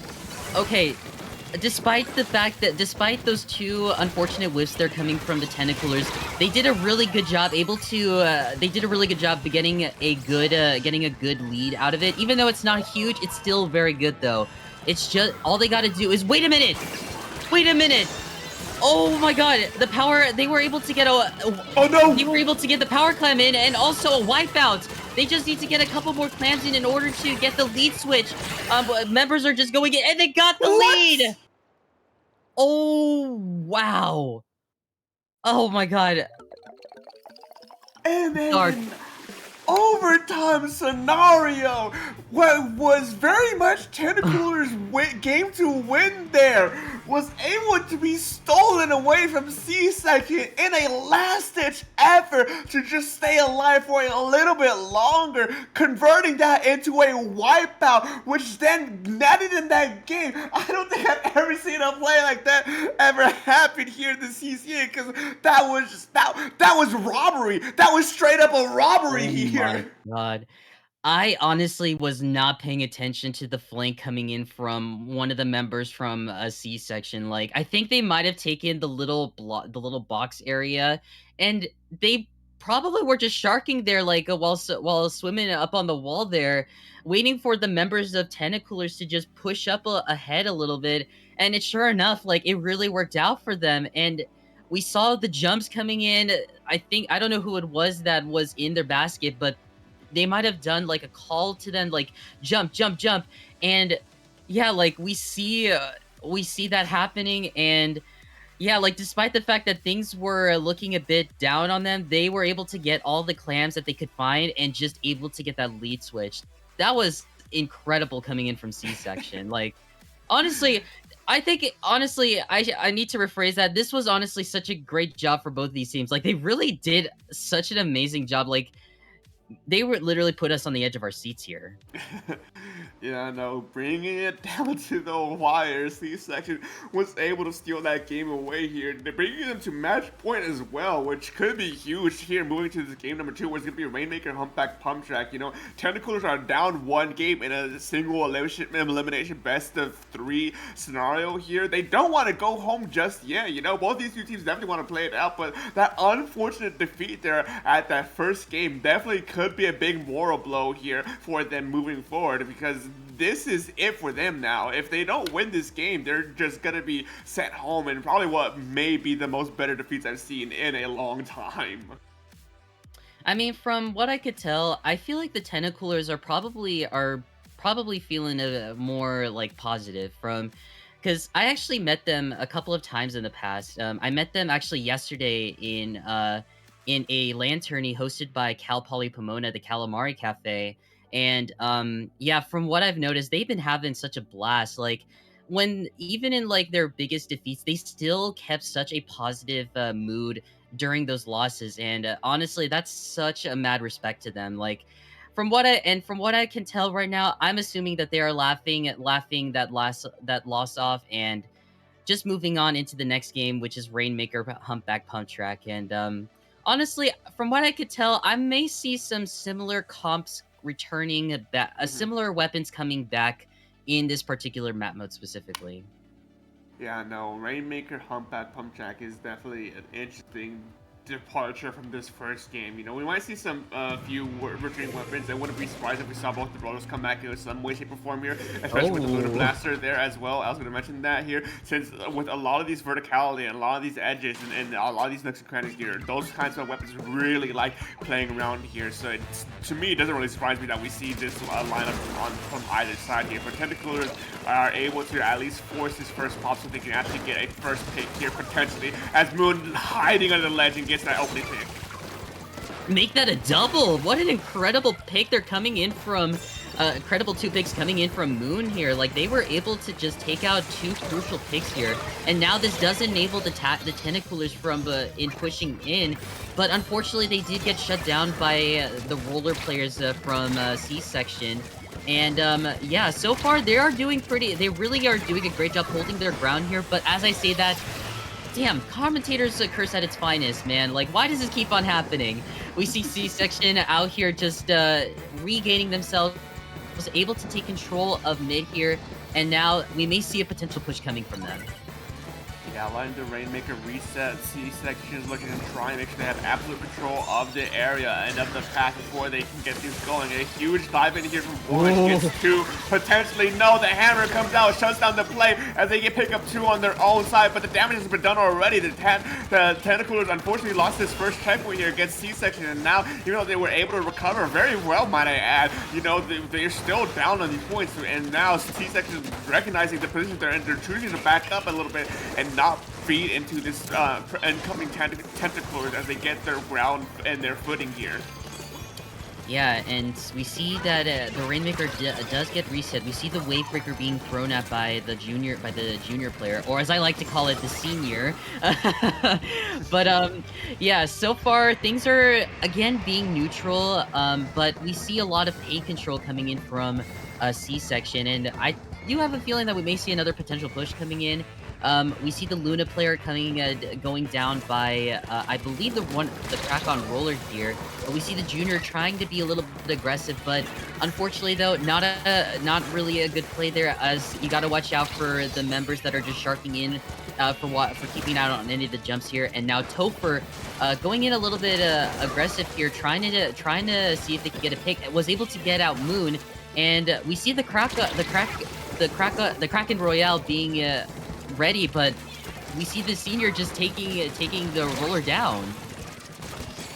Okay, despite those two unfortunate whiffs they're coming from the Tentacoolers, they did a really good job getting a good lead out of it. Even though it's not huge, it's still very good though. It's just, all they gotta do is, wait a minute! Oh my god, they were able to get they were able to get the power clam in, and also a wipeout. They just need to get a couple more clams in order to get the lead switch. Members are just going in, and they got the lead! Oh, wow. Oh my god. And Dark. then overtime scenario what was very much Tentacoolers' game to win there was able to be stolen away from C-Section in a last-ditch effort to just stay alive for a little bit longer, converting that into a wipeout, which then netted in that game. I don't think I've ever seen a play like that ever happen here in the CCA, because that was just, that was robbery. That was straight up a robbery Oh here. my god. I honestly was not paying attention to the flank coming in from one of the members from a C section. Like, I think they might have taken the little the little box area, and they probably were just sharking there, like while swimming up on the wall there, waiting for the members of Tentacoolers to just push up ahead a little bit. And it sure enough, like it really worked out for them. And we saw the jumps coming in. I don't know who it was that was in their basket, but they might have done like a call to them, like jump, jump, jump, and yeah, like we see that happening, and yeah, like despite the fact that things were looking a bit down on them, they were able to get all the clams that they could find and just able to get that lead switch. That was incredible coming in from C section. Like honestly, I think honestly, I need to rephrase that. This was honestly such a great job for both of these teams. Like they really did such an amazing job. Like they were literally put us on the edge of our seats here. Yeah, no, bringing it down to the wire, C-Section was able to steal that game away here. They're bringing them to match point as well, which could be huge here moving to this game number 2, where it's going to be a Rainmaker Humpback Pump Track. You know, Tentacoolers are down 1 game in a single elimination best of 3 scenario here. They don't want to go home just yet, you know, both these two teams definitely want to play it out, but that unfortunate defeat there at that first game definitely could be a big moral blow here for them moving forward, because this is it for them now. If they don't win this game, they're just gonna be sent home, and probably what may be the most better defeats I've seen in a long time. I mean, from what I could tell, I feel like the Tentacoolers are probably feeling a more like positive from, because I actually met them a couple of times in the past. I met them actually yesterday in a LAN tourney hosted by Cal Poly Pomona, the Calamari Cafe. And yeah, from what I've noticed, they've been having such a blast. Like when even in like their biggest defeats, they still kept such a positive mood during those losses. And honestly, that's such a mad respect to them. Like from what I can tell right now, I'm assuming that they are laughing that loss off, and just moving on into the next game, which is Rainmaker Humpback Pump Track. And honestly, from what I could tell, I may see some similar comps returning back, similar weapons coming back in this particular map mode specifically. Yeah, no, Rainmaker Humpback Pump Track is definitely an interesting departure from this first game. You know, we might see some few returning weapons. I wouldn't be surprised if we saw both the rollers come back in some way, shape, or form here, especially with the Lunar Blaster there as well. I was going to mention that here, since with a lot of these verticality and a lot of these edges and a lot of these nooks and crannies here, those kinds of weapons really like playing around here. So to me, it doesn't really surprise me that we see this lineup from either side here. But Tentacoolers are able to at least force this first pop so they can actually get a first pick here potentially, as Moon hiding under the ledge and gets that opening pick. Make that a double! What an incredible pick they're coming in from. Incredible 2 picks coming in from Moon here. Like, they were able to just take out 2 crucial picks here. And now this does enable the Tentacoolers from in pushing in. But unfortunately, they did get shut down by the roller players from C-Section. And yeah, so far they really are doing a great job holding their ground here. But as I say that, damn, commentators curse at its finest, man. Like, why does this keep on happening? We see C-Section out here just regaining themselves, was able to take control of mid here, and now we may see a potential push coming from them. Yeah, letting the Rainmaker reset. C-Section is looking to try and make sure they have absolute control of the area and of the path before they can get things going. A huge dive in here from Orange gets 2. Potentially, no, the hammer comes out, shuts down the play as they get pick up 2 on their own side, but the damage has been done already. The Tentacoolers unfortunately lost this first checkpoint here against C-Section, and now, even though they were able to recover very well, might I add, you know, they're still down on these points, and now C-Section is recognizing the position they're in. They're choosing to back up a little bit and not feed into this incoming Tentacoolers as they get their ground and their footing here. Yeah, and we see that the Rainmaker does get reset. We see the Wavebreaker being thrown at by the junior player, or as I like to call it, the senior. But yeah, so far things are again being neutral. But we see a lot of paint control coming in from C-section, and I do have a feeling that we may see another potential push coming in. We see the Luna player going down by I believe the crack on roller here. We see the junior trying to be a little bit aggressive, but unfortunately though, not really a good play there, as you got to watch out for the members that are just sharking in for keeping out on any of the jumps here. And now T.O.F.F going in a little bit aggressive here, trying to see if they can get a pick. Was able to get out Moon, and we see the Kraken Royale being ready, but we see the senior just taking the roller down.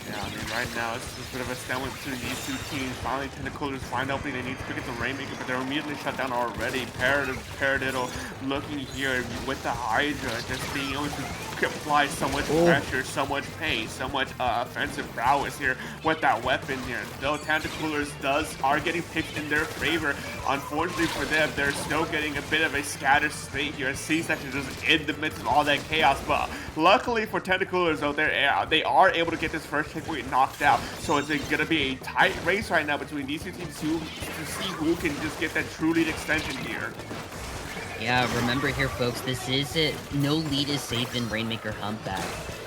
Yeah, I mean, right now, it's just a bit of a stalemate between these two teams. Finally, Tentacoolers find opening. They need to pick up the Rainmaker, but they're immediately shut down already. Paradiddle looking here with the Hydra, just being able to apply so much pressure, so much pain, so much offensive prowess here with that weapon here. Though Tentacoolers are getting picked in their favor, unfortunately for them, they're still getting a bit of a scattered state here. C-section just in the midst of all that chaos, but luckily for Tentacoolers, though, they are able to get this first checkpoint knocked out. So it's going to be a tight race right now between these two teams to see who can just get that true lead extension here. Yeah, remember here, folks, this is it. No lead is safe in Rainmaker Humpback.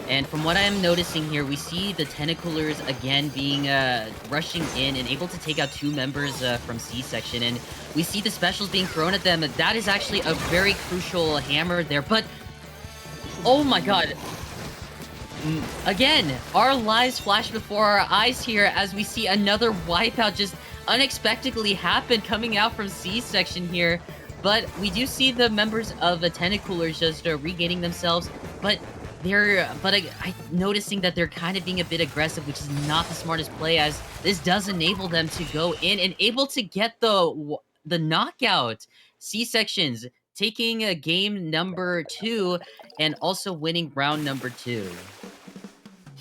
And from what I am noticing here, we see the Tentacoolers again being rushing in and able to take out two members from C-section. And we see the specials being thrown at them. That is actually a very crucial hammer there. But, oh my god. Again, our lives flash before our eyes here as we see another wipeout just unexpectedly happen coming out from C-section here. But we do see the members of the Tentacoolers just regaining themselves, but I'm noticing that they're kind of being a bit aggressive, which is not the smartest play, as this does enable them to go in and able to get the knockout. C-sections taking a game number 2 and also winning round number 2.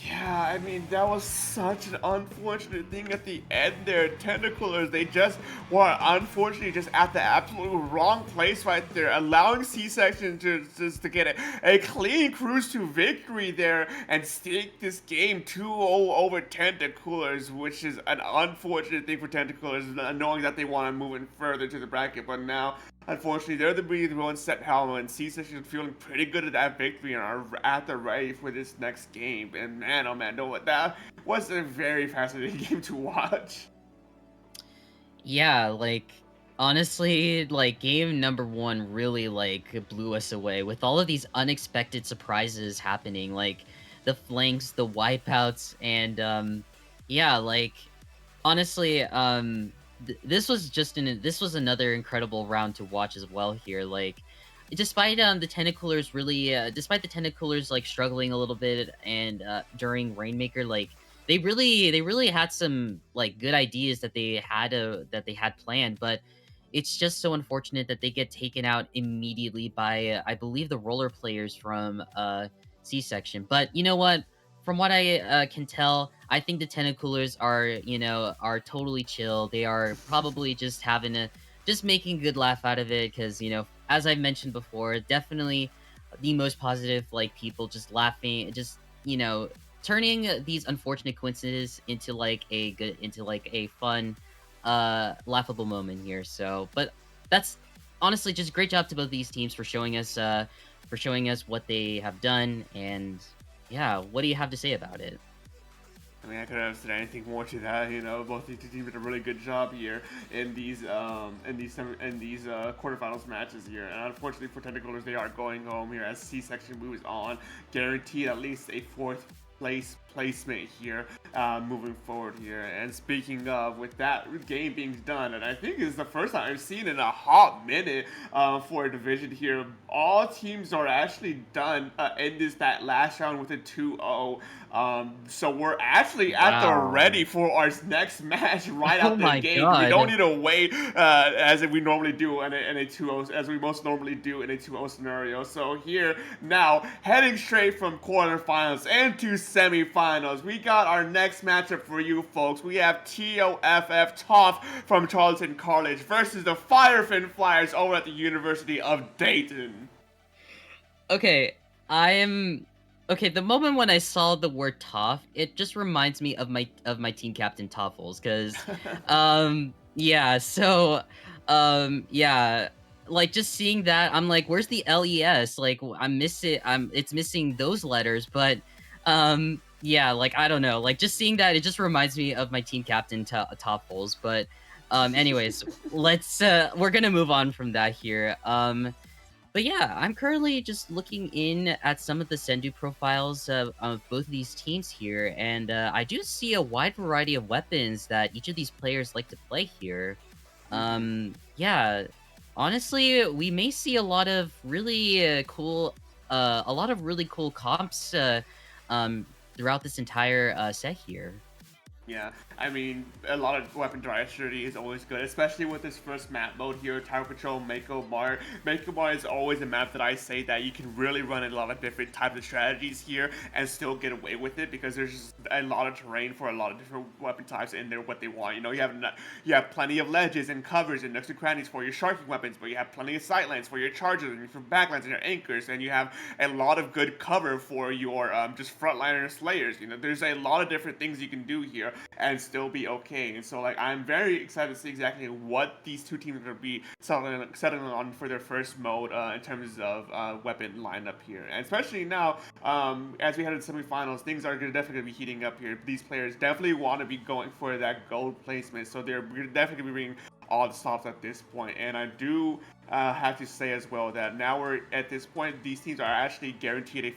Yeah, I mean, that was such an unfortunate thing at the end there. Tentacoolers, they just were unfortunately just at the absolute wrong place right there, allowing C-section to get a clean cruise to victory there and stake this game 2-0 over Tentacoolers, which is an unfortunate thing for Tentacoolers, knowing that they want to move in further to the bracket, but now unfortunately, they're the one set helmet, and C-section is feeling pretty good at that victory and are at the ready for this next game. And man, oh man, that was a very fascinating game to watch. Yeah, like, honestly, like, game number 1 really, like, blew us away with all of these unexpected surprises happening, like, the flanks, the wipeouts, and, yeah, like, honestly, this was another incredible round to watch as well here. Like, despite the Tentacoolers like struggling a little bit and during Rainmaker, like they really had some like good ideas that they had planned, but it's just so unfortunate that they get taken out immediately by I believe the roller players from C-section. But you know what? From what I can tell, I think the Tentacoolers are totally chill. They are probably just making a good laugh out of it because, as I've mentioned before, definitely the most positive, like, people just laughing, just, turning these unfortunate coincidences into a fun, laughable moment here. So, but that's honestly just great job to both these teams for showing us what they have done. And yeah, what do you have to say about it? I mean, I couldn't have said anything more to that. Both these two teams did a really good job here in these quarterfinals matches here. And unfortunately for Tentacoolers, they are going home here as C-section moves on, guaranteed at least a 4th place placement here moving forward here. And speaking of, with that game being done, and I think it's the first time I've seen in a hot minute for a division here, all teams are actually done in that last round with a 2-0. So we're actually at the ready for our next match right out the gate. God. We don't need to wait as we normally do in a 2-0, as we most normally do in a 2-0 scenario. So here now, heading straight from quarterfinals into semifinals, we got our next matchup for you folks. We have T.O.F.F. T.O.F.F. from Charlton College versus the Firefin Flyers over at the University of Dayton. Okay, the moment when I saw the word T.O.F., it just reminds me of my team captain Toffles, because like just seeing that, I'm like, where's the LES? Like it's missing those letters, but like I don't know, like just seeing that, it just reminds me of my team captain Toffles. But anyways, we're gonna move on from that here. But yeah, I'm currently just looking in at some of the Sendu profiles of both of these teams here, and I do see a wide variety of weapons that each of these players like to play here. Yeah, honestly, we may see a lot of really cool comps throughout this entire set here. Yeah, I mean, a lot of weapon diversity is always good, especially with this first map mode here, Tower Patrol, Mako Bar. Mako Bar is always a map that I say that you can really run a lot of different types of strategies here and still get away with it, because there's just a lot of terrain for a lot of different weapon types in there, what they want. You know, you have plenty of ledges and covers and nooks and crannies for your sharking weapons, but you have plenty of sightlines for your chargers and for backlines and your anchors, and you have a lot of good cover for your just frontliner slayers. You know, there's a lot of different things you can do here and still be okay. And so, like, I'm very excited to see exactly what these two teams are going to be settling on for their first mode in terms of weapon lineup here. And especially now, as we head into semifinals, things are definitely going to be heating up here. These players definitely want to be going for that gold placement, so they're definitely be bringing all the stops at this point. And I do have to say as well that now we're at this point, these teams are actually guaranteed a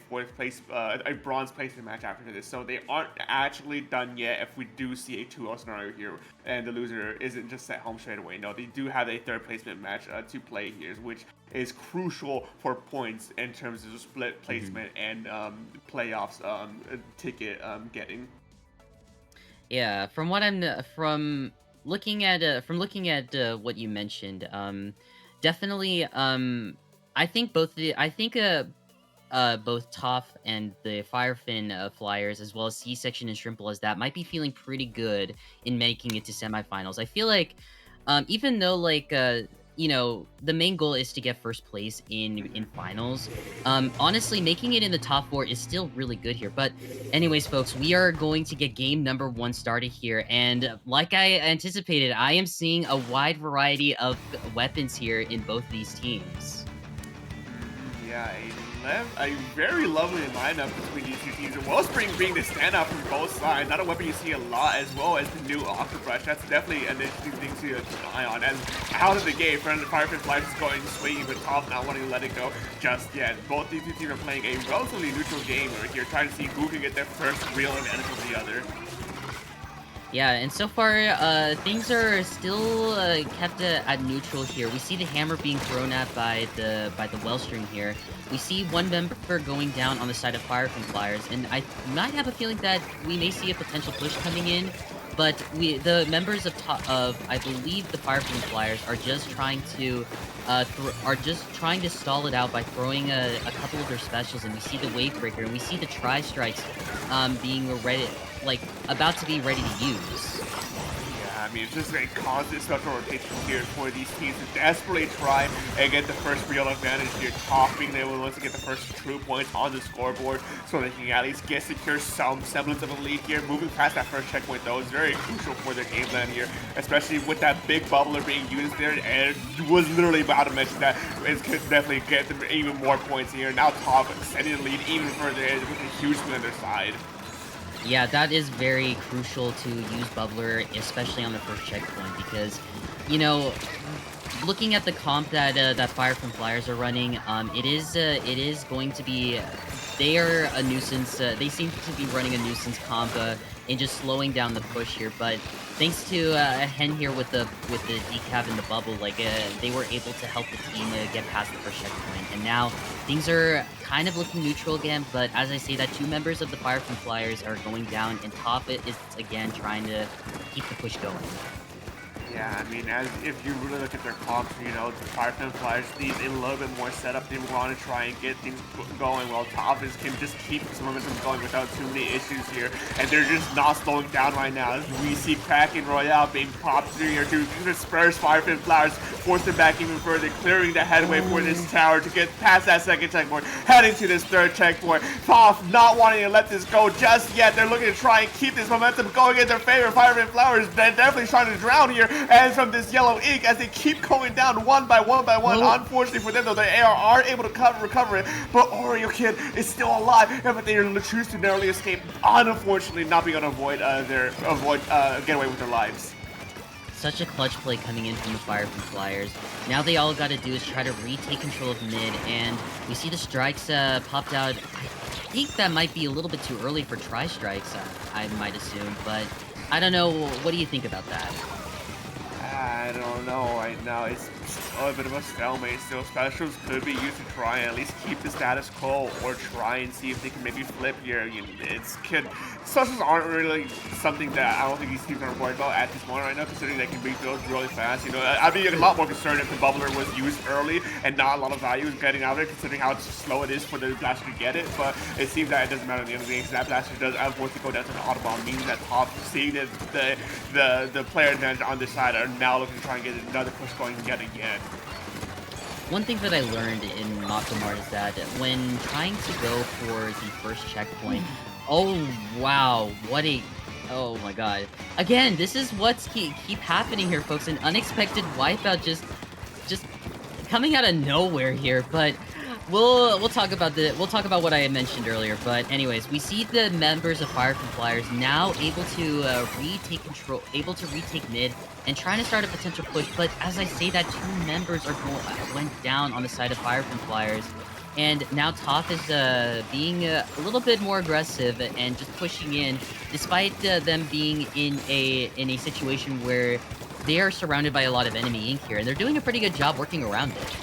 bronze placement match after this, so they aren't actually done yet if we do see a 2-0 scenario here and the loser isn't just sent home straight away. No, they do have a third placement match to play here, which is crucial for points in terms of split placement and playoffs ticket getting. Yeah, from looking at what you mentioned, definitely, I think both T.O.F.F. and the Firefin Flyers, as well as C-Section and Shrimple as that, might be feeling pretty good in making it to semifinals. I feel like, even though, like, you know, the main goal is to get first place in finals, honestly, making it in the top 4 is still really good here. But anyways, folks, we are going to get game number 1 started here, and like I anticipated, I am seeing a wide variety of weapons here in both these teams. Yeah, a very lovely lineup between these two teams. And Wellspring being the standout from both sides. Not a weapon you see a lot, as well as the new Octobrush. That's definitely an interesting thing to keep an eye on. As out of the gate, Firefin Flyers is going swinging, but T.O.F.F. not wanting to let it go just yet. Both these two teams are playing a relatively neutral game right here, trying to see who can get their first real advantage over the other. Yeah, and so far, things are still kept at neutral here. We see the hammer being thrown at by the Wellstring here. We see one member going down on the side of Firefin Flyers, and I might have a feeling that we may see a potential push coming in. But the members of I believe the Firefin Flyers are just trying to stall it out by throwing a couple of their specials, and we see the Wavebreaker, and we see the Tri-Strikes being ready, like about to be ready to use. Yeah, I mean, it's just a constant special rotation here for these teams to desperately try and get the first real advantage here. T.O.F.F. being able to get the first true points on the scoreboard so they can at least secure some semblance of a lead here. Moving past that first checkpoint, though, is very crucial for their game plan here, especially with that big bubbler being used there, and was literally about to mention that it could definitely get them even more points here. Now T.O.F.F. extending the lead even further with a huge win on their side. Yeah, that is very crucial to use Bubbler, especially on the first checkpoint, because, you know, looking at the comp that Firefin Flyers are running, it is going to be they are a nuisance. They seem to be running a nuisance comp and just slowing down the push here. But thanks to Hen here with the decap in the bubble, like they were able to help the team get past the first checkpoint. And now things are kind of looking neutral again. But as I say, that 2 members of the Firefin Flyers are going down, and T.O.F.F is again trying to keep the push going. Yeah, I mean, as if you really look at their comps, the Firefin Flyers need a little bit more setup. They want to try and get things going, while T.O.F.F can just keep some momentum going without too many issues here. And they're just not slowing down right now. As we see Kraken Royale being popped through here to disperse Firefin Flyers, force them back even further, clearing the headway for this tower to get past that second checkpoint, heading to this third checkpoint. T.O.F.F not wanting to let this go just yet. They're looking to try and keep this momentum going in their favor. Firefin Flyers, they're definitely trying to drown here. And from this yellow ink, as they keep going down one by one by one. Oh. Unfortunately for them, though, they are able to recover it. But Oreo Kid is still alive, but they choose to narrowly escape. Unfortunately, not being able to get away with their lives. Such a clutch play coming in from the Firefin Flyers. Now they all gotta do is try to retake control of mid, and we see the strikes popped out. I think that might be a little bit too early for tri-strikes, I might assume, but I don't know. What do you think about that? I don't know right now. It's a bit of a stalemate still. Specials could be used to try and at least keep the status quo, or try and see if they can maybe flip here. Specials aren't really something that I don't think these teams are worried about at this moment right now, considering they can beat those really fast. I'd be a lot more concerned if the bubbler was used early and not a lot of value is getting out of it, considering how slow it is for the blaster to get it. But it seems that it doesn't matter at the end of the game, because that blaster does unfortunately go down to the Autobahn, meaning that T.O.F.F, seeing the player advantage on this side, are now looking to try and get another push going yet again. One thing that I learned in Makamart is that when trying to go for the first checkpoint, oh wow, oh my god. Again, this is what's keep happening here, folks. An unexpected wipeout just coming out of nowhere here, but we'll talk about what I had mentioned earlier. But anyways, we see the members of Firefin Flyers now able to retake mid and trying to start a potential push. But as I say that, 2 members went down on the side of Firefin Flyers, and now T.O.F.F is being a little bit more aggressive and just pushing in, despite them being in a situation where they are surrounded by a lot of enemy ink here, and they're doing a pretty good job working around it.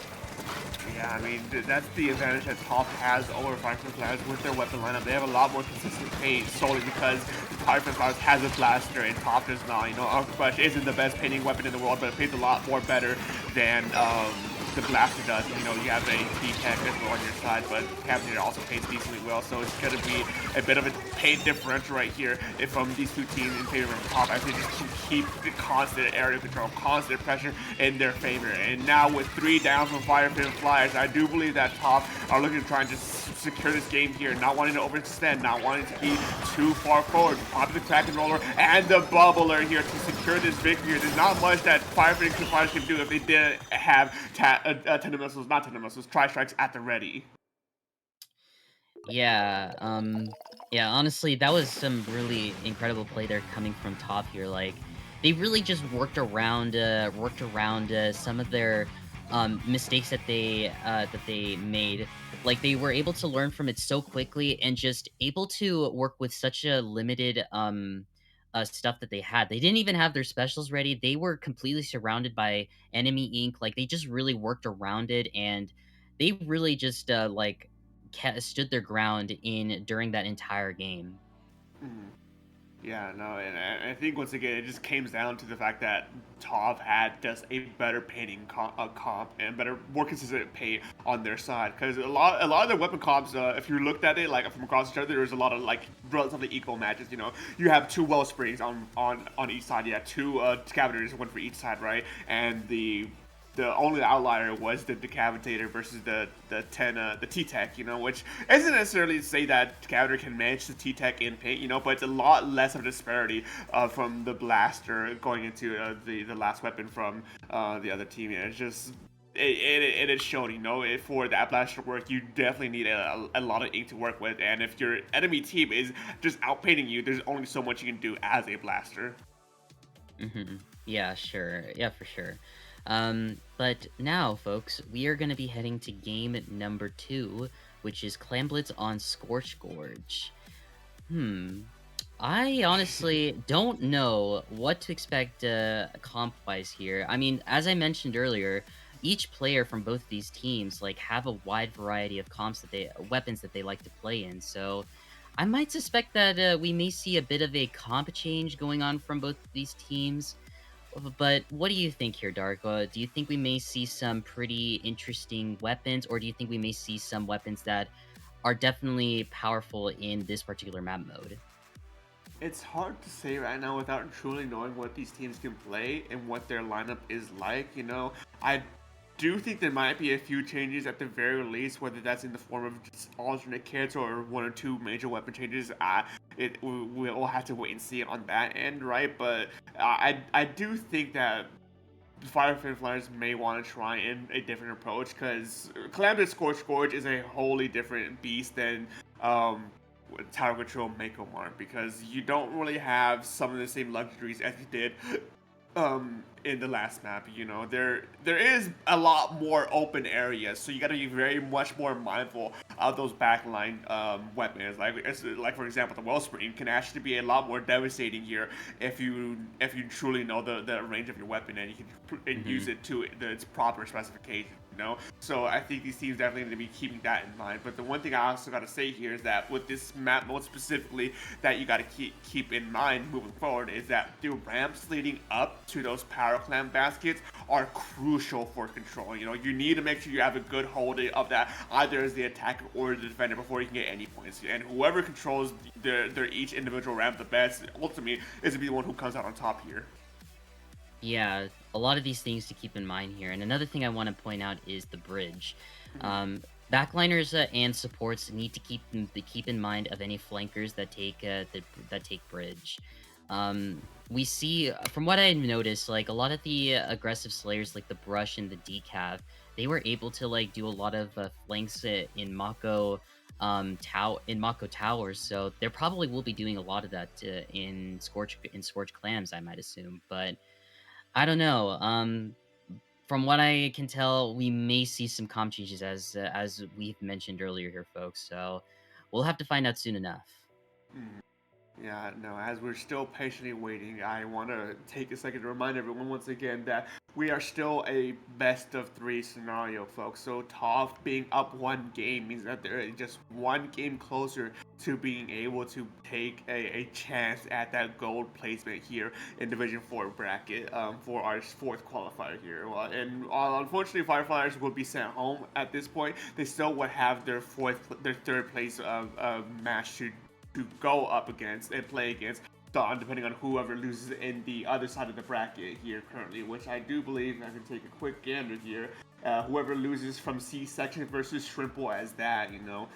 Yeah, I mean, that's the advantage that T.O.F.F has over Firefin Flyers with their weapon lineup. They have a lot more consistent paint solely because Firefin Flyers has a blaster and T.O.F.F does not. Octojesters isn't the best painting weapon in the world, but it paints a lot more better than the blaster does. You have a T.Tech as well on your side, but Captain also paints decently well, so it's going to be a bit of a paint differential right here from these 2 teams in favor of T.O.F.F. I think just can keep the constant area control, constant pressure in their favor. And now with 3 down from Firefin Flyers, I do believe that T.O.F.F are looking to try and just secure this game here, not wanting to overextend, not wanting to be too far forward. Popping the Kraken Roller and the Bubbler here to secure this victory. There's not much that Firefin Flyers can do if they didn't have tri-strikes at the ready. Yeah, honestly, that was some really incredible play there coming from T.O.F.F here. Like, they really just worked around some of their mistakes that they made. Like, they were able to learn from it so quickly and just able to work with such a limited stuff that they had. They didn't even have their specials ready. They were completely surrounded by enemy ink. Like, they just really worked around it, and they really just stood their ground during that entire game. Mhm. Yeah, no, and I think once again it just came down to the fact that T.O.F.F had just a better painting comp and more consistent paint on their side. Because a lot of their weapon comps, if you looked at it like from across each other, there was a lot of like relatively equal matches. You have 2 Wellsprings on each side. You have 2 Decavitors, 1 for each side, right? And the only outlier was the Decavitator versus the T-Tech, which isn't necessarily to say that Decavitator can manage the T-Tech in paint, but it's a lot less of a disparity from the blaster going into the last weapon from the other team. It's just it is shown, for that blaster to work, you definitely need a lot of ink to work with, and if your enemy team is just outpainting you, there's only so much you can do as a blaster. Mm-hmm. Yeah, sure. Yeah, for sure. But now, folks, we are going to be heading to game number 2 which is Clam Blitz on Scorch Gorge. I honestly don't know what to expect comp-wise here. I mean, as I mentioned earlier, each player from both these teams like have a wide variety of weapons that they like to play in. So I might suspect that we may see a bit of a comp change going on from both these teams. But what do you think here, Dark? Do you think we may see some pretty interesting weapons, or do you think we may see some weapons that are definitely powerful in this particular map mode? It's hard to say right now without truly knowing what these teams can play and what their lineup is like. You know, I do think there might be a few changes at the very least, whether that's in the form of just alternate kits or one or two major weapon changes. We'll have to wait and see on that end, right? But I do think that the Firefin Flyers may want to try in a different approach, because Calamity Scorch Gorge is a wholly different beast than Tower Control Mako Mart, because you don't really have some of the same luxuries as you did in the last map. You know, there is a lot more open areas, so you got to be very much more mindful of those backline weapons. Like for example, the Wellspring can actually be a lot more devastating here if you truly know the range of your weapon and you can use it to its proper specification. You know? So I think these teams definitely need to be keeping that in mind. But the one thing I also got to say here is that with this map mode specifically, that you got to keep in mind moving forward is that the ramps leading up to those Power Clam baskets are crucial for control. You know, you need to make sure you have a good hold of that, either as the attacker or the defender, before you can get any points. And whoever controls their each individual ramp the best, ultimately, is to be the one who comes out on top here. Yeah, a lot of these things to keep in mind here. And another thing I want to point out is the bridge. Backliners and supports need to keep in mind of any flankers that take bridge. We see, from what I've noticed, like a lot of the aggressive slayers, like the Brush and the Decav, they were able to like do a lot of flanks in Mako Towers. So there probably will be doing a lot of that in Scorch Clams, I might assume. But I don't know. From what I can tell, we may see some comp changes as we've mentioned earlier here, folks. So we'll have to find out soon enough. Yeah, no, as we're still patiently waiting, I want to take a second to remind everyone once again that we are still a best of 3 scenario, folks. So T.O.F.F being up 1 game means that they're just 1 game closer to being able to take a chance at that gold placement here in Division 4 bracket for our 4th qualifier here. And unfortunately, Fireflies will be sent home at this point. They still would have their 3rd place match to go up against and play against, depending on whoever loses in the other side of the bracket here currently, which I do believe, I can take a quick gander here, whoever loses from C section versus Shrimple as that, you know,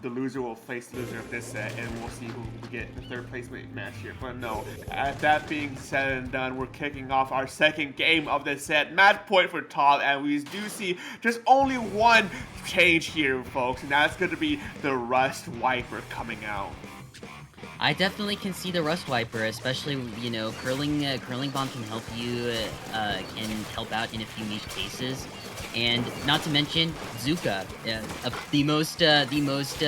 the loser will face the loser of this set, and we'll see who will get the 3rd placement match here. But no, that being said and done, we're kicking off our 2nd game of the set. Match point for T.O.F.F, and we do see just only one change here, folks, and that's going to be the Rust Wiper coming out. I definitely can see the Rust Wiper, especially, you know, curling bomb can help out in a few niche cases, and not to mention Zuka, the most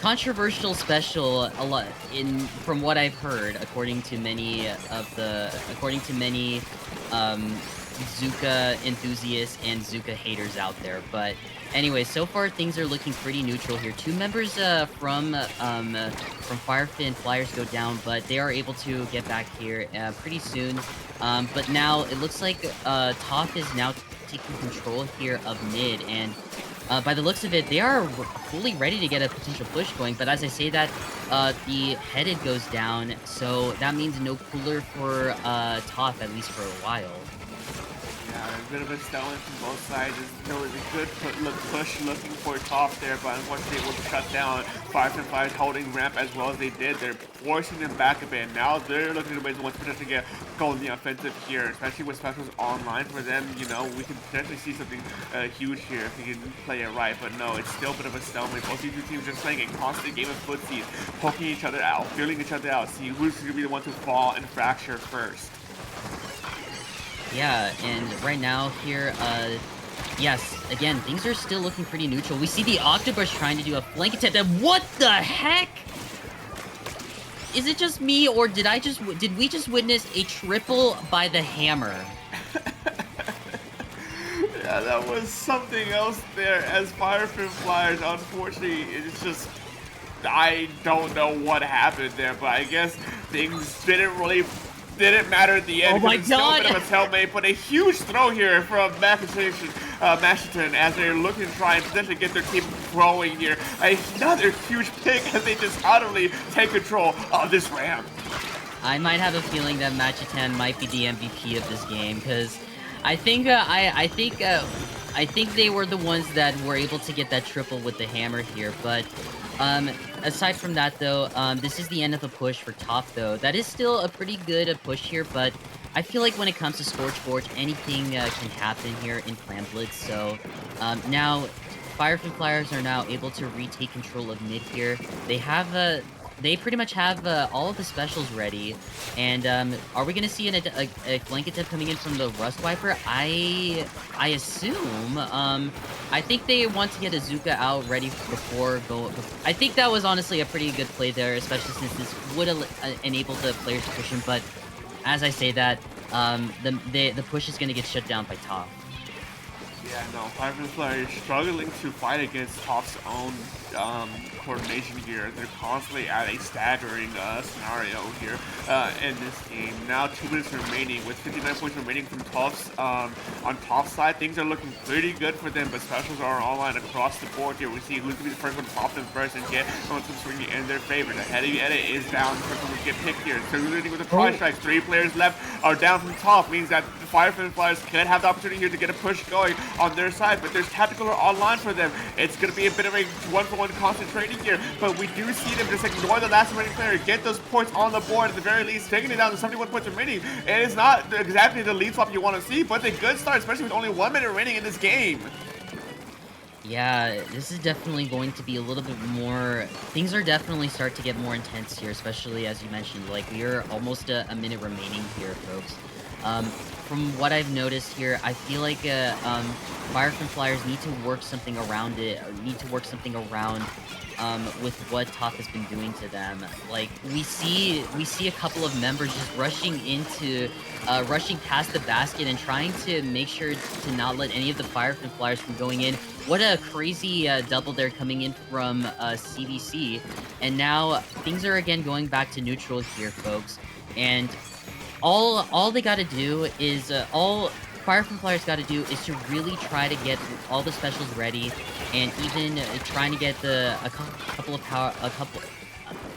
controversial special from what I've heard, according to many Zuka enthusiasts and Zuka haters out there. But anyway, so far things are looking pretty neutral here. 2 members from Firefin Flyers go down, but they are able to get back here pretty soon. But now it looks like T.O.F.F is now taking control here of mid, and by the looks of it, they are fully ready to get a potential push going. But as I say that, the headed goes down, so that means no cooler for T.O.F.F, at least for a while. A bit of a stolen from both sides. There was a good push looking for T.O.F.F there, but unfortunately it was shut down. Firefin Flyers holding ramp as well as they did. They're forcing them back a bit. Now they're looking to potentially get gold in the offensive here, especially with specials online for them. You know, we can potentially see something huge here if we can play it right. But no, it's still a bit of a stalemate. Both these two teams just playing a constant game of footsies, poking each other out, feeling each other out, see who's going to be the one to fall and fracture first. Yeah, and right now here, Yes, again, things are still looking pretty neutral. We see the Octobus trying to do a flank attempt, and what the heck? Is it just me, or did we just witness a triple by the hammer? Yeah, that was something else there. As Firefin Flyers, unfortunately, it's just, I don't know what happened there, but I guess things didn't matter at the end. Oh my It's still a bit God. of a stalemate, but a huge throw here from Masheton as they're looking to try and potentially get their team growing here. Another huge pick as they just utterly take control of this ramp. I might have a feeling that Machitan might be the MVP of this game, because I think I think they were the ones that were able to get that triple with the hammer here. But aside from that, though, this is the end of the push for T.O.F.F, though. That is still a pretty good push here, but I feel like when it comes to Scorchforge, anything can happen here in Clan Blitz. So now Firefin Flyers are now able to retake control of mid here. They pretty much have all of the specials ready, and are we gonna see a flank attempt coming in from the Rust Wiper? I assume. I think they want to get Azuka out ready before go. I think that was honestly a pretty good play there, especially since this would enable the players to push him. But as I say that, the push is gonna get shut down by T.O.F.F. Yeah, no, Firefin Flyers struggling to fight against T.O.F.'s own coordination here. They're constantly at a staggering scenario here in this game. Now 2 minutes remaining with 59 points remaining from T.O.F.'s on T.O.F.'s side. Things are looking pretty good for them, but specials are online across the board here. We see who's going to be the first one to pop them first and get momentum swinging in their favor. The heavy edit is down. The first one to get picked here. So leading with the try strikes. 3 players left are down from T.O.F.F. Means that the Firefin Flyers could have the opportunity here to get a push going on their side, but there's Tentacooler online for them. It's going to be a bit of a one-for-one concentrating here, but we do see them just ignore the last remaining player, get those points on the board at the very least, taking it down to 71 points remaining. It is not exactly the lead swap you want to see, but a good start, especially with only 1 minute remaining in this game. Yeah, this is definitely going to be a little bit more. Things are definitely start to get more intense here, especially as you mentioned. Like, we are almost a minute remaining here, folks. From what I've noticed here, I feel like Firefin Flyers need to work something around it, or need to work something around with what T.O.F.F has been doing to them. Like, we see a couple of members just rushing past the basket and trying to make sure to not let any of the Firefin Flyers from going in. What a crazy double there coming in from CBC. And now things are again going back to neutral here, folks. And all they gotta do is all Firefin Flyers gotta do is to really try to get all the specials ready, and even trying to get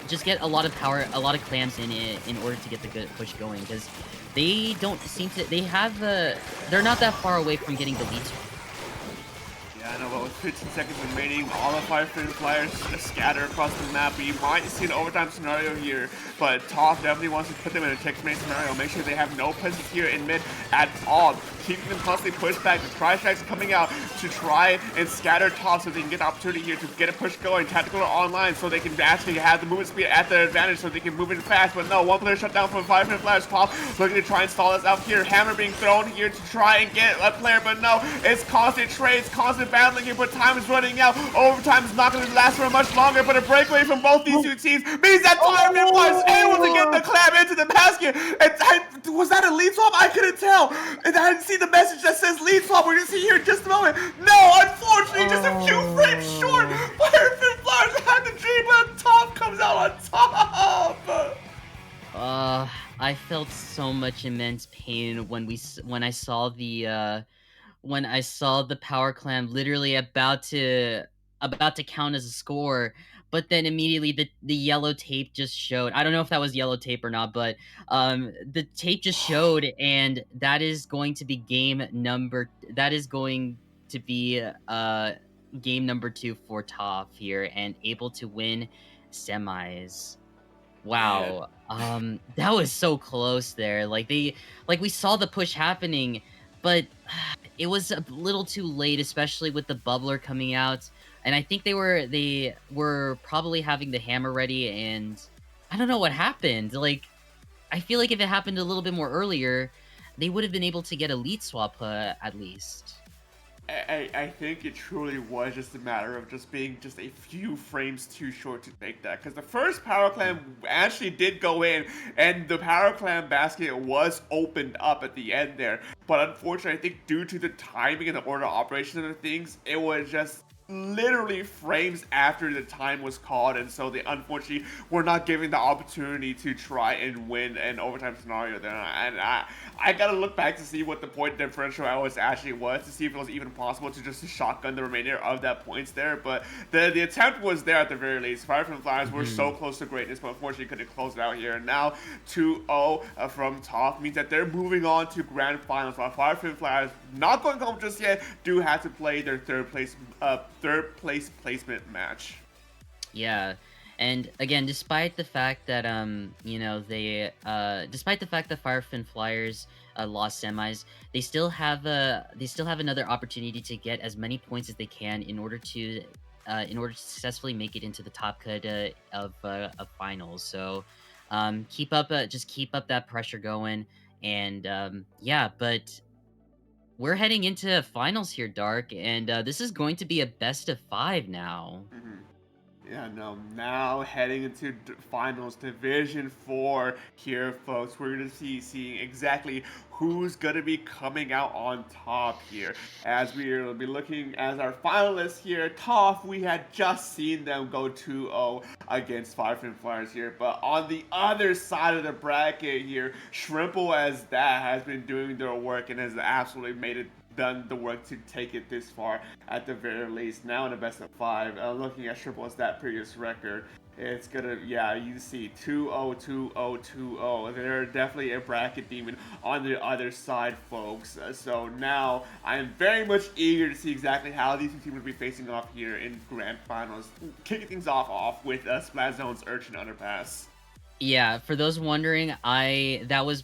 just get a lot of power, a lot of clams in order to get the good push going, because they don't seem to. They're not that far away from getting the lead. Yeah, I know, but with 15 seconds remaining, all the Firefin Flyers scatter across the map. We might see an overtime scenario here, but T.O.F.F definitely wants to put them in a checkmate scenario, make sure they have no presence here in mid at all. Keeping them constantly pushed back, the try strikes coming out to try and scatter T.O.F.F so they can get the opportunity here to get a push going. Tactical online so they can actually have the movement speed at their advantage so they can move in fast, but no, one player shut down from Firefin Flyers. T.O.F.F looking to try and stall us out here. Hammer being thrown here to try and get a player, but no, it's constant trades, constant battling here, but time is running out. Overtime is not going to last for much longer, but a breakaway from both these two teams means that Firefin Flyers able to get the clam into the basket. And was that a lead swap? I couldn't tell. And I didn't see the message that says lead swap. We're going to see here in just a moment. No, unfortunately, just a few frames short. Firefin Flyers had the dream, but T.O.F.F comes out on top. I felt so much immense pain when I saw the power clam literally about to count as a score, but then immediately the yellow tape just showed. I don't know if that was yellow tape or not, but the tape just showed, and that is going to be game number 2 for T.O.F.F here, and able to win semis. Wow. That was so close there. Like we saw the push happening, but it was a little too late, especially with the bubbler coming out. And I think they were probably having the hammer ready, and I don't know what happened. Like, I feel like if it happened a little bit more earlier, they would have been able to get a lead swap at least. I think it truly was just a matter of just being just a few frames too short to take that. Because the first Power Clam actually did go in, and the Power Clam basket was opened up at the end there. But unfortunately, I think due to the timing and the order of operation of the things, it was just literally frames after the time was called, and so they unfortunately were not given the opportunity to try and win an overtime scenario there. And I gotta look back to see what the point differential actually was, to see if it was even possible to just shotgun the remainder of that points there. But the attempt was there at the very least. Firefin Flyers were so close to greatness, but unfortunately couldn't close it out here. And now 2-0 from T.O.F.F means that they're moving on to grand finals, while Firefin Flyers not going home just yet, do have to play their third place placement match. Yeah, and again, despite the fact that despite the fact that Firefin Flyers lost semis, they still have another opportunity to get as many points as they can in order to successfully make it into the top cut of finals. So keep up that pressure going, and yeah, but we're heading into finals here, Dark, and this is going to be a best of 5 now. Yeah, no, now heading into finals, Division 4 here, folks. We're going to seeing exactly who's going to be coming out on top here. As we'll be looking as our finalists here, T.O.F.F, we had just seen them go 2-0 against Firefin Flyers here. But on the other side of the bracket here, Shrimple as that has been doing their work and has absolutely done the work to take it this far at the very least. Now in a best of 5, looking at Shrimple as that previous record, it's gonna, yeah, you see 2-0, 2-0, 2-0. They're definitely a bracket demon on the other side, folks. So now I am very much eager to see exactly how these two teams will be facing off here in grand finals. Kicking things off with Splat Zone's Urchin Underpass. Yeah, for those wondering, that was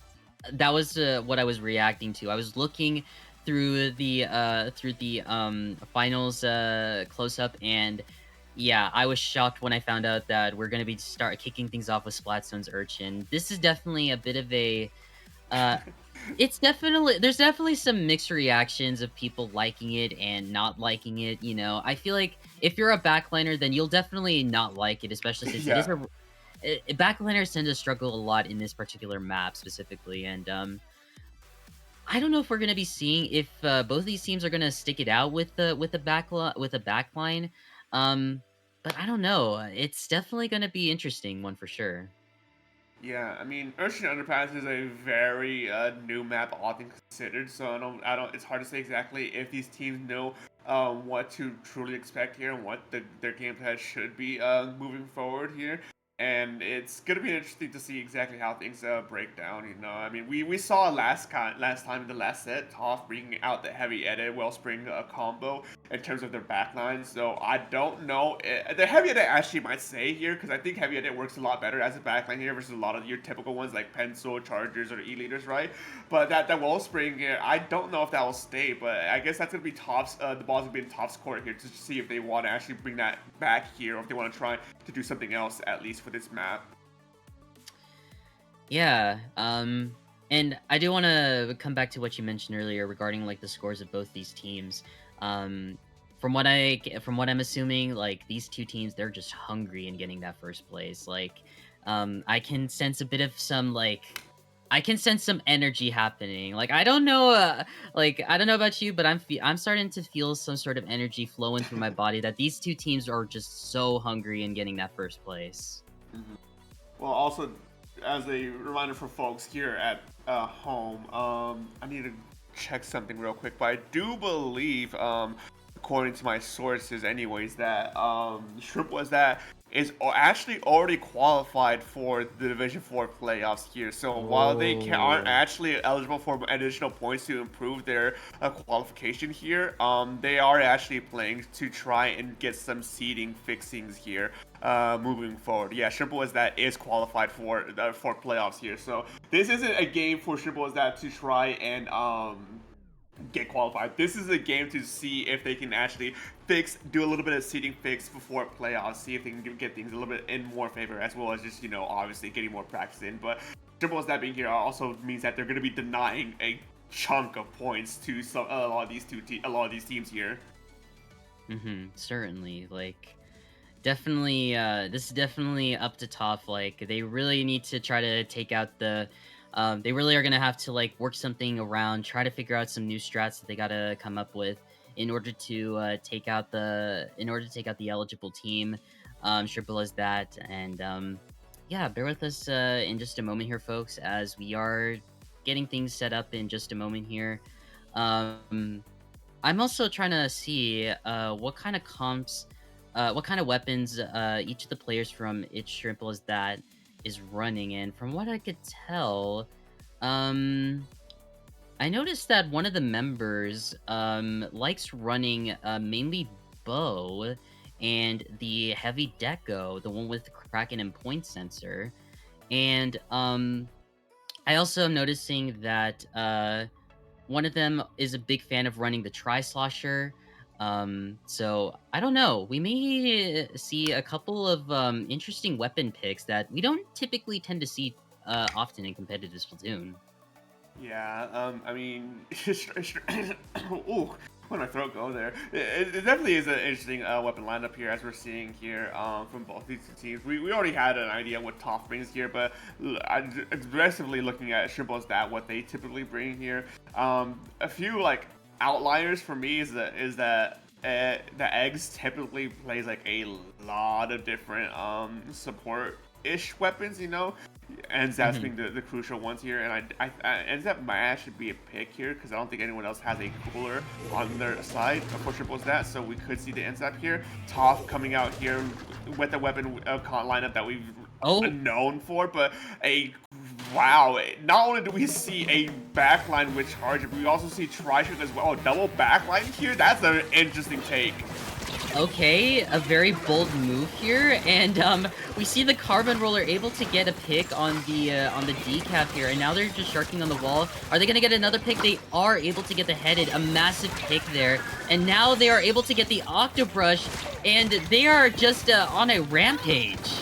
what I was reacting to. I was looking through the finals close up, and yeah, I was shocked when I found out that we're gonna be start kicking things off with Splatstone's Urchin. This is definitely a bit of a there's definitely some mixed reactions of people liking it and not liking it. You know, I feel like if you're a backliner, then you'll definitely not like it, especially since it is backliners tend to struggle a lot in this particular map specifically, and I don't know if we're gonna be seeing if both of these teams are gonna stick it out with a backline. But I don't know. It's definitely gonna be interesting one for sure. Yeah, I mean, Urchin Underpass is a very new map, all things considered. So it's hard to say exactly if these teams know what to truly expect here and what their game plan should be moving forward here. And it's gonna be interesting to see exactly how things break down. You know, I mean, we saw last time in the last set, T.O.F.F bringing out the heavy edit Wellspring combo in terms of their backline. So I don't know. The heavy edit actually might stay here, because I think heavy edit works a lot better as a backline here versus a lot of your typical ones like Pencil, Chargers, or E-Leaders, right? But that Wellspring here, I don't know if that will stay. But I guess that's gonna be T.O.F.'s. The ball's gonna be in T.O.F.'s court here to see if they want to actually bring that back here, or if they want to try to do something else at least for this map. Yeah, and I do want to come back to what you mentioned earlier regarding like the scores of both these teams. From what I'm assuming, like these two teams, they're just hungry in getting that first place. Like, I can sense a bit of some I can sense some energy happening. Like I don't know about you, but I'm starting to feel some sort of energy flowing through my body that these two teams are just so hungry in getting that first place. Mm-hmm. Well, also, as a reminder for folks here at home, I need to check something real quick, but I do believe, according to my sources anyways, that Shrimple is actually already qualified for the Division 4 playoffs here. So while they aren't actually eligible for additional points to improve their qualification here, they are actually playing to try and get some seeding fixings here moving forward. Yeah, Shrimple is qualified for playoffs here. So this isn't a game for Shrimple to try and get qualified. This is a game to see if they can actually do a little bit of seeding fix before playoffs, see if they can get things a little bit in more favor, as well as just, obviously getting more practice in. But Shrimple being here also means that they're going to be denying a chunk of points to a lot of these teams here. Certainly, like, definitely, this is definitely up to T.O.F.F. Like, they really need to try to take out the, they really are gonna have to, like, work something around, try to figure out some new strats that they gotta come up with in order to take out the eligible team. Shrimple is that, and yeah, bear with us in just a moment here, folks, as we are getting things set up in just a moment here. I'm also trying to see what kind of comps, what kind of weapons each of the players from It's Shrimple is that is running. And from what I could tell, I noticed that one of the members likes running mainly bow and the heavy deco, the one with Kraken and point sensor. And I also am noticing that one of them is a big fan of running the Tri-Slosher. So I don't know. We may see a couple of interesting weapon picks that we don't typically tend to see often in competitive Splatoon. Yeah, I mean, ooh, when my throat go there. It definitely is an interesting weapon lineup here, as we're seeing here from both these two teams. We already had an idea what T.O.F.F. brings here, but aggressively looking at Shrimple's what they typically bring here. A few like outliers for me is that the eggs typically plays like a lot of different support-ish weapons, you know. NZAP's being the crucial ones here, and NZAP might actually be a pick here because I don't think anyone else has a cooler on their side for Shrimple's so we could see the NZAP here. T.O.F.F. coming out here with the weapon lineup that we've known for, but wow, not only do we see a backline with charge, but we also see Tri-Shoot as well. A double backline here? That's an interesting take. Okay, a very bold move here, and we see the Carbon Roller able to get a pick on the decaf here, and now they're just sharking on the wall. Are they gonna get another pick? They are able to get the headed, a massive pick there, and now they are able to get the Octobrush, and they are just on a rampage.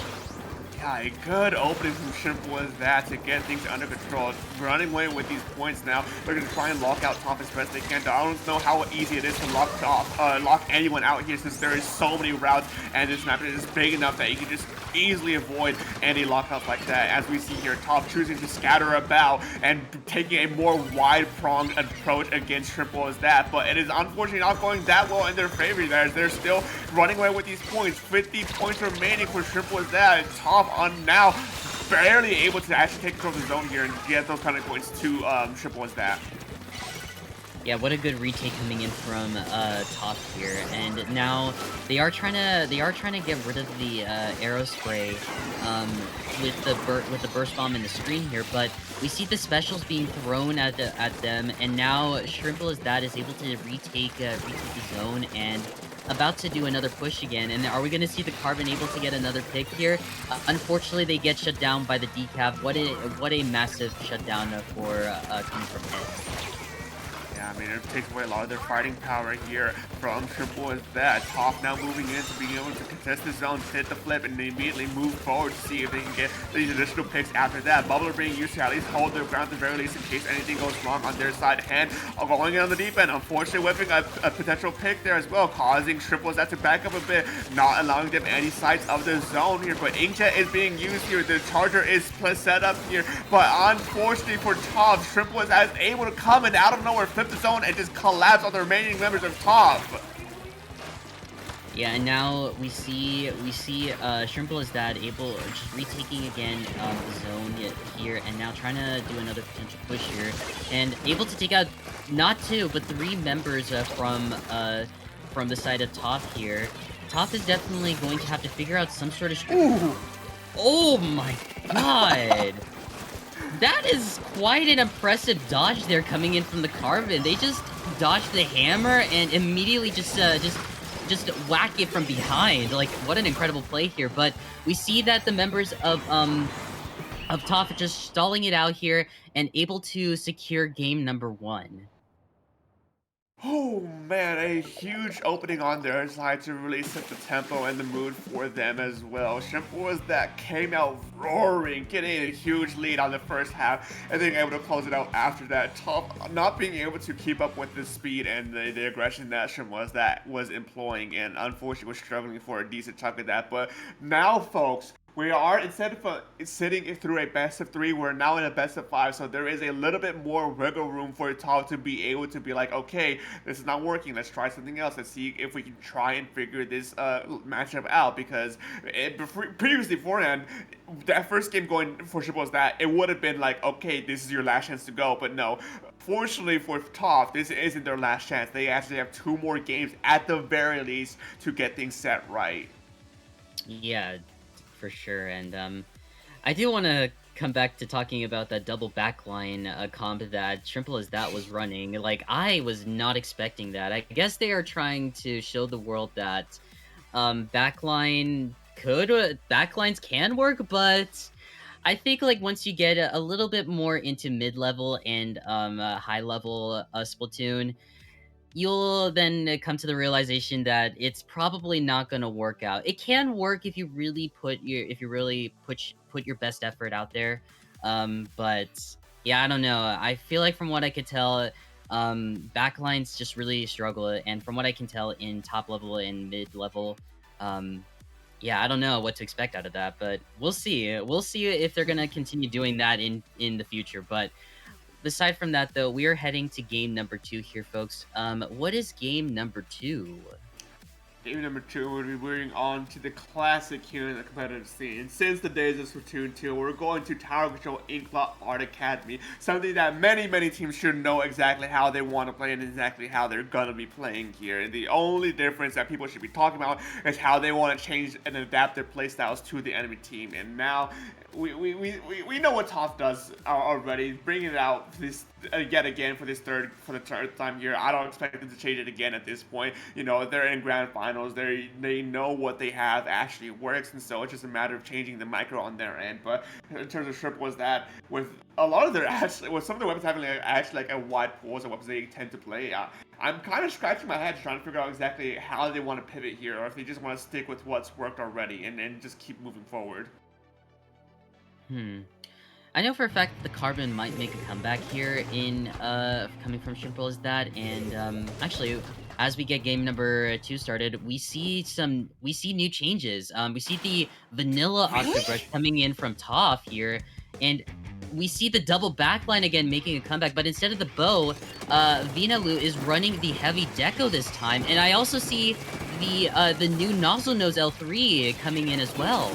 Yeah, a good opening from Shrimple was that to get things under control. Running away with these points now. They're going to try and lock out T.O.F.F. as best they can. I don't know how easy it is to lock anyone out here since there is so many routes and this map is big enough that you can just easily avoid any lockouts like that. As we see here, T.O.F.F. choosing to scatter about and taking a more wide-pronged approach against Shrimple as that. But it is unfortunately not going that well in their favor. They're still running away with these points. 50 points remaining for Shrimple as that. T.O.F.F. on now barely able to actually take control of the zone here and get those kind of points to Shrimple as that. Yeah, what a good retake coming in from T.O.F.F. here, and now they are trying to get rid of the arrow spray with the burst bomb in the screen here, but we see the specials being thrown at them, and now Shrimple is able to retake the zone and about to do another push again. And are we going to see the Carbon able to get another pick here? Unfortunately, they get shut down by the decaf. What a massive shutdown for coming from Head. Yeah, I mean, it takes away a lot of their fighting power here from Shrimple as that. T.O.F.F. now moving in to being able to contest the zone, hit the flip, and immediately move forward to see if they can get these additional picks after that. Bubbler being used to at least hold their ground at the very least in case anything goes wrong on their side. Hand going in on the deep end, unfortunately whipping a potential pick there as well, causing Shrimple to back up a bit, not allowing them any sights of the zone here. But Inkjet is being used here. The charger is set up here, but unfortunately for T.O.F.F., Shrimple is able to come and out of nowhere flip the zone and just collapse on the remaining members of T.O.F.F. Yeah, and now we see Shrimple is that able just retaking again the zone here, and now trying to do another potential push here, and able to take out not two but three members from the side of T.O.F.F. here. T.O.F.F. is definitely going to have to figure out some sort of. Ooh. Oh my god! That is quite an impressive dodge there coming in from the Carbon. They just dodged the hammer and immediately just whack it from behind. Like, what an incredible play here. But we see that the members of T.O.F.F. are just stalling it out here and able to secure game number 1. Oh man, a huge opening on their side to really set the tempo and the mood for them as well. Shrimple was that came out roaring, getting a huge lead on the first half, and then able to close it out after that. T.O.F.F not being able to keep up with the speed and the aggression that Shrimple was employing, and unfortunately was struggling for a decent chunk of that. But now, folks, we are, instead of sitting through a best of 3, we're now in a best of 5, so there is a little bit more wiggle room for T.O.F.F to be able to be like, okay, this is not working, let's try something else, let's see if we can try and figure this matchup out, because previously beforehand, that first game going for Shrimple was that, it would have been like, okay, this is your last chance to go, but no. Fortunately for T.O.F.F, this isn't their last chance. They actually have 2 more games at the very least to get things set right. Yeah, for sure. And I do want to come back to talking about that double backline comp that Shrimple as that was running. Like, I was not expecting that. I guess they are trying to show the world that backlines can work, but I think like once you get a little bit more into mid-level and high level Splatoon, you'll then come to the realization that it's probably not going to work out. It can work if you really put your best effort out there. But yeah, I don't know. I feel like from what I could tell, backlines just really struggle, and from what I can tell in top level and mid level, yeah, I don't know what to expect out of that, but we'll see. We'll see if they're gonna continue doing that in the future. But aside from that, though, we are heading to game number 2 here, folks. What is game number 2? Game number 2, we'll be moving on to the classic here in the competitive scene. Since the days of Splatoon 2, we're going to Tower Control Inkblot Art Academy, something that many teams should know exactly how they want to play and exactly how they're going to be playing here. And the only difference that people should be talking about is how they want to change and adapt their playstyles to the enemy team. And now, we know what T.O.F.F does already, bringing it out this yet again for the third time here. I don't expect them to change it again at this point. You know, they're in grand finals. They know what they have actually works, and so it's just a matter of changing the micro on their end. But in terms of Shrimple, was that with a lot of their with some of the weapons having like a wide pools of weapons they tend to play. I'm kind of scratching my head trying to figure out exactly how they want to pivot here, or if they just want to stick with what's worked already and just keep moving forward. I know for a fact that the Carbon might make a comeback here in coming from Shrimple as that, and actually, as we get game number 2 started, we see new changes. We see the vanilla Octobrush coming in from T.O.F.F here, and we see the double backline again making a comeback, but instead of the bow, Vinalu is running the heavy deco this time, and I also see the new Nozzle Nose L3 coming in as well.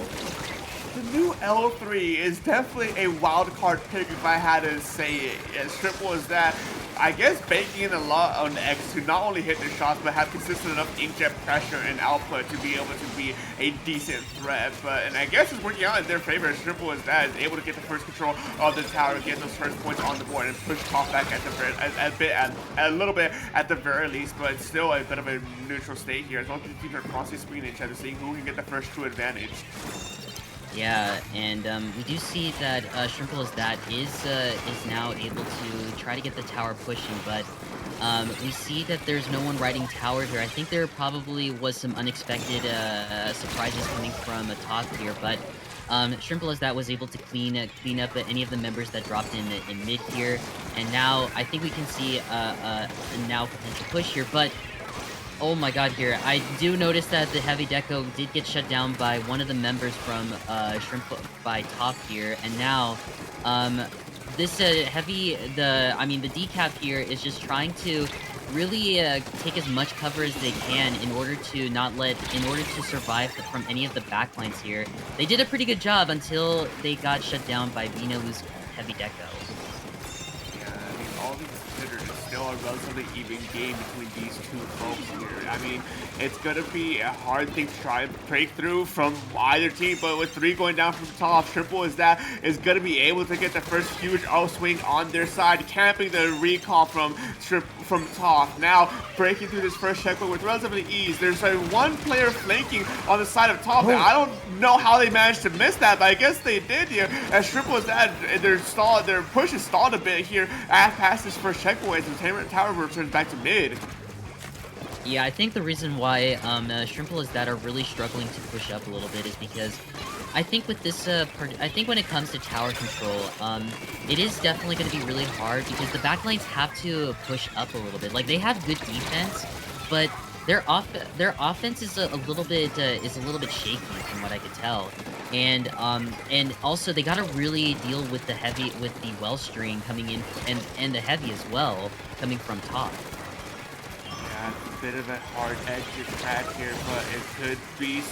The new L3 is definitely a wild card pick if I had to say it. As Shrimple is that, I guess banking in a lot on X to not only hit their shots, but have consistent enough inkjet pressure and output to be able to be a decent threat. And I guess it's working out in their favor. As Shrimple is that, is able to get the first control of the tower, get those first points on the board, and push T.O.F.F back at the a little bit at the very least, but it's still a bit of a neutral state here. As long as the teams are constantly screening each other, seeing who can get the first true advantage. Yeah, and we do see that Shrimple as that is now able to try to get the tower pushing, but we see that there's no one riding tower here. I think there probably was some unexpected surprises coming from T.O.F.F here, but Shrimple as that was able to clean up any of the members that dropped in mid here, and now I think we can see a now potential push here, but oh my god, here, I do notice that the heavy deco did get shut down by one of the members from Shrimple by T.O.F.F here, and now this the decap here is just trying to really take as much cover as they can in order to survive from any of the backlines here. They did a pretty good job until they got shut down by Vinalu's heavy deco. Yeah, I mean, all these considered, it's still a relatively even game between these two folks here. I mean, it's going to be a hard thing to try and break through from either team, but with 3 going down from T.O.F.F, Shrimple is going to be able to get the first huge O-swing on their side, camping the recall from T.O.F.F. Now, breaking through this first checkpoint with relatively ease. There's one player flanking on the side of T.O.F.F. I don't know how they managed to miss that, but I guess they did here. As Shrimple is that, their push is stalled a bit here past this first checkpoint as the tower returns back to mid. Yeah, I think the reason why Shrimple is that are really struggling to push up a little bit is because I think with this I think when it comes to tower control, it is definitely going to be really hard because the backlines have to push up a little bit. Like they have good defense, but their offense is a little bit shaky from what I could tell. And also they got to really deal with the well string coming in and the heavy as well coming from top. Yeah, it's a bit of a hard edge to crack here, but it could be.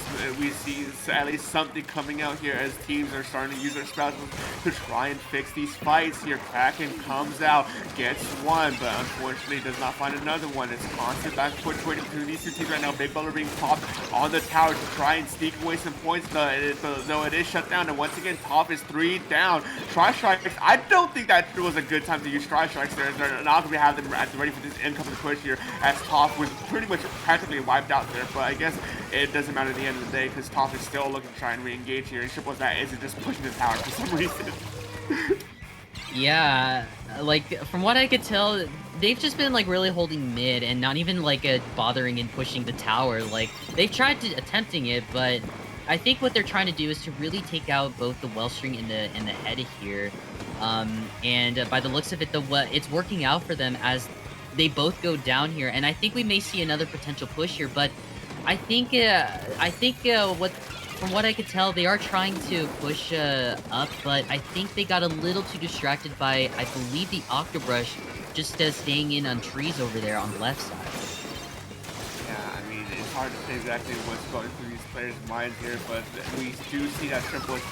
We see at least something coming out here as teams are starting to use their spells to try and fix these fights here. Kraken comes out, gets one, but unfortunately does not find another one. It's constant back and forth between these two teams right now. Big Butler being popped on the tower to try and sneak away some points, though it is shut down. And once again, T.O.F.F is 3 down. Tri-Strikes, I don't think that was a good time to use Tri-Strikes there. They're not going to have them ready for this incoming push here, as T.O.F.F was pretty much practically wiped out there. But I guess it doesn't matter at the end of the day because T.O.F.F is still looking to try and re-engage here. And Shrimple that isn't just pushing the tower for some reason. Yeah, like from what I could tell, they've just been like really holding mid and not even like bothering in pushing the tower. Like they've tried to attempting it, but I think what they're trying to do is to really take out both the Wellstring and the head here. And by the looks of it, it's working out for them as they both go down here. And I think we may see another potential push here, but I think from what I could tell, they are trying to push up, but I think they got a little too distracted by, I believe, the Octobrush just staying in on trees over there on the left side. Yeah, I mean, it's hard to say exactly what's going through these players' minds here, but we do see that Shrimple is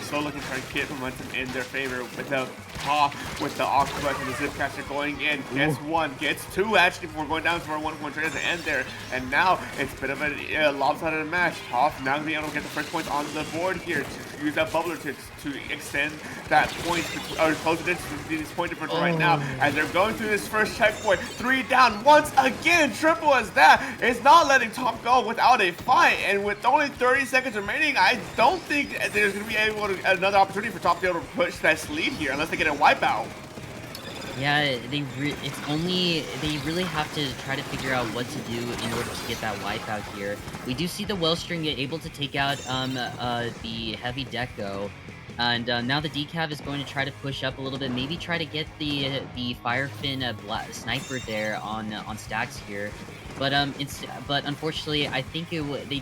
still looking to try to get momentum in their favor with the top, with the Octobrush and the Zipcaster going in. Gets one, gets two actually before going down to our 1-1 trade at the end there. And now it's a bit of a lopsided match. T.O.F.F now going to be able to get the first points on the board here to use that bubbler to extend that point, or close it into this point difference right now. As they're going through this first checkpoint, 3 down once again. Triple as that is not letting T.O.F.F go without a fight. And with only 30 seconds remaining, I don't think there's going to be another opportunity for T.O.F.F to be able to push that lead here unless they get a wipeout. Yeah, they really have to try to figure out what to do in order to get that wipeout here. We do see the Wellstring able to take out the heavy Deco. And now the Decav is going to try to push up a little bit, maybe try to get the Firefin sniper there on stacks here. But unfortunately, I think they weren't able to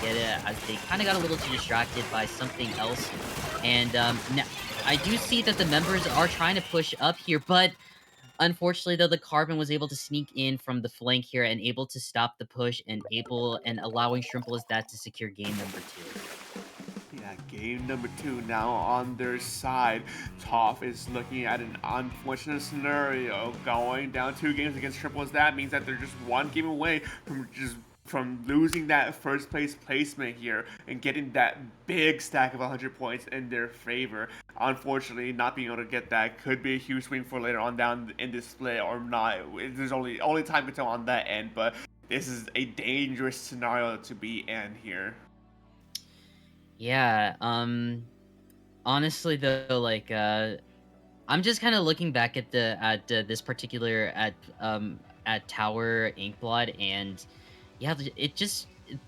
get it as they kind of got a little too distracted by something else. And now I do see that the members are trying to push up here, but unfortunately, though, the Carbon was able to sneak in from the flank here and able to stop the push and allowing Shrimple as that to secure game number 2. Yeah, game number 2 now on their side. T.O.F.F is looking at an unfortunate scenario, going down 2 games against Triple as that means that they're just 1 game away from losing that first place placement here and getting that big stack of 100 points in their favor. Unfortunately, not being able to get that could be a huge swing for later on down in this split or not. There's only time to tell on that end, but this is a dangerous scenario to be in here. Yeah, honestly though, like I'm just kind of looking back at this particular at Tower Inkblot, and yeah,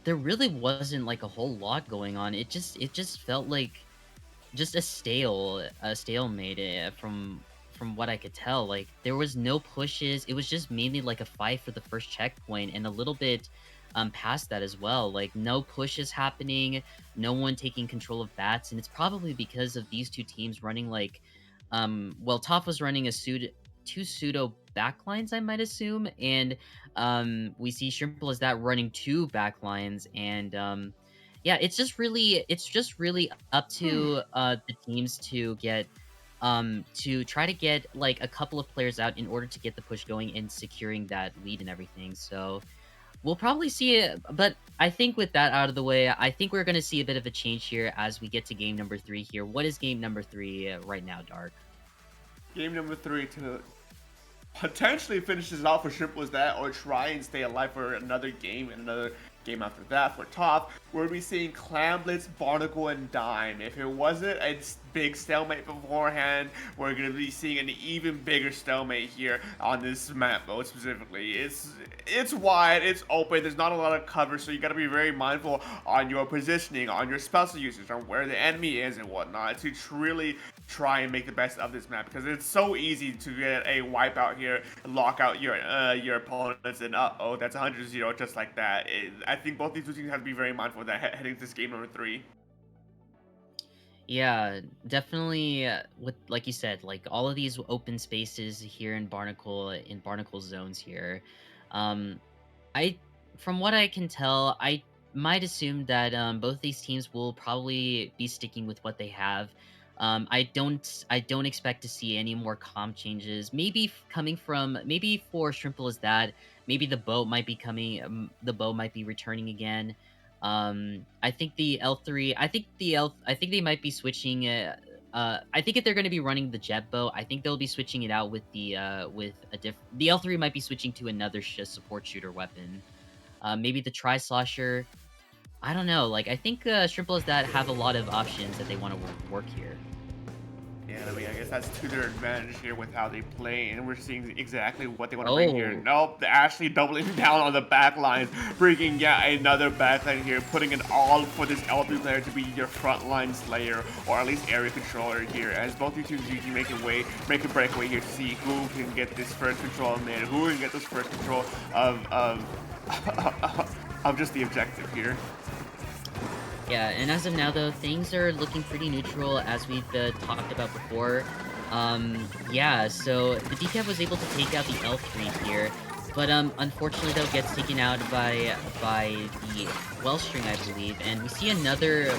there really wasn't like a whole lot going on. It just felt like just a stalemate from what I could tell. Like there was no pushes. It was just mainly like a fight for the first checkpoint and a little bit past that as well. Like no pushes happening, no one taking control of bats, and it's probably because of these two teams running like well, T.O.F.F was running two pseudo backlines, I might assume, and we see Shrimple as that running 2 backlines, and yeah, it's just really up to the teams to try to get like a couple of players out in order to get the push going and securing that lead and everything. So we'll probably see it, but I think with that out of the way, I think we're going to see a bit of a change here as we get to game number 3 here. What is game number 3 right now, Dark? Game number 3 to potentially finish this off for Shrimple was that, or try and stay alive for another game and another game after that for T.O.F.F, we're going to be seeing Clam Blitz, Barnacle, and Dime. If it wasn't a big stalemate beforehand, we're going to be seeing an even bigger stalemate here on this map mode specifically. It's wide, it's open, there's not a lot of cover, so you got to be very mindful on your positioning, on your special usage, on where the enemy is and whatnot to really try and make the best of this map, because it's so easy to get a wipeout here, lock out your opponents, and uh-oh, that's 100-0 just like that. I think both these two teams have to be very mindful of that heading to this game number 3. Yeah, definitely. With like you said, like all of these open spaces here in Barnacle zones here, I, from what I can tell, I might assume that both these teams will probably be sticking with what they have. I don't expect to see any more comp changes. Maybe coming from maybe for Shrimple is that maybe the boat might be coming. The boat might be returning again. I think the L3. I think they might be switching. I think if they're going to be running the jet boat, I think they'll be switching it out with the The L3 might be switching to another support shooter weapon. Maybe the Tri-Slosher. I don't know. Like I think Shrimple is that have a lot of options that they want to work here. Yeah, I mean, I guess that's to their advantage here with how they play, and we're seeing exactly what they want to bring here. Nope, they're actually doubling down on the back line, bringing yet another back line here, putting it all for this L3 player to be your frontline slayer, or at least area controller here, as both these teams usually make a breakaway here to see who can get this first control in there, who can get this first control of just the objective here. Yeah, and as of now, though, things are looking pretty neutral, as we've talked about before. Yeah, so the DCAP was able to take out the L3 here, but unfortunately, though, gets taken out by the Wellstring, I believe, and we see another...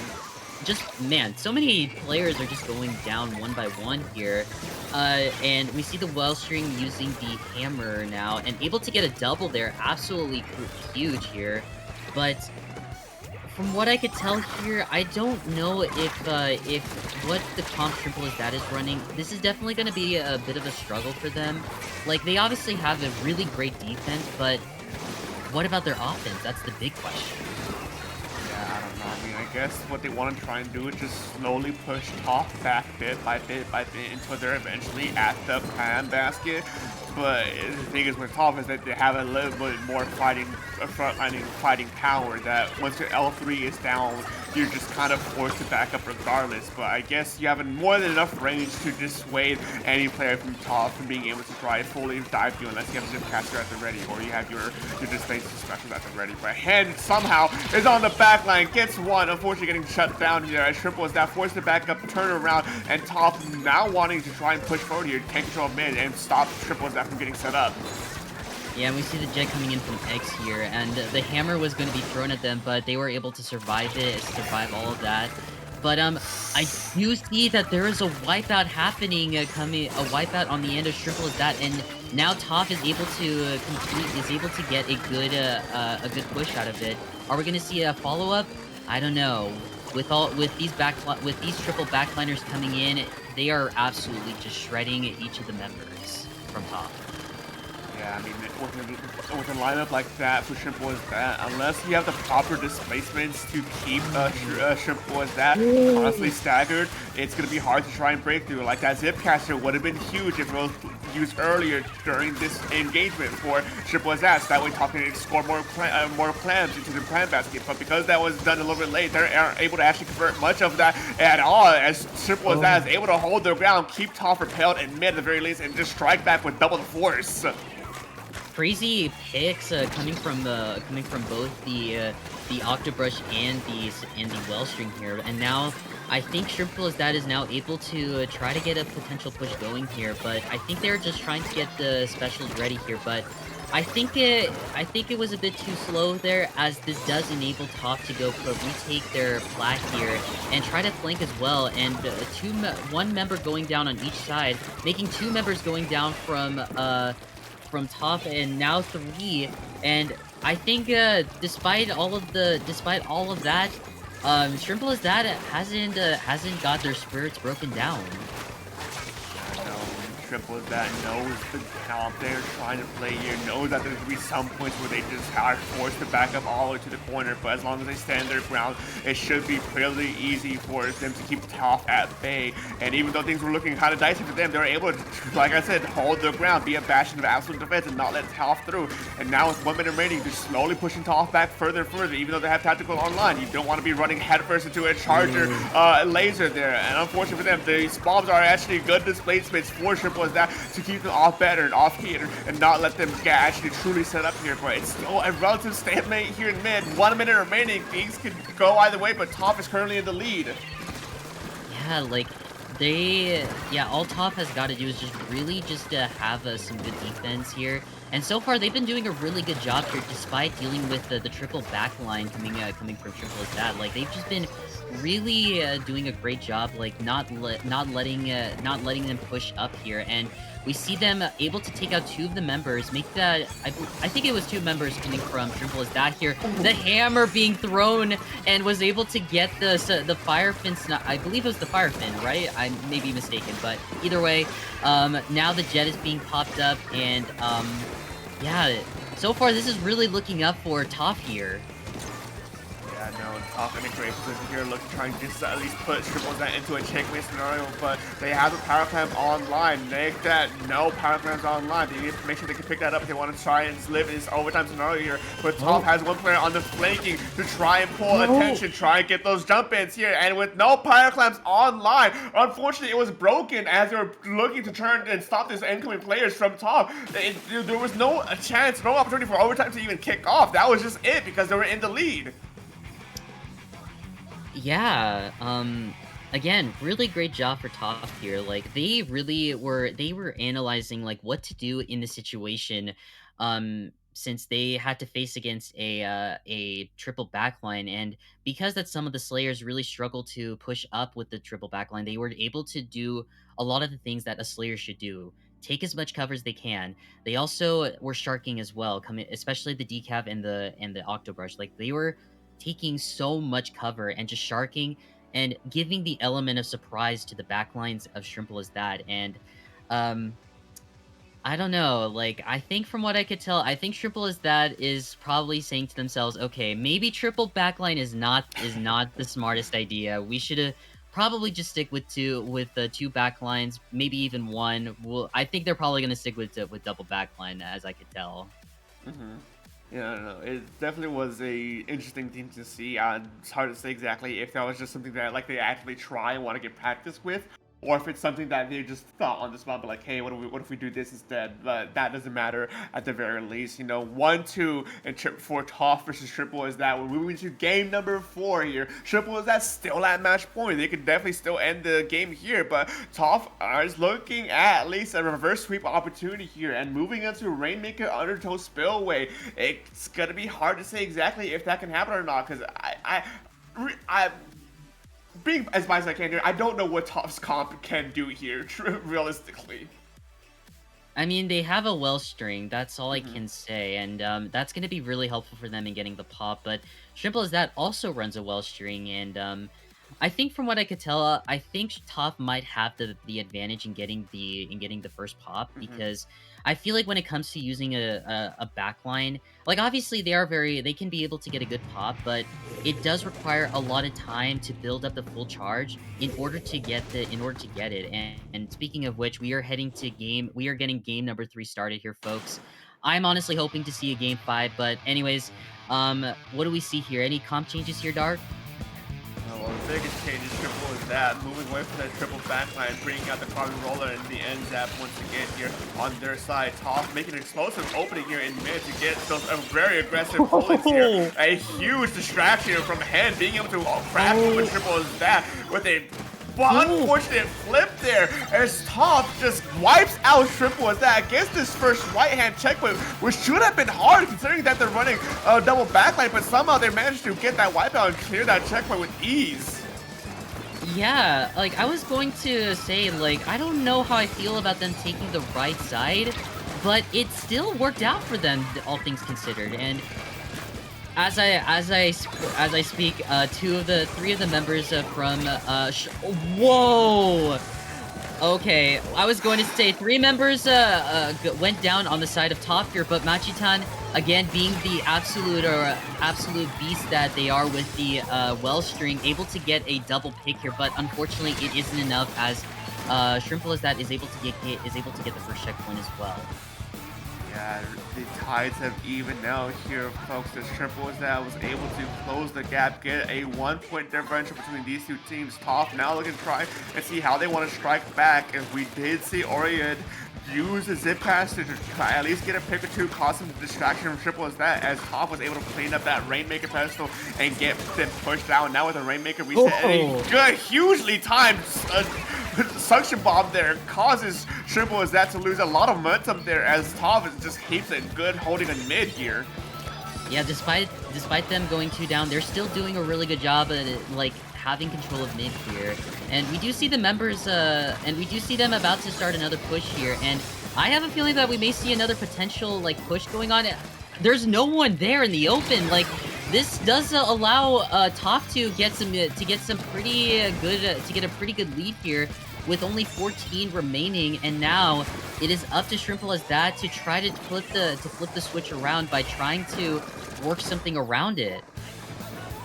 man, so many players are just going down one by one here. And we see the Wellstring using the hammer now, and able to get a double there, absolutely huge here, but... From what I could tell here, I don't know if what the comp Shrimple is that is running, this is definitely going to be a bit of a struggle for them. Like, they obviously have a really great defense, but what about their offense? That's the big question. Yeah, I don't know. I mean, I guess what they want to try and do is just slowly push T.O.F.F back bit by bit until they're eventually at the plan basket. But the thing is with T.O.F.F is that they have a little bit more frontlining fighting power, that once your L3 is down, you're just kind of forced to back up regardless. But I guess you have more than enough range to dissuade any player from T.O.F.F from being able to try fully dive you unless you have a Zipcaster at the ready or you have your displacer specials at the ready. But Hen somehow is on the back line, gets one, unfortunately getting shut down here as Shrimple is now forced to back up, turn around, and T.O.F.F now wanting to try and push forward here, take control of mid and stop Shrimple is from getting set up. Yeah, and we see the jet coming in from X here, and the hammer was going to be thrown at them, but they were able to survive it, survive all of that. But I do see that there is a wipeout happening, a wipeout on the end of Shrimple is that, and now T.O.F.F is able to get a good push out of it. Are we going to see a follow-up? I don't know. With these triple backliners coming in, they are absolutely just shredding each of the members from T.O.F.F. Yeah, I mean, with a lineup like that for Shrimple is that, unless you have the proper displacements to keep Shrimple as that constantly staggered, it's going to be hard to try and break through. Like that Zipcaster would have been huge if it was used earlier during this engagement for Shrimple as that, so that way T.O.F.F can score more clams into the clam basket. But because that was done a little bit late, they aren't able to actually convert much of that at all, as Shrimple as that is able to hold their ground, keep T.O.F.F repelled in mid at the very least, and just strike back with double the force. Crazy picks coming from both the Octobrush and the Wellstring here, and now I think Shrimple is now able to try to get a potential push going here, but I think they're just trying to get the specials ready here, but I think it was a bit too slow there, as this does enable T.O.F.F to go retake their plat here and try to flank as well, and one member going down on each side, making two members going down from T.O.F.F, and now 3, and I think despite all of that, Shrimple hasn't got their spirits broken down. Shrimple is that knows the top they're trying to play here, knows that there's going to be some points where they just are forced to back up all the way to the corner, but as long as they stand their ground, it should be pretty easy for them to keep T.O.F.F at bay. And even though things were looking kind of dicey for them, they were able to, like I said, hold their ground, be a bastion of absolute defense, and not let T.O.F.F through. And now with 1 minute remaining, they're slowly pushing T.O.F.F back further and further, even though they have Tactical online. You don't want to be running headfirst into a charger laser there. And unfortunately for them, these bombs are actually good displacements for Shrimple as that to keep them off better and off key and not let them get actually truly set up here. But it's still a relative stalemate here in mid. 1 minute remaining. Things could go either way, but T.O.F.F is currently in the lead. Yeah, like all T.O.F.F has got to do is just really have some good defense here. And so far, they've been doing a really good job here, despite dealing with the triple backline coming from Shrimple as that. Like they've just been really doing a great job, like not letting them push up here. And we see them able to take out 2 of the members, make that, I think it was 2 members coming from Shrimple as that here. The hammer being thrown and was able to get the Firefin, I believe it was the Firefin, right? I may be mistaken, but either way, now the jet is being popped up, and yeah, so far this is really looking up for T.O.F.F here. Yeah, no, T.O.F.F in a great position here, looking trying just to at least put Shrimple into a checkmate scenario, but they have the power clamp online. Make that no power clamps online. They need to make sure they can pick that up if they want to try and live in this overtime scenario here. But T.O.F.F has one player on the flanking to try and pull attention, try and get those jump ins here, and with no power clamps online, unfortunately it was broken as they were looking to turn and stop these incoming players from T.O.F.F. There was no chance, no opportunity for overtime to even kick off. That was just it because they were in the lead. Yeah, again, really great job for T.O.F.F here. Like they were analyzing like what to do in the situation, since they had to face against a triple backline, and because that some of the Slayers really struggled to push up with the triple backline, they were able to do a lot of the things that a Slayer should do. Take as much cover as they can. They also were sharking as well, especially the decaf and the Octobrush. Like they were taking so much cover and just sharking and giving the element of surprise to the backlines of Shrimple as that. And I don't know, like I think from what I could tell, I think Shrimple as that is probably saying to themselves, okay, maybe triple backline is not the smartest idea. We should probably just stick with two backlines, maybe even one. Well, I think they're probably gonna stick with double backline, as I could tell. Yeah, I don't know. It definitely was a interesting thing to see. It's hard to say exactly if that was just something that like they actually try and want to get practice with, or if it's something that they just thought on the spot, but like, hey, what if we do this instead? But that doesn't matter at the very least. You know, 1-2 and for T.O.F.F versus Shrimple is that we're moving to game number 4 here. Shrimple is that still at match point. They could definitely still end the game here, but T.O.F.F is looking at least a reverse sweep opportunity here and moving into Rainmaker Undertow Spillway. It's gonna be hard to say exactly if that can happen or not, because I being as biased as I can here, I don't know what T.O.F.F's comp can do here, realistically. I mean, they have a well string, that's all I can say, and that's going to be really helpful for them in getting the pop, but Shrimple as that also runs a well string, and I think from what I could tell, I think T.O.F.F might have the advantage in getting the first pop, because I feel like when it comes to using a backline, like obviously they can be able to get a good pop, but it does require a lot of time to build up the full charge in order to get it. And speaking of which, we are getting game number 3 started here, folks. I'm honestly hoping to see a game 5, but anyways, what do we see here? Any comp changes here, Dark? Well, the biggest change is Shrimple is that moving away from that triple backline, bringing out the carbon roller and the end zap once again here on their side. T.O.F.F making an explosive opening here in mid to get those very aggressive bullets here. A huge distraction from Hen being able to crash with Shrimple is that with a unfortunate flip there as T.O.F.F just wipes out Shrimple as that against this first right hand checkpoint, which should have been hard considering that they're running a double backline, but somehow they managed to get that wipeout and clear that checkpoint with ease. Yeah, like I was going to say, like I don't know how I feel about them taking the right side, but it still worked out for them, all things considered. And as I speak, 3 of the members from whoa, Okay, I was going to say 3 members went down on the side of T.O.F.F here, but Machitan, again, being the absolute beast that they are with the well string, able to get a double pick here, but unfortunately it isn't enough as Shrimple is able to get the first checkpoint as well. Yeah, the tides have evened out here, folks. The Shrimple was able to close the gap, get a 1-point differential between these two teams. T.O.F.F now looking to try and see how they want to strike back. As we did see Orion use the zip pass to try at least get a pick or two, cause some distraction from Shrimple as T.O.F.F was able to clean up that Rainmaker pedestal and get them pushed down. Now with the Rainmaker reset, a good, hugely timed suction bomb there causes Shrimple to lose a lot of momentum there as T.O.F.F just keeps it good holding a mid here. Yeah, despite them going 2 down, they're still doing a really good job at like having control of mid here. And we do see the members and we do see them about to start another push here, and I have a feeling that we may see another potential like push going on. There's no one there in the open. Like, this does allow T.O.F.F to get some pretty good lead here with only 14 remaining, and now it is up to Shrimple to try to flip the switch around by trying to work something around it.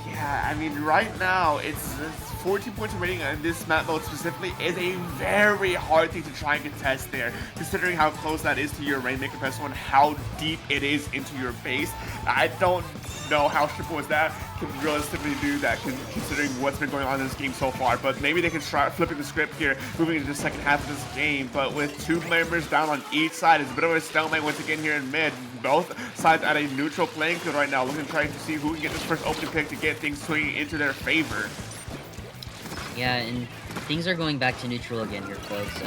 Yeah, I mean, right now, it's 14 points remaining in this map mode specifically is a very hard thing to try and contest there, considering how close that is to your Rainmaker pedestal and how deep it is into your base. I don't know how Shrimple can realistically do that, considering what's been going on in this game so far, but maybe they can try flipping the script here, moving into the second half of this game. But with 2 members down on each side, it's a bit of a stalemate once again here in mid. Both sides at a neutral playing field right now, looking to try to see who can get this first opening pick to get things swinging into their favor. Yeah, and things are going back to neutral again here, folks.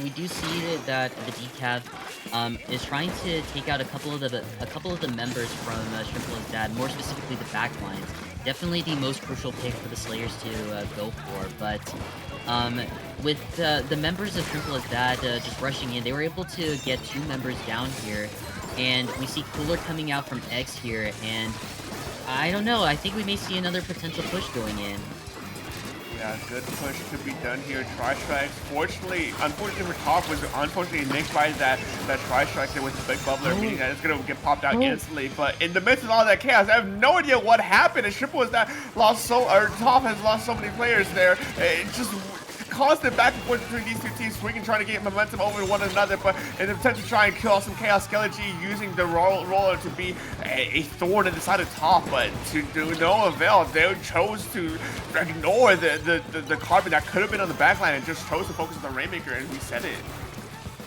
We do see that the decaf is trying to take out a couple of the members from Shrimple's more specifically the backlines. Definitely the most crucial pick for the Slayers to go for, but with the members of Shrimple's just rushing in, they were able to get 2 members down here, and we see Cooler coming out from X here, and I don't know, I think we may see another potential push going in. Yeah, good push could be done here. Tri-strikes. Unfortunately for T.O.F.F was unfortunately nicked by that tri-strike there with the big bubbler, meaning that it's gonna get popped out instantly. But in the midst of all that chaos, I have no idea what happened. And Shrimple T.O.F.F has lost so many players there. It just constant back and forth between these two teams, swinging, trying to get momentum over one another, but in an attempt to try and kill off some Chaos Skeleton, using the roller to be a thorn in the side of T.O.F.F, but to do no avail. They chose to ignore the carbon that could have been on the backline and just chose to focus on the Rainmaker and reset it.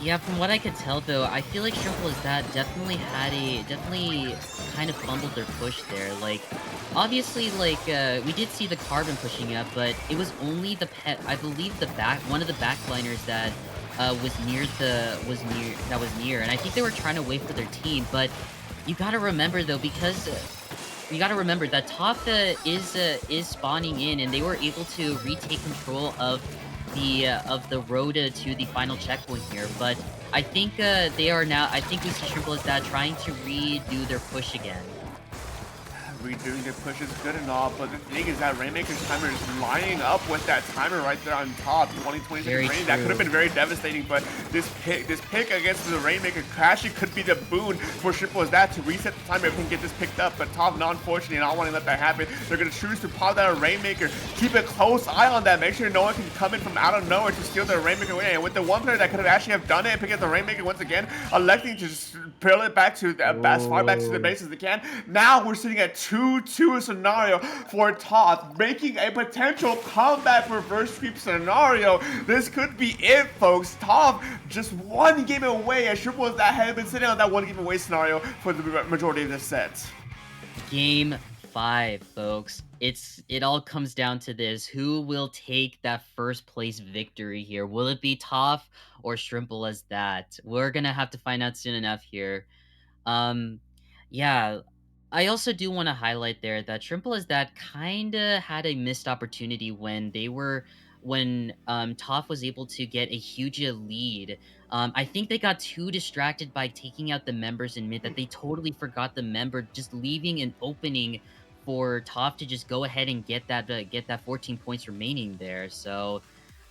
Yeah, from what I could tell, though, I feel like Shrimple definitely kind of fumbled their push there. Like, obviously, like, we did see the carbon pushing up, but it was only I believe one of the backliners that was near, and I think they were trying to wait for their team. But you gotta remember, though, because you gotta remember that T.O.F.F is spawning in, and they were able to retake control of the road to the final checkpoint here, but I think I think we see Shrimple trying to redo their push again. Redoing their push is good and all, but the thing is that Rainmaker's timer is lining up with that timer right there on top. 20-20 seconds rain. That could have been very devastating, but this pick against the Rainmaker actually could be the boon for Shrimple to reset the timer if we can get this picked up. But T.O.F.F, unfortunately, not wanting to let that happen. They're going to choose to pop that Rainmaker. Keep a close eye on that. Make sure no one can come in from out of nowhere to steal the Rainmaker away. And with the one player that could have actually have done it and pick up the Rainmaker once again, electing to just peel it back to as far back to the base as they can. Now we're sitting at 2-2 scenario for T.O.F.F, making a potential comeback reverse sweep scenario. This could be it, folks. T.O.F.F just one game away, as Shrimple had been sitting on that one game away scenario for the majority of this set. Game 5, folks. It all comes down to this. Who will take that first place victory here? Will it be T.O.F.F or Shrimple We're gonna have to find out soon enough here. Yeah, I also do want to highlight there that Shrimple kinda had a missed opportunity when T.O.F.F was able to get a huge lead. I think they got too distracted by taking out the members in mid that they totally forgot the member, just leaving an opening for T.O.F.F to just go ahead and get that 14 points remaining there. So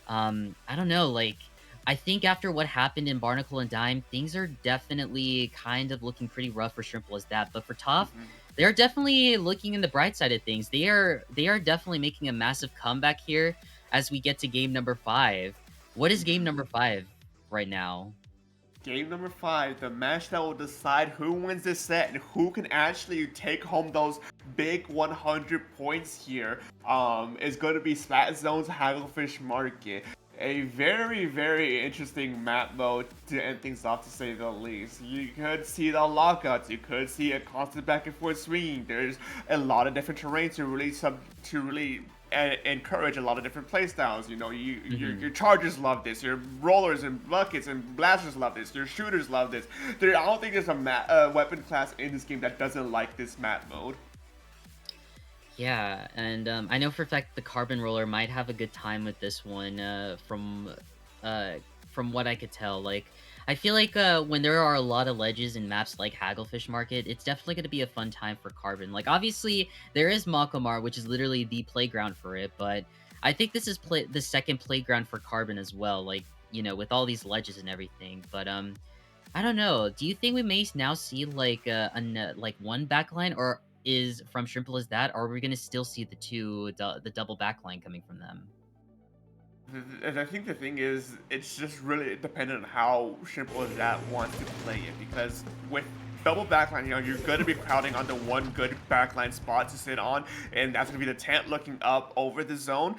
I don't know, like, I think after what happened in Barnacle and Dime, things are definitely kind of looking pretty rough for Shrimple as that. But for T.O.F.F, they're definitely looking in the bright side of things. They are definitely making a massive comeback here as we get to game number 5. What is game number 5 right now? Game number 5, the match that will decide who wins this set and who can actually take home those big 100 points here, is going to be Splat Zone's Hagglefish Market. A very, very interesting map mode to end things off, to say the least. You could see the lockouts, you could see a constant back and forth swinging. There's a lot of different terrain to really encourage a lot of different playstyles. You know, your chargers love this, your rollers and buckets and blasters love this, your shooters love this. I don't think there's a weapon class in this game that doesn't like this map mode. Yeah, and I know for a fact the Carbon Roller might have a good time with this one. From what I could tell, like, I feel like when there are a lot of ledges in maps like Hagglefish Market, it's definitely going to be a fun time for Carbon. Like, obviously there is Makomar, which is literally the playground for it, but I think this is the second playground for Carbon as well. Like, you know, with all these ledges and everything. But I don't know. Do you think we may now see like like one backline, or is from Shrimple is that, or are we going to still see the double backline coming from them? And I think the thing is, it's just really dependent on how Shrimple is that wants to play it, because with double backline, you know, you're going to be crowding onto one good backline spot to sit on, and that's going to be the tent looking up over the zone,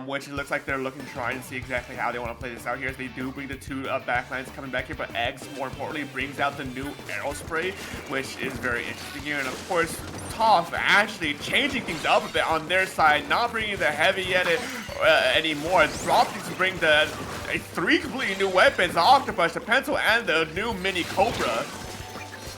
which it looks like they're looking to try and see exactly how they want to play this out here, as they do bring the two backlines coming back here, but Eggs, more importantly, brings out the new arrow spray, which is very interesting here. And of course, T.O.F.F actually changing things up a bit on their side, not bringing the heavy yet anymore, opting to bring the 3 completely new weapons, the Octopus, the Pencil, and the new Mini Cobra.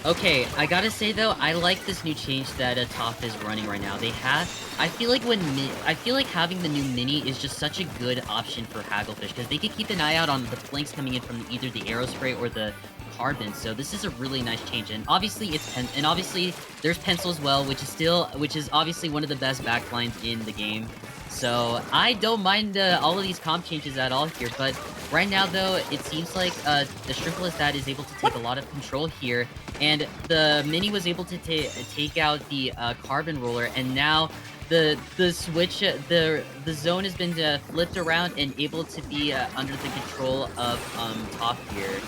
Okay, I gotta say though, I like this new change that T.O.F.F is running right now. I feel like having the new Mini is just such a good option for Hagglefish, because they can keep an eye out on the flanks coming in from either the arrow spray or the Carbon. So this is a really nice change, and obviously obviously there's Pencil as well, which is obviously one of the best backlines in the game. So I don't mind all of these comp changes at all here, but right now though, it seems like the Shrimple is able to take a lot of control here, and the Mini was able to take out the Carbon Roller, and now the switch, the zone has been flipped around and able to be under the control of T.O.F.F here.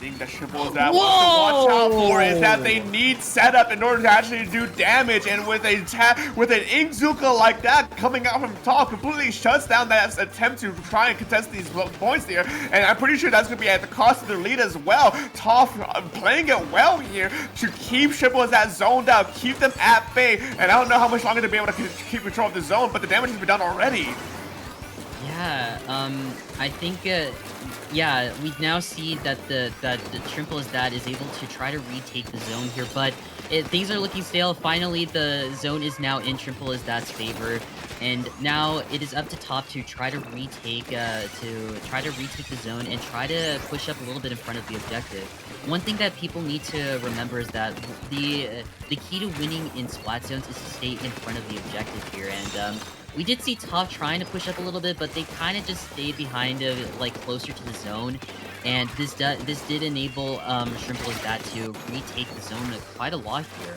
The thing that Shrimple wants to watch out for is that they need setup in order to actually do damage, and with an Inkzuka like that coming out from T.O.F.F, completely shuts down that attempt to try and contest these points there, and I'm pretty sure that's going to be at the cost of their lead as well. T.O.F.F playing it well here to keep Shrimple zoned out, keep them at bay, and I don't know how much longer they'll be able to keep control of the zone, but the damage has been done already. Yeah, I think, yeah, we now see that the Shrimple is able to try to retake the zone here, but things are looking stale. Finally, the zone is now in Shrimple favor, and now it is up to T.O.F.F to try to retake the zone and try to push up a little bit in front of the objective. One thing that people need to remember is that the key to winning in splat zones is to stay in front of the objective here, and we did see T.O.F.F trying to push up a little bit, but they kind of just stayed behind, like, closer to the zone. And this did enable Shrimple to retake the zone quite a lot here.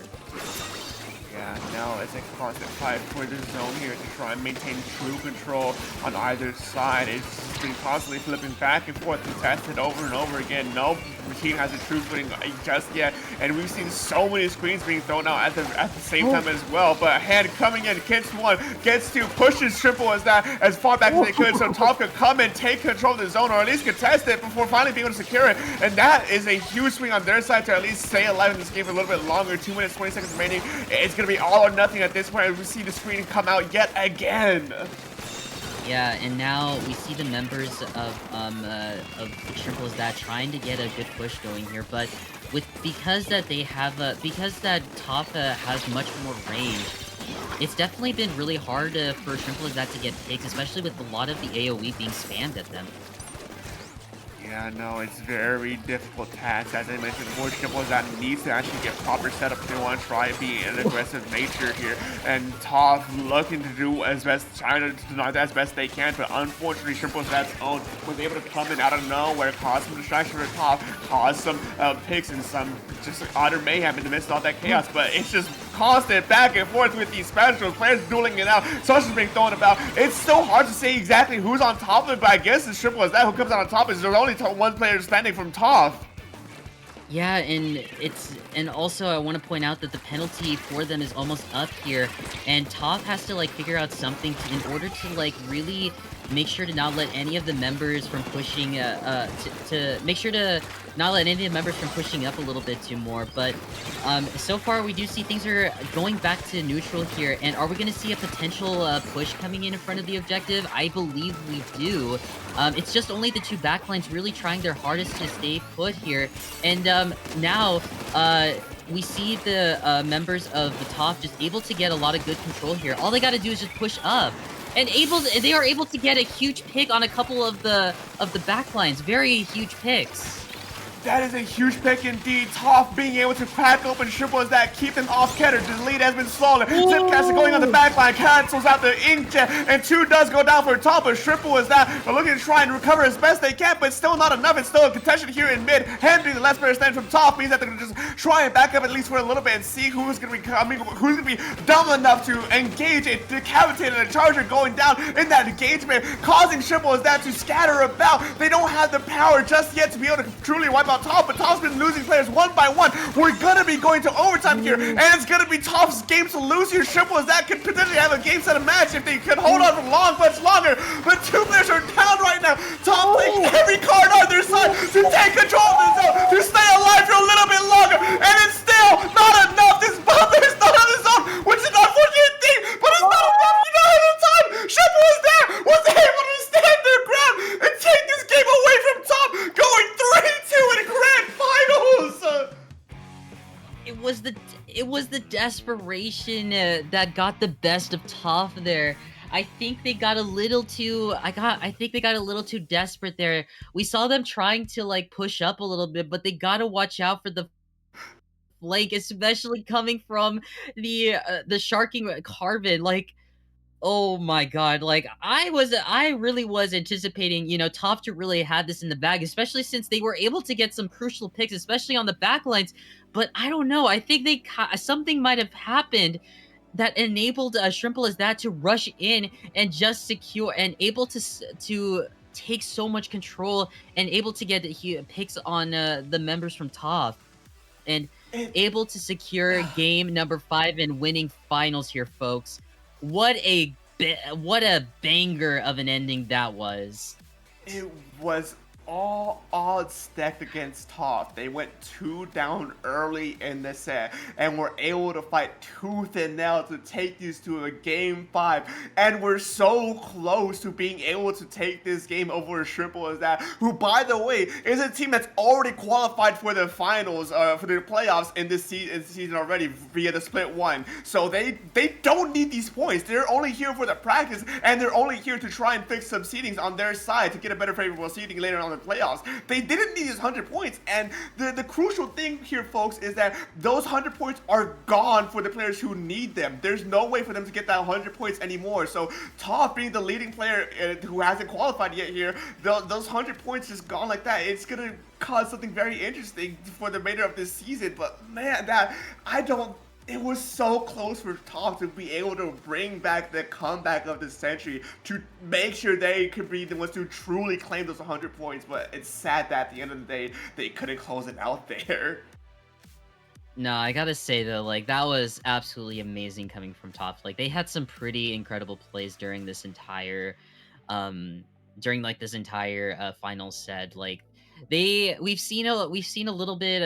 Yeah, now it's a constant fight for the zone here to try and maintain true control on either side. It's been constantly flipping back and forth, contested over and over again. No team has a true footing just yet, and we've seen so many screens being thrown out at the same time as well. But a hand coming in, gets one, gets two, pushes Shrimple as far back as they could, so T.O.F.F could come and take control of the zone, or at least contest it before finally being able to secure it. And that is a huge swing on their side to at least stay alive in this game for a little bit longer. 2 minutes, 20 seconds remaining. It's going to be all or nothing at this point as we see the screen come out yet again. Yeah, and now we see the members of Shrimple trying to get a good push going here, but because that T.O.F.F has much more range, it's definitely been really hard for Shrimple to get picks, especially with a lot of the AoE being spammed at them. Yeah, no, it's very difficult task. As I mentioned, more Shrimple is that needs to actually get proper setup if they want to try being an aggressive nature here. And T.O.F.F looking to do as best, trying to deny that as best they can, but unfortunately, Shrimple's that's own was able to come in out of nowhere, cause some distraction for T.O.F.F, cause some picks and some just utter mayhem in the midst of all that chaos. But it's just constant back and forth with these specials, players dueling it out, Social's being thrown about. It's so hard to say exactly who's on top of it, but I guess it's Shrimple as that who comes out on top is there's only one player standing from T.O.F.F. Yeah, and also I want to point out that the penalty for them is almost up here, and T.O.F.F has to like figure out something in order to like really make sure to not let any of the members from pushing to make sure to not let any of the members from pushing up a little bit too more. But so far we do see things are going back to neutral here, and are we going to see a potential push coming in front of the objective? I believe we do. It's just only the two backlines really trying their hardest to stay put here, and now we see the members of the T.O.F.F just able to get a lot of good control here. All they got to do is just push up, and they are able to get a huge pick on a couple of the backlines. Very huge picks. That is a huge pick indeed. T.O.F.F being able to crack open Shrimple as that keep them off Ketter. The lead has been stolen. Zipcaster going on the back line, cancels out the inkjet, and 2 does go down for T.O.F.F, but Shrimple is that. They're looking to try and recover as best they can, but still not enough. It's still a contention here in mid. Henry, the last player standing from T.O.F.F, means that they're going to just try and back up at least for a little bit and see who's going to be coming, who's going to be dumb enough to engage a decapitated and a charger going down in that engagement, causing Shrimple is that to scatter about. They don't have the power just yet to be able to truly wipe out T.O.F.F, but T.O.F.F's been losing players one by one. We're gonna be going to overtime here, and it's gonna be T.O.F.F's game to lose here. Shrimple as that could potentially have a game set of match if they could hold on for much longer. But 2 players are down right now. T.O.F.F playing every card on their side to take control of the zone, to stay alive for a little bit longer, and it's still not enough. This bumper is not on the zone, which is an unfortunate thing, but it's not enough. You know, at the time, Shrimple was there, was able to stand their ground and take this game away from T.O.F.F, going 3-2 in grand finals. It was the desperation that got the best of T.O.F.F there. I think they got a little too desperate there. We saw them trying to like push up a little bit, but they gotta watch out for the flank, especially coming from the sharking Carbon. Like, oh my god, like I really was anticipating, you know, T.O.F.F to really have this in the bag, especially since they were able to get some crucial picks, especially on the backlines. But I don't know, I think something might have happened that enabled Shrimple as that to rush in and just secure and able to take so much control and able to get picks on the members from T.O.F.F and able to secure game number 5 and winning finals here, folks. What a banger of an ending that was. It was all odds stacked against T.O.F.F. They went 2 down early in the set and were able to fight tooth and nail to take these to a game 5, and we're so close to being able to take this game over Shrimple as that, who by the way is a team that's already qualified for the finals, for the playoffs in this season already via the split 1. So they don't need these points. They're only here for the practice, and they're only here to try and fix some seedings on their side to get a better favorable seeding later on the playoffs. They didn't need his 100 points, and the crucial thing here, folks, is that those 100 points are gone for the players who need them. There's no way for them to get that 100 points anymore. So T.O.F.F being the leading player who hasn't qualified yet here, those 100 points just gone like that. It's gonna cause something very interesting for the remainder of this season. But man, it was so close for T.O.F.F to be able to bring back the comeback of the century, to make sure they could be the ones to truly claim those 100 points. But it's sad that at the end of the day, they couldn't close it out there. No, I gotta say though, like that was absolutely amazing coming from T.O.F.F. Like they had some pretty incredible plays during this entire, final set. Like we've seen a little bit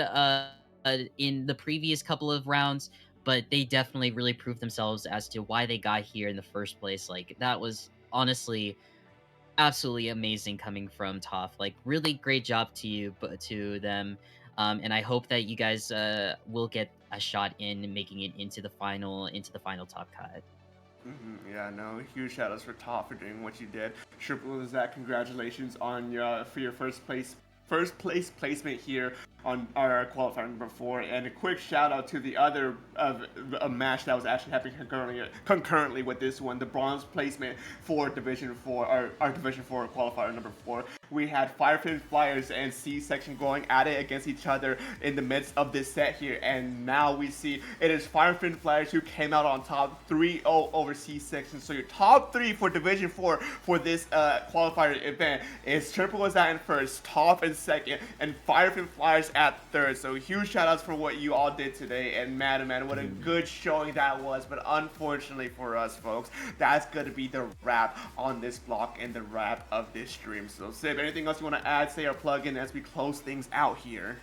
in the previous couple of rounds, but they definitely really proved themselves as to why they got here in the first place. Like that was honestly absolutely amazing coming from T.O.F.F. Like really great job to you, but to them. And I hope that you guys will get a shot in making it into the final top cut. Yeah, no, huge shout outs for T.O.F.F for doing what you did. Shrimple is that, congratulations on for your first place first place placement here on our qualifier number 4, and a quick shout out to the other a match that was actually happening concurrently with this one, the bronze placement for Division 4, our Division 4 qualifier number 4. We had Firefin Flyers and C section going at it against each other in the midst of this set here, and now we see it is Firefin Flyers who came out on top 3-0 over C section. So your top 3 for Division 4 for this qualifier event is Shrimple was at in first, T.O.F.F in second, and Firefin Flyers at third. So huge shout outs for what you all did today, and man, what a good showing that was. But unfortunately for us folks, that's gonna be the wrap on this block and the wrap of this stream. So Sib, anything else you want to add, say, or plug in as we close things out here?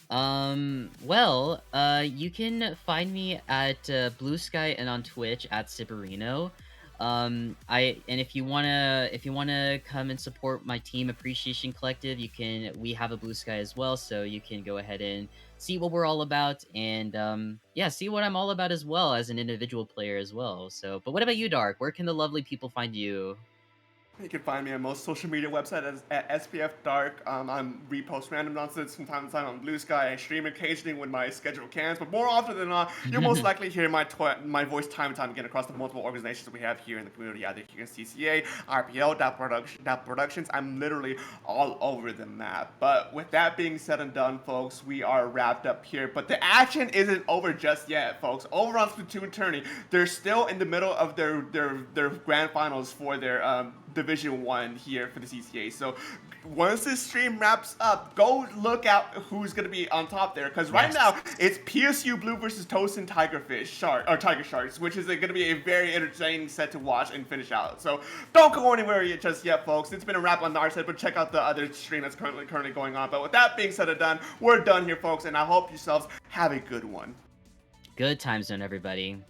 Well, you can find me at Blue Sky and on Twitch at Ciberino. And if you wanna come and support my team Appreciation Collective, we have a Blue Sky as well, so you can go ahead and see what we're all about, and yeah, see what I'm all about as well as an individual player as well. So, but what about you, Dark? Where can the lovely people find you? You can find me on most social media websites at SPF Dark. I repost random nonsense from time to time on Blue Sky. I stream occasionally when my schedule cans, but more often than not, you'll most likely hear my voice time and time again across the multiple organizations that we have here in the community, either here in CCA, RPL, DAP Productions. I'm literally all over the map. But with that being said and done, folks, we are wrapped up here. But the action isn't over just yet, folks. Over on Splatoon Tourney, they're still in the middle of their grand finals for their Division 1 here for the CCA. So once this stream wraps up, go look out who's going to be on top there, because right now it's PSU Blue versus Tosin Tiger Sharks, which is going to be a very entertaining set to watch and finish out. So don't go anywhere just yet, folks. It's been a wrap on our side, but check out the other stream that's currently going on. But with that being said and done, we're done here, folks, and I hope yourselves have a good one. Good time zone, everybody.